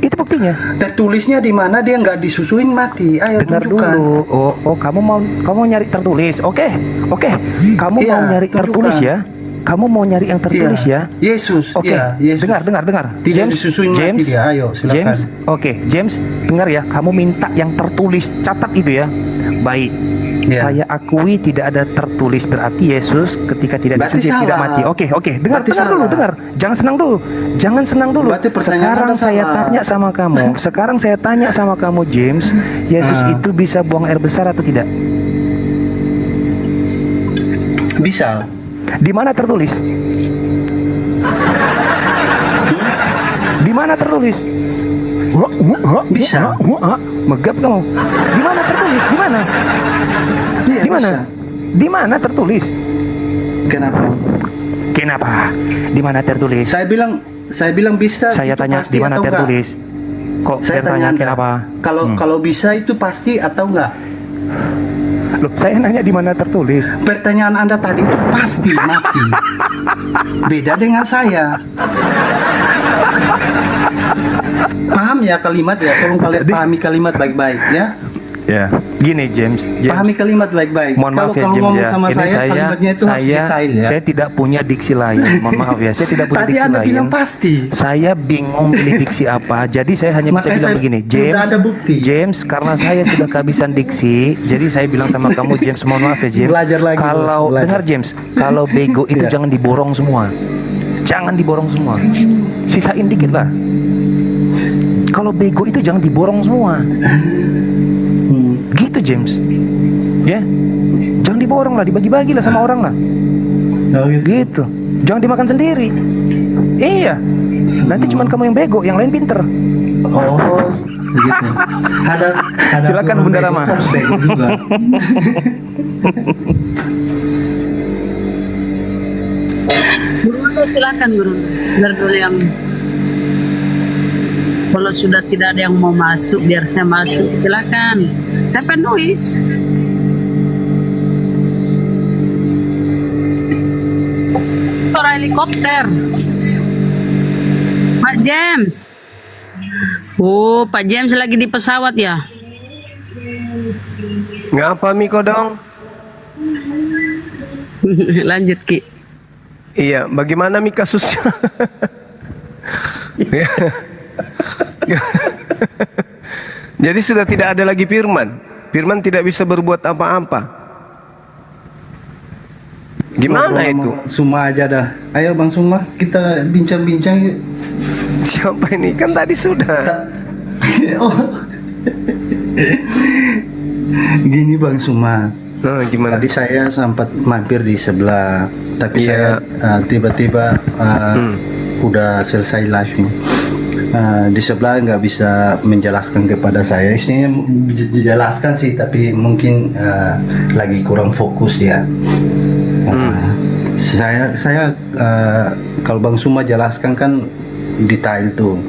Itu buktinya. Tertulisnya di mana dia nggak disusuin mati. Ayo dengar tunjukkan. Dulu. Kamu mau nyari tertulis. Oke. Kamu mau nyari tertulis ya. Kamu mau nyari yang tertulis ya? Yesus. Yesus. Dengar. Tidak disusuin mati dia. Ayo, silakan. James, dengar ya. Kamu minta yang tertulis, catat itu ya. Baik. Saya akui tidak ada tertulis, berarti Yesus ketika tidak disusui tidak mati. Oke. Dengar dulu. Jangan senang dulu. Sekarang saya tanya sama kamu, James. Yesus itu bisa buang air besar atau tidak? Bisa. Di mana tertulis? Bisa. Megap kamu. Di mana tertulis? Di mana tertulis? Kenapa? Di mana tertulis? Saya bilang bisa. Saya tanya di mana tertulis? Kok saya tanya kenapa? Kalau bisa itu pasti atau enggak? Loh, saya nanya di mana tertulis. Pertanyaan Anda tadi itu pasti mati. Beda dengan saya. Paham ya kalimat ya? Tolong kalian pahami kalimat baik-baik ya. Ya, gini James. Pahami kalimat baik-baik. Mohon maaf ya James ngomong sama saya, kalimatnya itu harus detail ya. Saya tidak punya diksi lain. Mohon maaf ya, saya tidak punya Tadi diksi Anda lain. bilang pasti. Saya bingung pilih diksi apa. Jadi saya hanya bisa bilang begini, James, karena saya sudah kehabisan diksi, jadi saya bilang sama kamu James, mohon maaf ya James. Belajar lagi. Dengar James, kalau bego itu jangan diborong semua. Sisain dikit lah. Kalau bego itu jangan diborong semua. Gitu James. Ya. Jangan diborong lah, dibagi-bagi lah sama orang lah. Gitu. Jangan dimakan sendiri. Iya. Nanti cuman kamu yang bego, yang lain pinter. Oh, begitu. Silakan Bunda Rama. Harus bego juga. Guru silakan guru. Biar dulu yang kalau sudah tidak ada yang mau masuk, biar saya masuk. Silakan. Saya penulis. Orang helikopter. Pak James. Oh, Pak James lagi di pesawat ya? Ngapa Miko dong? Lanjut Ki. Iya, bagaimana Mi kasusnya? Jadi sudah tidak ada lagi firman. Firman tidak bisa berbuat apa-apa. Gimana itu? Suma aja dah. Ayo Bang Suma, kita bincang-bincang yuk. Siapa ini? Kan tadi sudah. Oh. Gini Bang Suma. Nah, gimana? Tadi saya sempat mampir di sebelah, tapi saya tiba-tiba udah selesai live-nya. Di sebelah nggak bisa menjelaskan kepada saya. Istilahnya dijelaskan sih, tapi mungkin lagi kurang fokus ya. Saya kalau Bang Suma jelaskan kan detail tuh,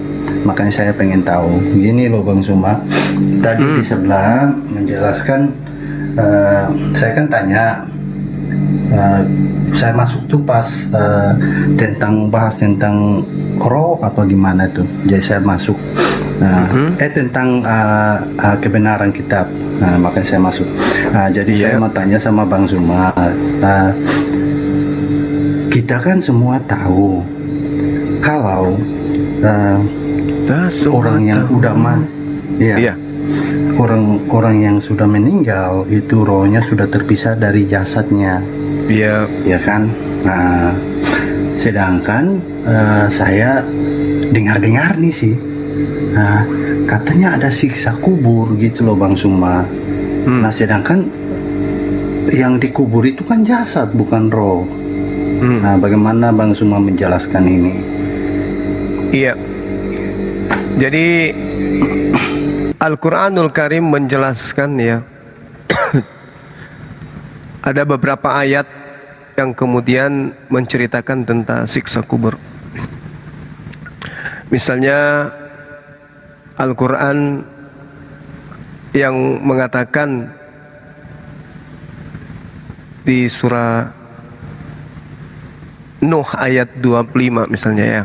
makanya saya pengen tahu. Gini loh Bang Suma, tadi di sebelah menjelaskan, saya kan tanya, saya masuk tuh pas tentang bahas tentang roh apa gimana tuh, jadi saya masuk tentang kebenaran kitab, makanya saya masuk. Jadi saya mau tanya sama Bang Suma, kita kan semua tahu kalau orang yang udah orang yang sudah meninggal itu rohnya sudah terpisah dari jasadnya, ya kan. Nah, sedangkan saya dengar-dengar nih sih, katanya ada siksa kubur gitu loh Bang Suma. Nah, sedangkan yang dikubur itu kan jasad bukan roh. Nah, bagaimana Bang Suma menjelaskan ini? Iya. Jadi Al-Quranul Karim menjelaskan ya, ada beberapa ayat yang kemudian menceritakan tentang siksa kubur. Misalnya Al-Quran yang mengatakan di surah Nuh ayat 25 misalnya ya.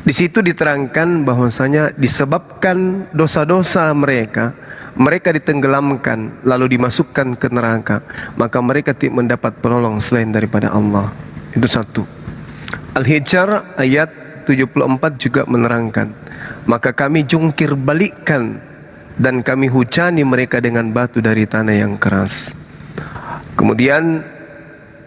Di situ diterangkan bahwasanya disebabkan dosa-dosa mereka, mereka ditenggelamkan lalu dimasukkan ke neraka, maka mereka tidak mendapat penolong selain daripada Allah. Itu satu. Al-Hijr ayat 74 juga menerangkan, maka kami jungkir balikkan dan kami hujani mereka dengan batu dari tanah yang keras. Kemudian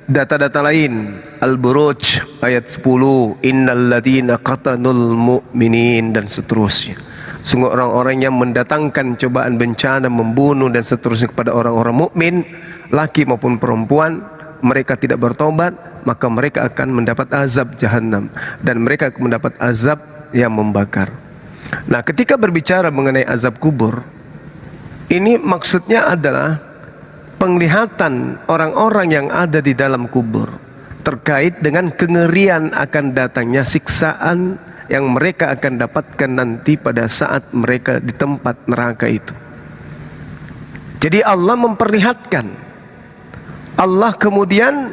data-data lain, Al-Buruj ayat 10, innal ladzina qatanul mu'minin, dan seterusnya. Sungguh orang-orang yang mendatangkan cobaan, bencana, membunuh dan seterusnya kepada orang-orang mukmin, laki maupun perempuan, mereka tidak bertobat, maka mereka akan mendapat azab jahanam dan mereka akan mendapat azab yang membakar. Nah, ketika berbicara mengenai azab kubur, ini maksudnya adalah penglihatan orang-orang yang ada di dalam kubur terkait dengan kengerian akan datangnya siksaan yang mereka akan dapatkan nanti pada saat mereka di tempat neraka itu. Jadi Allah memperlihatkan, Allah kemudian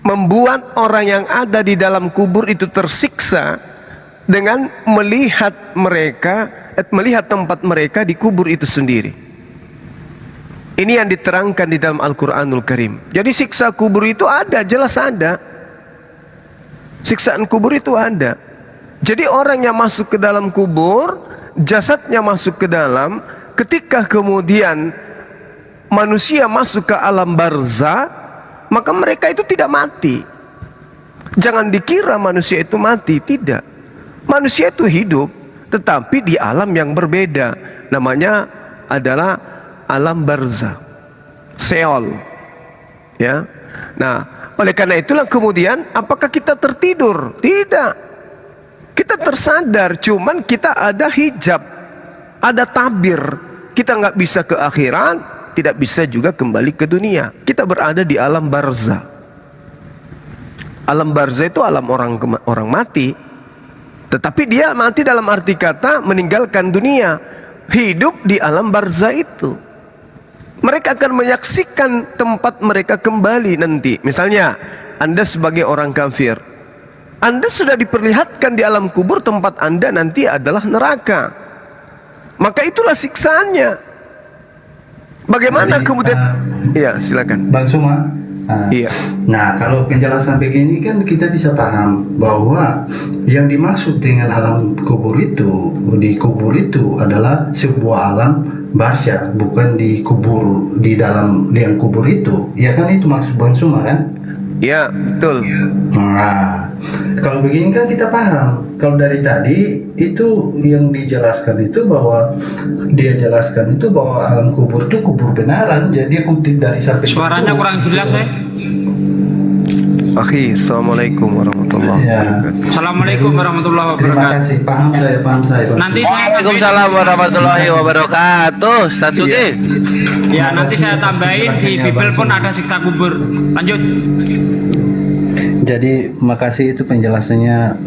membuat orang yang ada di dalam kubur itu tersiksa dengan melihat tempat mereka di kubur itu sendiri. Ini yang diterangkan di dalam Al-Quranul Karim. Jadi siksa kubur itu ada, jelas ada. Siksaan kubur itu ada. Jadi orang yang masuk ke dalam kubur, jasadnya masuk ke dalam, ketika kemudian manusia masuk ke alam barzah, maka mereka itu tidak mati. Jangan dikira manusia itu mati, tidak. Manusia itu hidup, tetapi di alam yang berbeda. Namanya adalah alam barzah, Seol. Ya. Nah, oleh karena itulah kemudian apakah kita tertidur? Tidak. Kita tersadar, cuman kita ada hijab, ada tabir. Kita nggak bisa ke akhirat, tidak bisa juga kembali ke dunia. Kita berada di alam barzah. Alam barzah itu alam orang mati. Tetapi dia mati dalam arti kata meninggalkan dunia, hidup di alam barzah itu. Mereka akan menyaksikan tempat mereka kembali nanti. Misalnya, Anda sebagai orang kafir, Anda sudah diperlihatkan di alam kubur tempat Anda nanti adalah neraka. Maka itulah siksaannya. Bagaimana kemudian? Iya, silakan. Bang Suma. Iya. Nah, kalau penjelasan begini kan kita bisa paham bahwa yang dimaksud dengan alam kubur itu, di kubur itu adalah sebuah alam barzah, bukan dikubur di dalam liang kubur itu. Ya kan itu maksud Bang Suma kan? Ya, betul. Nah, kalau begini kan kita paham. Kalau dari tadi itu yang dijelaskan itu bahwa dia jelaskan itu bahwa alam kubur itu kubur benaran. Jadi kutip dari sampai suaranya kurang jelas ya. Akhi, assalamualaikum warahmatullahi wabarakatuh. Assalamualaikum warahmatullahi wabarakatuh. Terima kasih, paham saya. Nanti Waalaikumsalam warahmatullahi wabarakatuh. Satsuki. Ya, nanti saya tambahin di Bible pun ada siksa kubur. Lanjut. Jadi makasih itu penjelasannya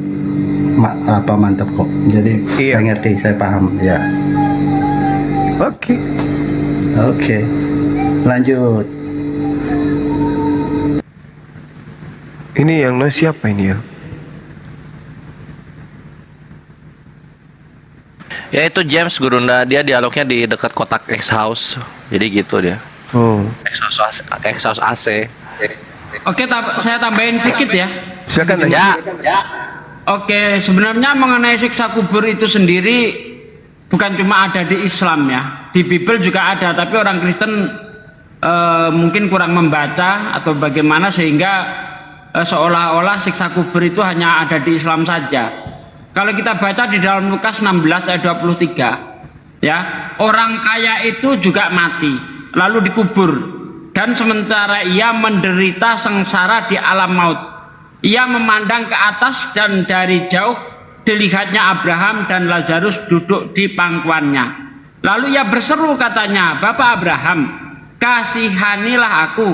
mantap kok. Jadi saya ngerti, saya paham ya. Oke. Lanjut. Ini yang siapa ini ya? Ya itu James Gurunda, dia dialognya di dekat kotak X House. Jadi gitu dia. Oh. X House AC. Oke, saya tambahin sedikit ya. Silakan ya. Oke, sebenarnya mengenai siksa kubur itu sendiri bukan cuma ada di Islam ya. Di Bible juga ada, tapi orang Kristen mungkin kurang membaca atau bagaimana sehingga seolah-olah siksa kubur itu hanya ada di Islam saja. Kalau kita baca di dalam Lukas 16 ayat 23, ya, orang kaya itu juga mati lalu dikubur, dan sementara ia menderita sengsara di alam maut, ia memandang ke atas dan dari jauh dilihatnya Abraham dan Lazarus duduk di pangkuannya. Lalu ia berseru katanya, Bapak Abraham, kasihanilah aku,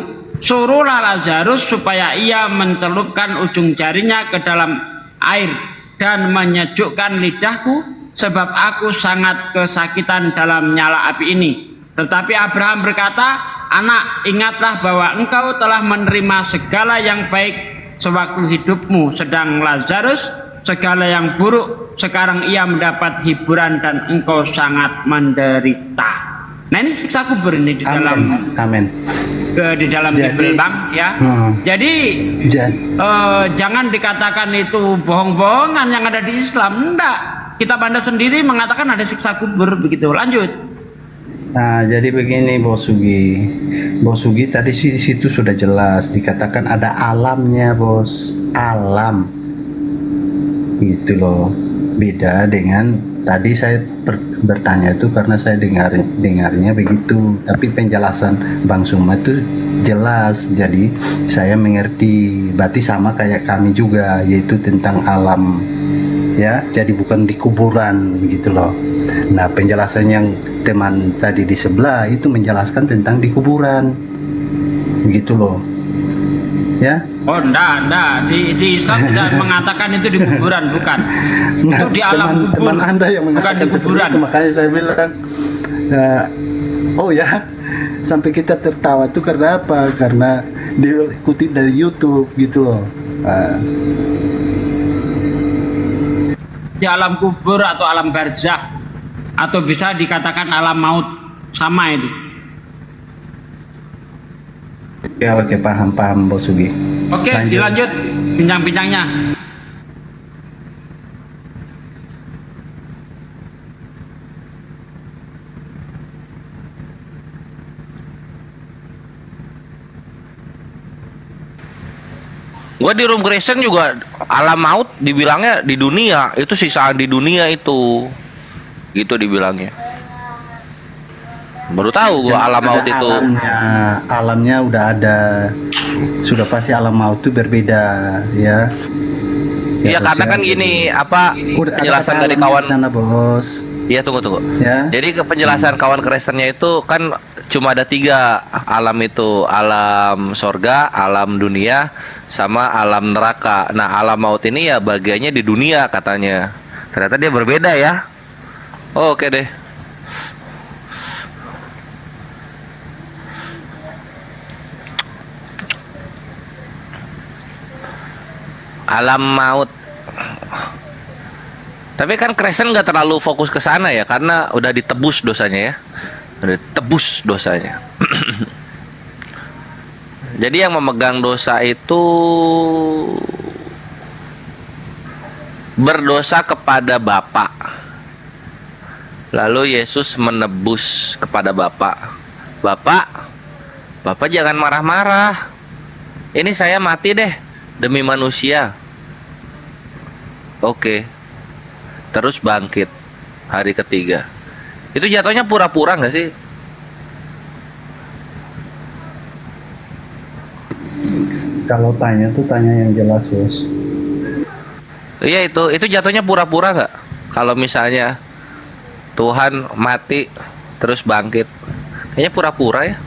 suruhlah Lazarus supaya ia mencelupkan ujung jarinya ke dalam air dan menyejukkan lidahku, sebab aku sangat kesakitan dalam nyala api ini. Tetapi Abraham berkata, anak, ingatlah bahwa engkau telah menerima segala yang baik sewaktu hidupmu, sedang Lazarus segala yang buruk. Sekarang ia mendapat hiburan dan engkau sangat menderita. Nah, ini siksa kubur ini di dalam di dalam Bible, Bang, ya. Jadi jangan dikatakan itu bohong-bohongan yang ada di Islam. Enggak. Kitab Anda sendiri mengatakan ada siksa kubur begitu. Lanjut. Nah, jadi begini Bos Sugi tadi di situ sudah jelas dikatakan ada alamnya, Bos. Alam. Gitu loh. Beda dengan tadi saya bertanya itu karena saya dengarnya begitu, tapi penjelasan Bang Suma itu jelas, jadi saya mengerti. Berarti sama kayak kami juga, yaitu tentang alam ya, jadi bukan di kuburan gitu loh. Nah, penjelasan yang teman tadi di sebelah itu menjelaskan tentang di kuburan gitu loh ya. Oh, enggak. Di Islam tidak mengatakan itu di kuburan, bukan. Nah, itu di alam kubur. Teman Anda yang mengatakan bukan di kuburan. Itu, makanya saya bilang, oh ya, sampai kita tertawa itu karena apa? Karena dikutip dari YouTube gitu loh. Di alam kubur atau alam barzah, atau bisa dikatakan alam maut, sama itu. Ya, oke, paham Bos Sugi. Oke, dilanjut bincang-bincangnya. Gua di room Kristen juga alam maut dibilangnya di dunia, itu siksaan di dunia itu. Gitu dibilangnya. Baru tahu gua alam maut itu. Alamnya udah ada. Sudah pasti alam maut itu berbeda, ya. Iya, karena kan gini, penjelasan dari kawan sana, Bos. Iya, tunggu. Ya. Jadi penjelasan kawan Kristennya itu kan cuma ada 3 alam itu, alam sorga, alam dunia, sama alam neraka. Nah, alam maut ini ya bagiannya di dunia katanya. Ternyata dia berbeda ya. Oh, oke deh. Alam maut. Tapi kan Kristen nggak terlalu fokus ke sana ya, karena udah ditebus dosanya ya, udah ditebus dosanya. Jadi yang memegang dosa itu berdosa kepada Bapa. Lalu Yesus menebus kepada Bapa. Bapak jangan marah-marah. Ini saya mati deh demi manusia. Oke. Terus bangkit hari ketiga. Itu jatuhnya pura-pura nggak sih? Kalau tanya tuh tanya yang jelas, Bos. Iya, itu jatuhnya pura-pura nggak? Kalau misalnya Tuhan mati terus bangkit, kayaknya pura-pura ya.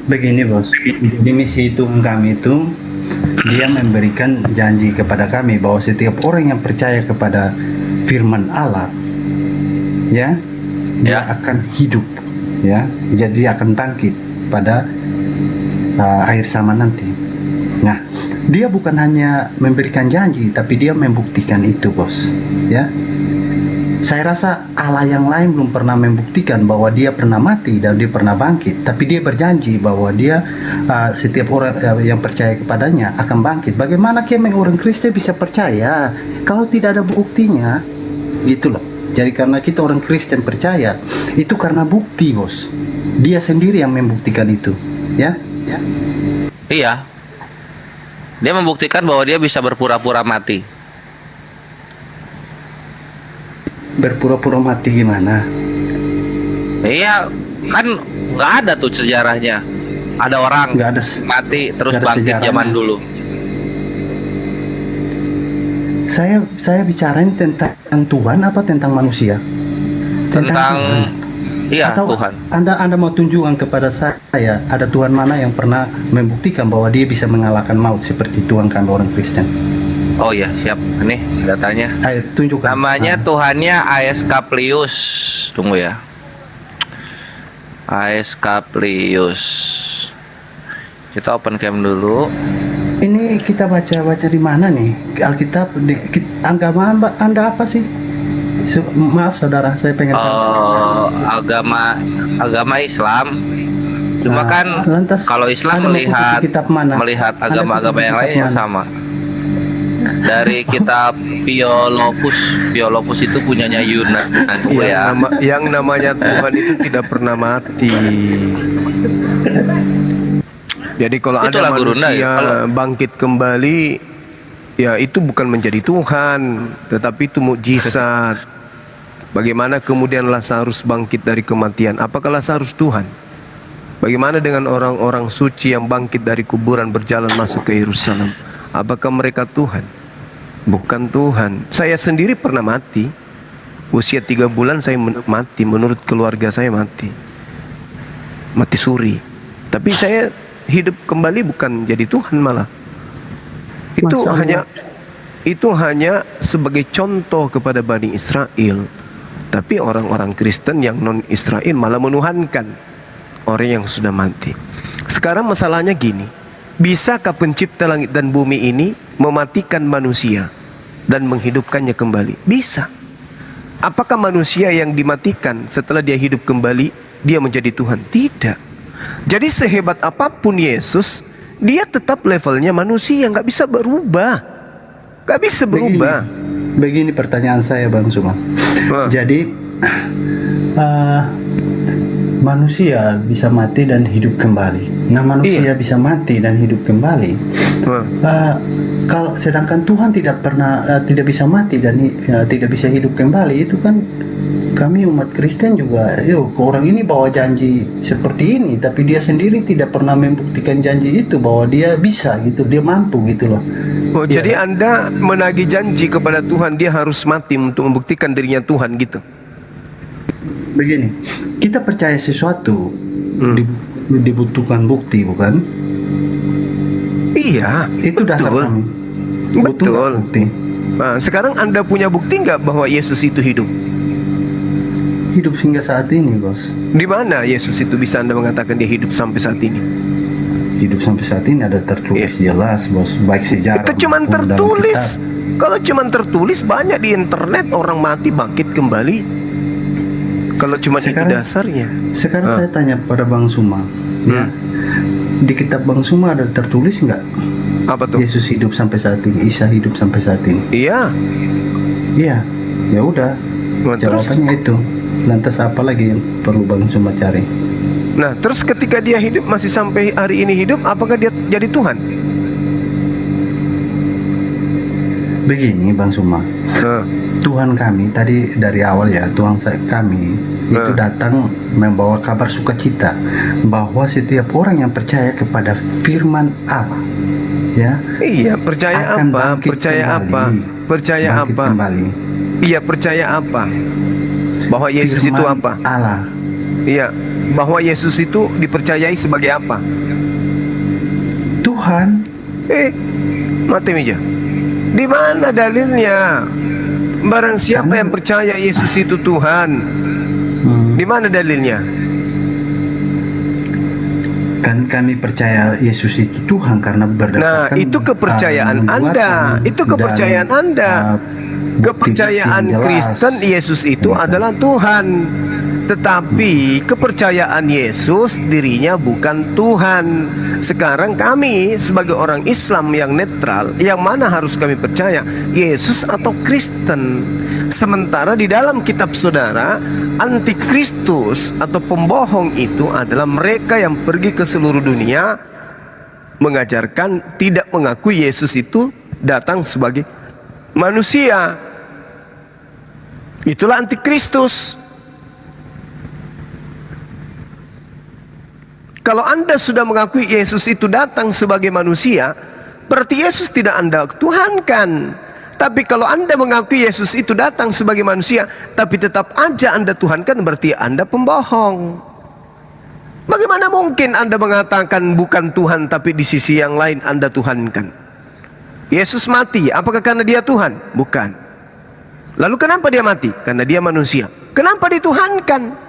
Begini, Bos. Di misi Tuhan kami itu dia memberikan janji kepada kami bahwa setiap orang yang percaya kepada firman Allah, ya, dia akan hidup, ya, jadi akan bangkit pada akhir zaman nanti. Nah, dia bukan hanya memberikan janji, tapi dia membuktikan itu, Bos, ya. Saya rasa Allah yang lain belum pernah membuktikan bahwa dia pernah mati dan dia pernah bangkit. Tapi dia berjanji bahwa dia setiap orang yang percaya kepadanya akan bangkit. Bagaimana orang Kristen bisa percaya kalau tidak ada buktinya? Gitu loh. Jadi karena kita orang Kristen percaya, itu karena bukti, Bos. Dia sendiri yang membuktikan itu, ya? Iya. Dia membuktikan bahwa dia bisa berpura-pura mati. Berpura-pura mati gimana? Iya, kan nggak ada tuh sejarahnya. Ada orang mati terus bangkit zaman dulu. Saya bicarain tentang Tuhan apa tentang manusia? Tentang iya, atau Tuhan. Anda mau tunjukkan kepada saya ada Tuhan mana yang pernah membuktikan bahwa dia bisa mengalahkan maut seperti Tuhan kami orang Kristen? Oh ya, siap. Nih datanya. Ayo tunjukkan. Namanya Tuhannya Aescapelius. Tunggu ya. Aescapelius. Kita open cam dulu. Ini kita baca di mana nih? Alkitab agama Anda apa sih? Maaf saudara, saya pengen tahu. Agama Islam. Cuma kan kalau Islam melihat agama-agama yang lain yang sama. Dari kitab Theolopus itu punyanya Yunani ya. Yang namanya Tuhan itu tidak pernah mati. Jadi kalau ada manusia bangkit kembali, ya itu bukan menjadi Tuhan, tetapi itu mukjizat. Bagaimana kemudian Lazarus bangkit dari kematian? Apakah Lazarus Tuhan? Bagaimana dengan orang-orang suci yang bangkit dari kuburan berjalan masuk ke Yerusalem? Apakah mereka Tuhan? Bukan Tuhan. Saya sendiri pernah mati. Usia 3 bulan saya mati. Menurut keluarga saya mati. Mati suri. Tapi saya hidup kembali bukan jadi Tuhan malah. Itu hanya sebagai contoh kepada Bani Israel. Tapi orang-orang Kristen yang non-Israel malah menuhankan orang yang sudah mati. Sekarang masalahnya gini. Bisakah pencipta langit dan bumi ini mematikan manusia dan menghidupkannya kembali? Bisa. Apakah manusia yang dimatikan setelah dia hidup kembali, dia menjadi Tuhan? Tidak. Jadi sehebat apapun Yesus, dia tetap levelnya manusia, nggak bisa berubah. Nggak bisa berubah. Begini pertanyaan saya, Bang Suma. Jadi manusia bisa mati dan hidup kembali. Nah, manusia bisa mati dan hidup kembali. Kalau sedangkan Tuhan tidak bisa mati dan tidak bisa hidup kembali, itu kan kami umat Kristen juga, orang ini bawa janji seperti ini, tapi dia sendiri tidak pernah membuktikan janji itu bahwa dia bisa gitu, dia mampu gitu loh. Oh, jadi Anda menagih janji kepada Tuhan, dia harus mati untuk membuktikan dirinya Tuhan gitu. Begini, kita percaya sesuatu dibutuhkan bukti, bukan? Iya, itu dasar kami. Betul. Bukti. Nah, sekarang Anda punya bukti nggak bahwa Yesus itu hidup? Hidup hingga saat ini, Bos. Di mana Yesus itu bisa Anda mengatakan dia hidup sampai saat ini? Hidup sampai saat ini ada tertulis jelas, Bos, baik sejarah. Itu cuma tertulis. Kalau cuma tertulis, banyak di internet orang mati bangkit kembali. Kalau cuma itu dasarnya. Sekarang saya tanya pada Bang Suma, ya, di kitab Bang Suma ada tertulis nggak? Apa tuh? Yesus hidup sampai saat ini, Isa hidup sampai saat ini. Iya. Iya. Ya udah. Jawabannya itu. Lantas apa lagi yang perlu Bang Suma cari? Nah, terus ketika dia hidup masih sampai hari ini hidup, apakah dia jadi Tuhan? Begini Bang Suma, Tuhan kami tadi dari awal ya, Tuhan kami itu datang membawa kabar sukacita bahwa setiap orang yang percaya kepada firman Allah, ya. Iya, percaya apa? Percaya kembali, apa? Percaya apa? Kembali. Iya, percaya apa? Bahwa Yesus firman itu apa? Allah. Iya, bahwa Yesus itu dipercayai sebagai apa? Tuhan. Mati meja. Di mana dalilnya? Barang siapa yang percaya Yesus itu Tuhan, di mana dalilnya? Kan kami percaya Yesus itu Tuhan karena berdasarkan. Nah, itu kepercayaan Anda. Itu kepercayaan Anda. Kepercayaan Kristen Yesus itu adalah Tuhan. Tetapi kepercayaan Yesus dirinya bukan Tuhan. Sekarang kami sebagai orang Islam yang netral, yang mana harus kami percaya? Yesus atau Kristen? Sementara di dalam kitab saudara, antikristus atau pembohong itu adalah mereka yang pergi ke seluruh dunia mengajarkan tidak mengakui Yesus itu datang sebagai manusia. Itulah antikristus. Kalau Anda sudah mengakui Yesus itu datang sebagai manusia, berarti Yesus tidak Anda tuhankan. Tapi kalau Anda mengakui Yesus itu datang sebagai manusia, tapi tetap aja Anda tuhankan, berarti Anda pembohong. Bagaimana mungkin Anda mengatakan bukan Tuhan, tapi di sisi yang lain Anda tuhankan? Yesus mati, apakah karena dia Tuhan? Bukan. Lalu kenapa dia mati? Karena dia manusia. Kenapa dituhankan?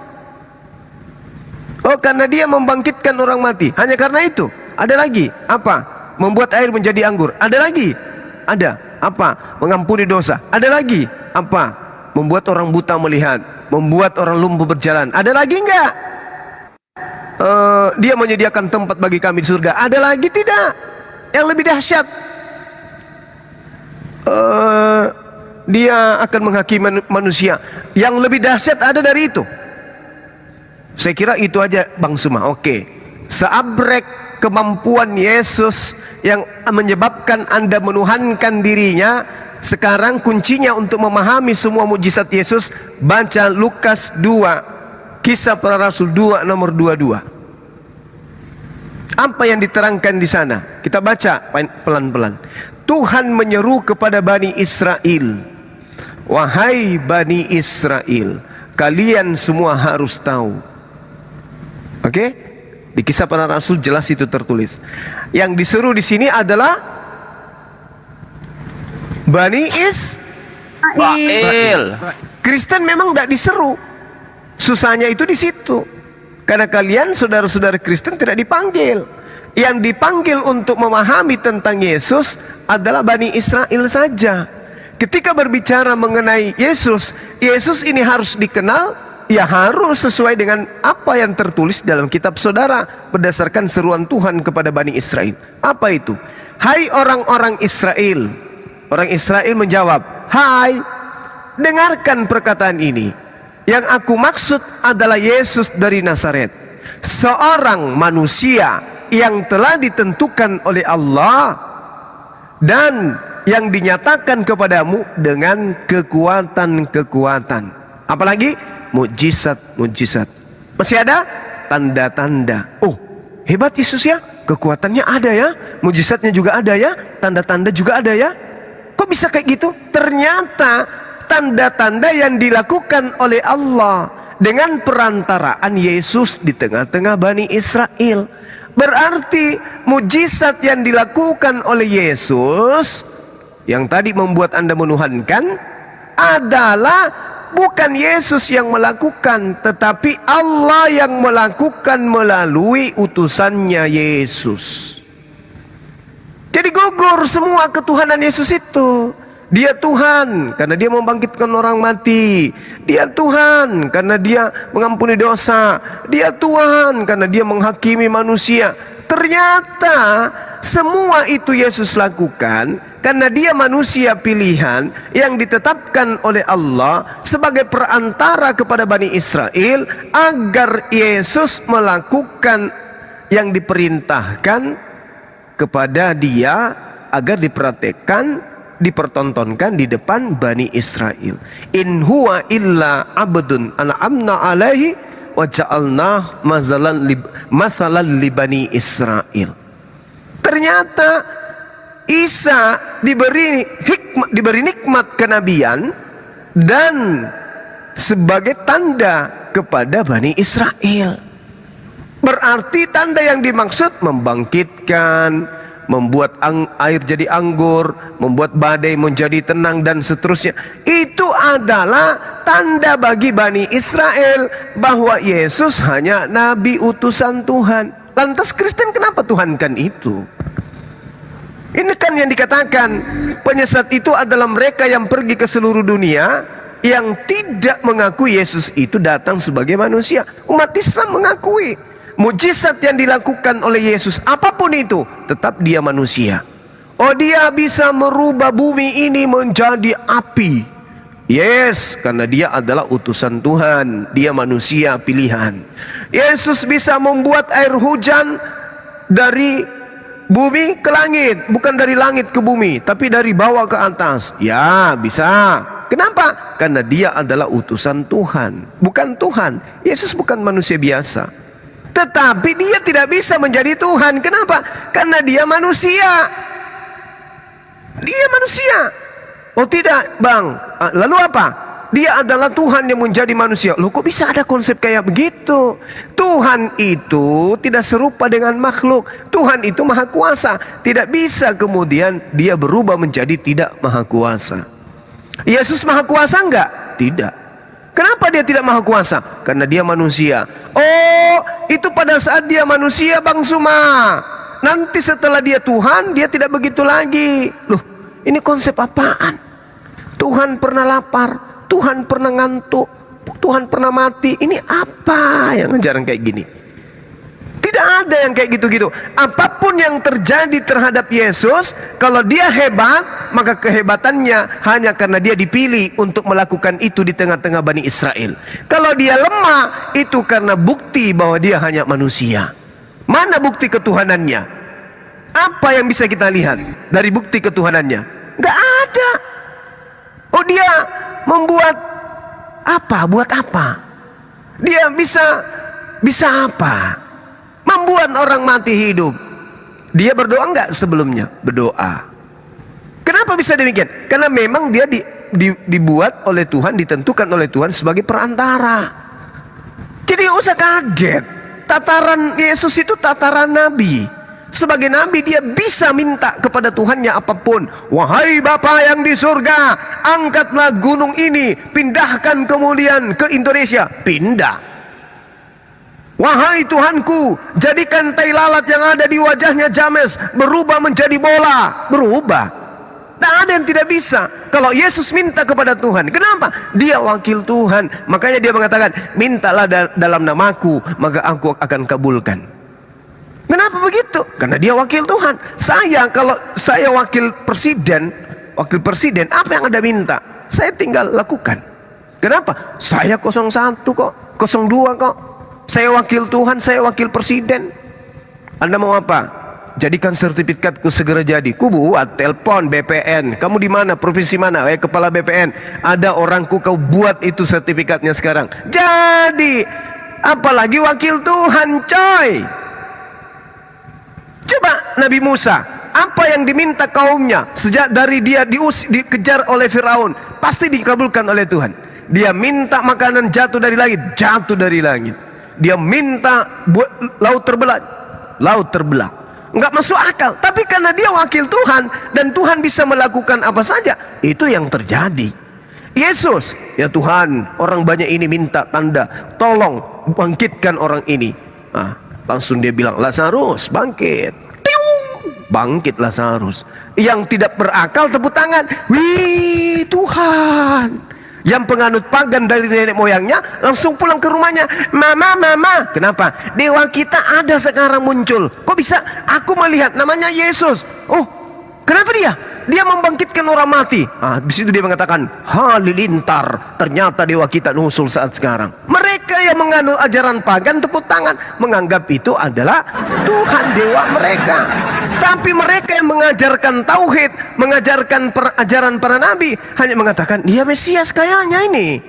Oh, karena dia membangkitkan orang mati. Hanya karena itu. Ada lagi. Apa? Membuat air menjadi anggur. Ada lagi. Ada. Apa? Mengampuni dosa. Ada lagi. Apa? Membuat orang buta melihat. Membuat orang lumpuh berjalan. Ada lagi enggak? Dia menyediakan tempat bagi kami di surga. Ada lagi tidak? Yang lebih dahsyat. Dia akan menghakimi manusia. Yang lebih dahsyat ada dari itu. Saya kira itu aja Bang Suma. Oke. Seabrek kemampuan Yesus yang menyebabkan Anda menuhankan dirinya. Sekarang kuncinya untuk memahami semua mukjizat Yesus, baca Lukas 2, Kisah Para Rasul 2 nomor 22. Apa yang diterangkan di sana? Kita baca pelan-pelan. Tuhan menyeru kepada Bani Israel, wahai Bani Israel, kalian semua harus tahu. Oke, di Kisah Para Rasul jelas itu tertulis. Yang disuruh di sini adalah Bani Israel. Kristen memang tidak diseru. Susahnya itu di situ. Karena kalian saudara-saudara Kristen tidak dipanggil. Yang dipanggil untuk memahami tentang Yesus adalah Bani Israel saja. Ketika berbicara mengenai Yesus, Yesus ini harus dikenal. Ya harus sesuai dengan apa yang tertulis dalam kitab saudara berdasarkan seruan Tuhan kepada Bani Israel. Apa itu? Hai orang-orang Israel. Orang Israel menjawab, hai, dengarkan perkataan ini. Yang aku maksud adalah Yesus dari Nazaret, seorang manusia yang telah ditentukan oleh Allah dan yang dinyatakan kepadamu dengan kekuatan-kekuatan. Apalagi? mukjizat. Masih ada tanda-tanda. Oh, hebat Yesus ya, kekuatannya ada ya, mukjizatnya juga ada ya, tanda-tanda juga ada ya. Kok bisa kayak gitu? Ternyata tanda-tanda yang dilakukan oleh Allah dengan perantaraan Yesus di tengah-tengah Bani Israel. Berarti mukjizat yang dilakukan oleh Yesus yang tadi membuat Anda menuhankan adalah bukan Yesus yang melakukan, tetapi Allah yang melakukan melalui utusannya Yesus. Jadi gugur semua ketuhanan Yesus itu. Dia Tuhan karena dia membangkitkan orang mati. Dia Tuhan karena dia mengampuni dosa. Dia Tuhan karena dia menghakimi manusia. Ternyata semua itu Yesus lakukan karena dia manusia pilihan yang ditetapkan oleh Allah sebagai perantara kepada Bani Israel agar Yesus melakukan yang diperintahkan kepada dia agar diperhatikan, dipertontonkan di depan Bani Israel. In huwa illa abdun an'amna alaihi wa ja'alnah masalan li Bani Israel. Ternyata Isa diberi nikmat kenabian dan sebagai tanda kepada Bani Israel. Berarti tanda yang dimaksud membangkitkan, membuat air jadi anggur, membuat badai menjadi tenang dan seterusnya. Itu adalah tanda bagi Bani Israel bahwa Yesus hanya nabi utusan Tuhan. Lantas Kristen kenapa tuhankan itu? Ini kan yang dikatakan penyesat itu adalah mereka yang pergi ke seluruh dunia yang tidak mengakui Yesus itu datang sebagai manusia. Umat Islam mengakui mukjizat yang dilakukan oleh Yesus apapun itu, tetap dia manusia. Oh, dia bisa merubah bumi ini menjadi api. Yes, karena dia adalah utusan Tuhan. Dia manusia pilihan. Yesus bisa membuat air hujan dari bumi ke langit, bukan dari langit ke bumi, tapi dari bawah ke atas. Ya, bisa. Kenapa? Karena dia adalah utusan Tuhan, bukan Tuhan. Yesus bukan manusia biasa. Tetapi dia tidak bisa menjadi Tuhan. Kenapa? Karena dia manusia. Dia manusia. Oh tidak bang, lalu apa? Dia adalah Tuhan yang menjadi manusia. Loh, kok bisa ada konsep kayak begitu? Tuhan itu tidak serupa dengan makhluk. Tuhan itu maha kuasa. Tidak bisa kemudian dia berubah menjadi tidak maha kuasa. Yesus maha kuasa enggak? Tidak. Kenapa dia tidak maha kuasa? Karena dia manusia. Oh, itu pada saat dia manusia Bang Suma. Nanti setelah dia Tuhan, dia tidak begitu lagi. Loh, ini konsep apaan? Tuhan pernah lapar, Tuhan pernah ngantuk, Tuhan pernah mati. Ini apa yang ajaran kayak gini? Tidak ada yang kayak gitu-gitu. Apapun yang terjadi terhadap Yesus, kalau dia hebat, maka kehebatannya hanya karena dia dipilih untuk melakukan itu di tengah-tengah Bani Israel. Kalau dia lemah, itu karena bukti bahwa dia hanya manusia. Mana bukti ketuhanannya? Apa yang bisa kita lihat dari bukti ketuhanannya? Gak ada. Oh, dia membuat apa? Buat apa? Dia bisa apa? Membuat orang mati hidup. Dia berdoa enggak sebelumnya? Berdoa. Kenapa bisa demikian? Karena memang dia dibuat oleh Tuhan, ditentukan oleh Tuhan sebagai perantara. Jadi gak usah kaget. Tataran Yesus itu tataran nabi. Sebagai nabi dia bisa minta kepada Tuhannya apapun. Wahai Bapa yang di surga, angkatlah gunung ini, pindahkan kemudian ke Indonesia. Pindah. Wahai Tuhanku, jadikan tai lalat yang ada di wajahnya James berubah menjadi bola. Berubah. Tak ada yang tidak bisa. Kalau Yesus minta kepada Tuhan, kenapa? Dia wakil Tuhan. Makanya dia mengatakan, mintalah dalam namaku, maka aku akan kabulkan. Kenapa begitu? Karena dia wakil Tuhan. Kalau saya wakil presiden, apa yang Anda minta? Saya tinggal lakukan. Kenapa? Saya 01 kok, 02 kok. Saya wakil Tuhan, saya wakil presiden. Anda mau apa? jadikan sertifikatku segera jadi. Ku buat telepon BPN. Kamu di mana? Provinsi mana? Kepala BPN. Ada orangku, kau buat itu sertifikatnya sekarang. Jadi, apalagi wakil Tuhan, coy. Coba Nabi Musa, apa yang diminta kaumnya sejak dari dia dikejar oleh Firaun, pasti dikabulkan oleh Tuhan. Dia minta makanan jatuh dari langit, jatuh dari langit. Dia minta laut terbelah, nggak masuk akal. Tapi karena dia wakil Tuhan dan Tuhan bisa melakukan apa saja, itu yang terjadi. Yesus, ya Tuhan, orang banyak ini minta tanda, tolong bangkitkan orang ini. Langsung dia bilang, Lazarus bangkit. Bangkit Lazarus. Yang tidak berakal tepuk tangan, wih Tuhan. Yang penganut pagan dari nenek moyangnya langsung pulang ke rumahnya. Mama, kenapa? Dewa kita ada sekarang muncul. Kok bisa? Aku melihat namanya Yesus. Oh, kenapa dia? Dia membangkitkan orang mati. Di situ dia mengatakan, halilintar. Ternyata dewa kita nusul saat sekarang. Mereka yang menganut ajaran pagan tepuk tangan, menganggap itu adalah Tuhan dewa mereka. Tapi mereka yang mengajarkan tauhid, mengajarkan ajaran para nabi, hanya mengatakan dia Mesias kayaknya ini.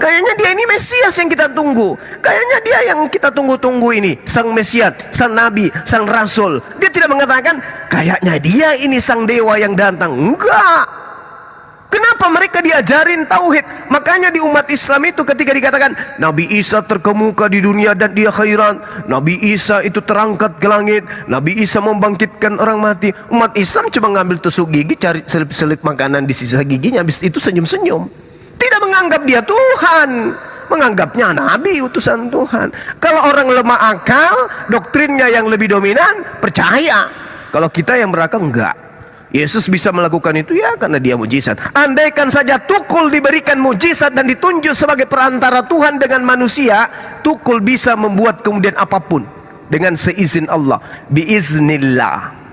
Kayaknya dia ini Mesias yang kita tunggu. Kayaknya dia yang kita tunggu-tunggu ini. Sang Mesias, sang Nabi, sang Rasul. Dia tidak mengatakan kayaknya dia ini sang dewa yang datang. Enggak. Kenapa mereka diajarin tauhid? Makanya di umat Islam itu ketika dikatakan Nabi Isa terkemuka di dunia dan dia khairan, Nabi Isa itu terangkat ke langit, Nabi Isa membangkitkan orang mati, umat Islam cuma ngambil tusuk gigi, cari selip-selip makanan di sisa giginya, habis itu senyum-senyum. Tidak menganggap dia Tuhan, menganggapnya Nabi utusan Tuhan. Kalau orang lemah akal, doktrinnya yang lebih dominan, percaya. Kalau kita yang berakal, enggak. Yesus bisa melakukan itu ya karena dia mujizat. Andaikan saja Tukul diberikan mujizat dan ditunjuk sebagai perantara Tuhan dengan manusia, Tukul bisa membuat kemudian apapun dengan seizin Allah, biiznillah.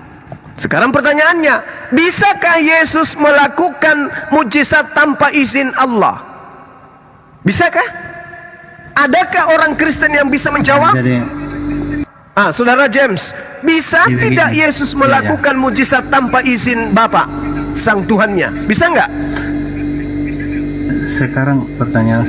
Sekarang pertanyaannya, bisakah Yesus melakukan mujizat tanpa izin Allah? Bisakah? Adakah orang Kristen yang bisa menjawab? Saudara James, bisa tidak Yesus melakukan mujizat tanpa izin Bapa, sang Tuhannya? Bisa nggak? Sekarang pertanyaan saya,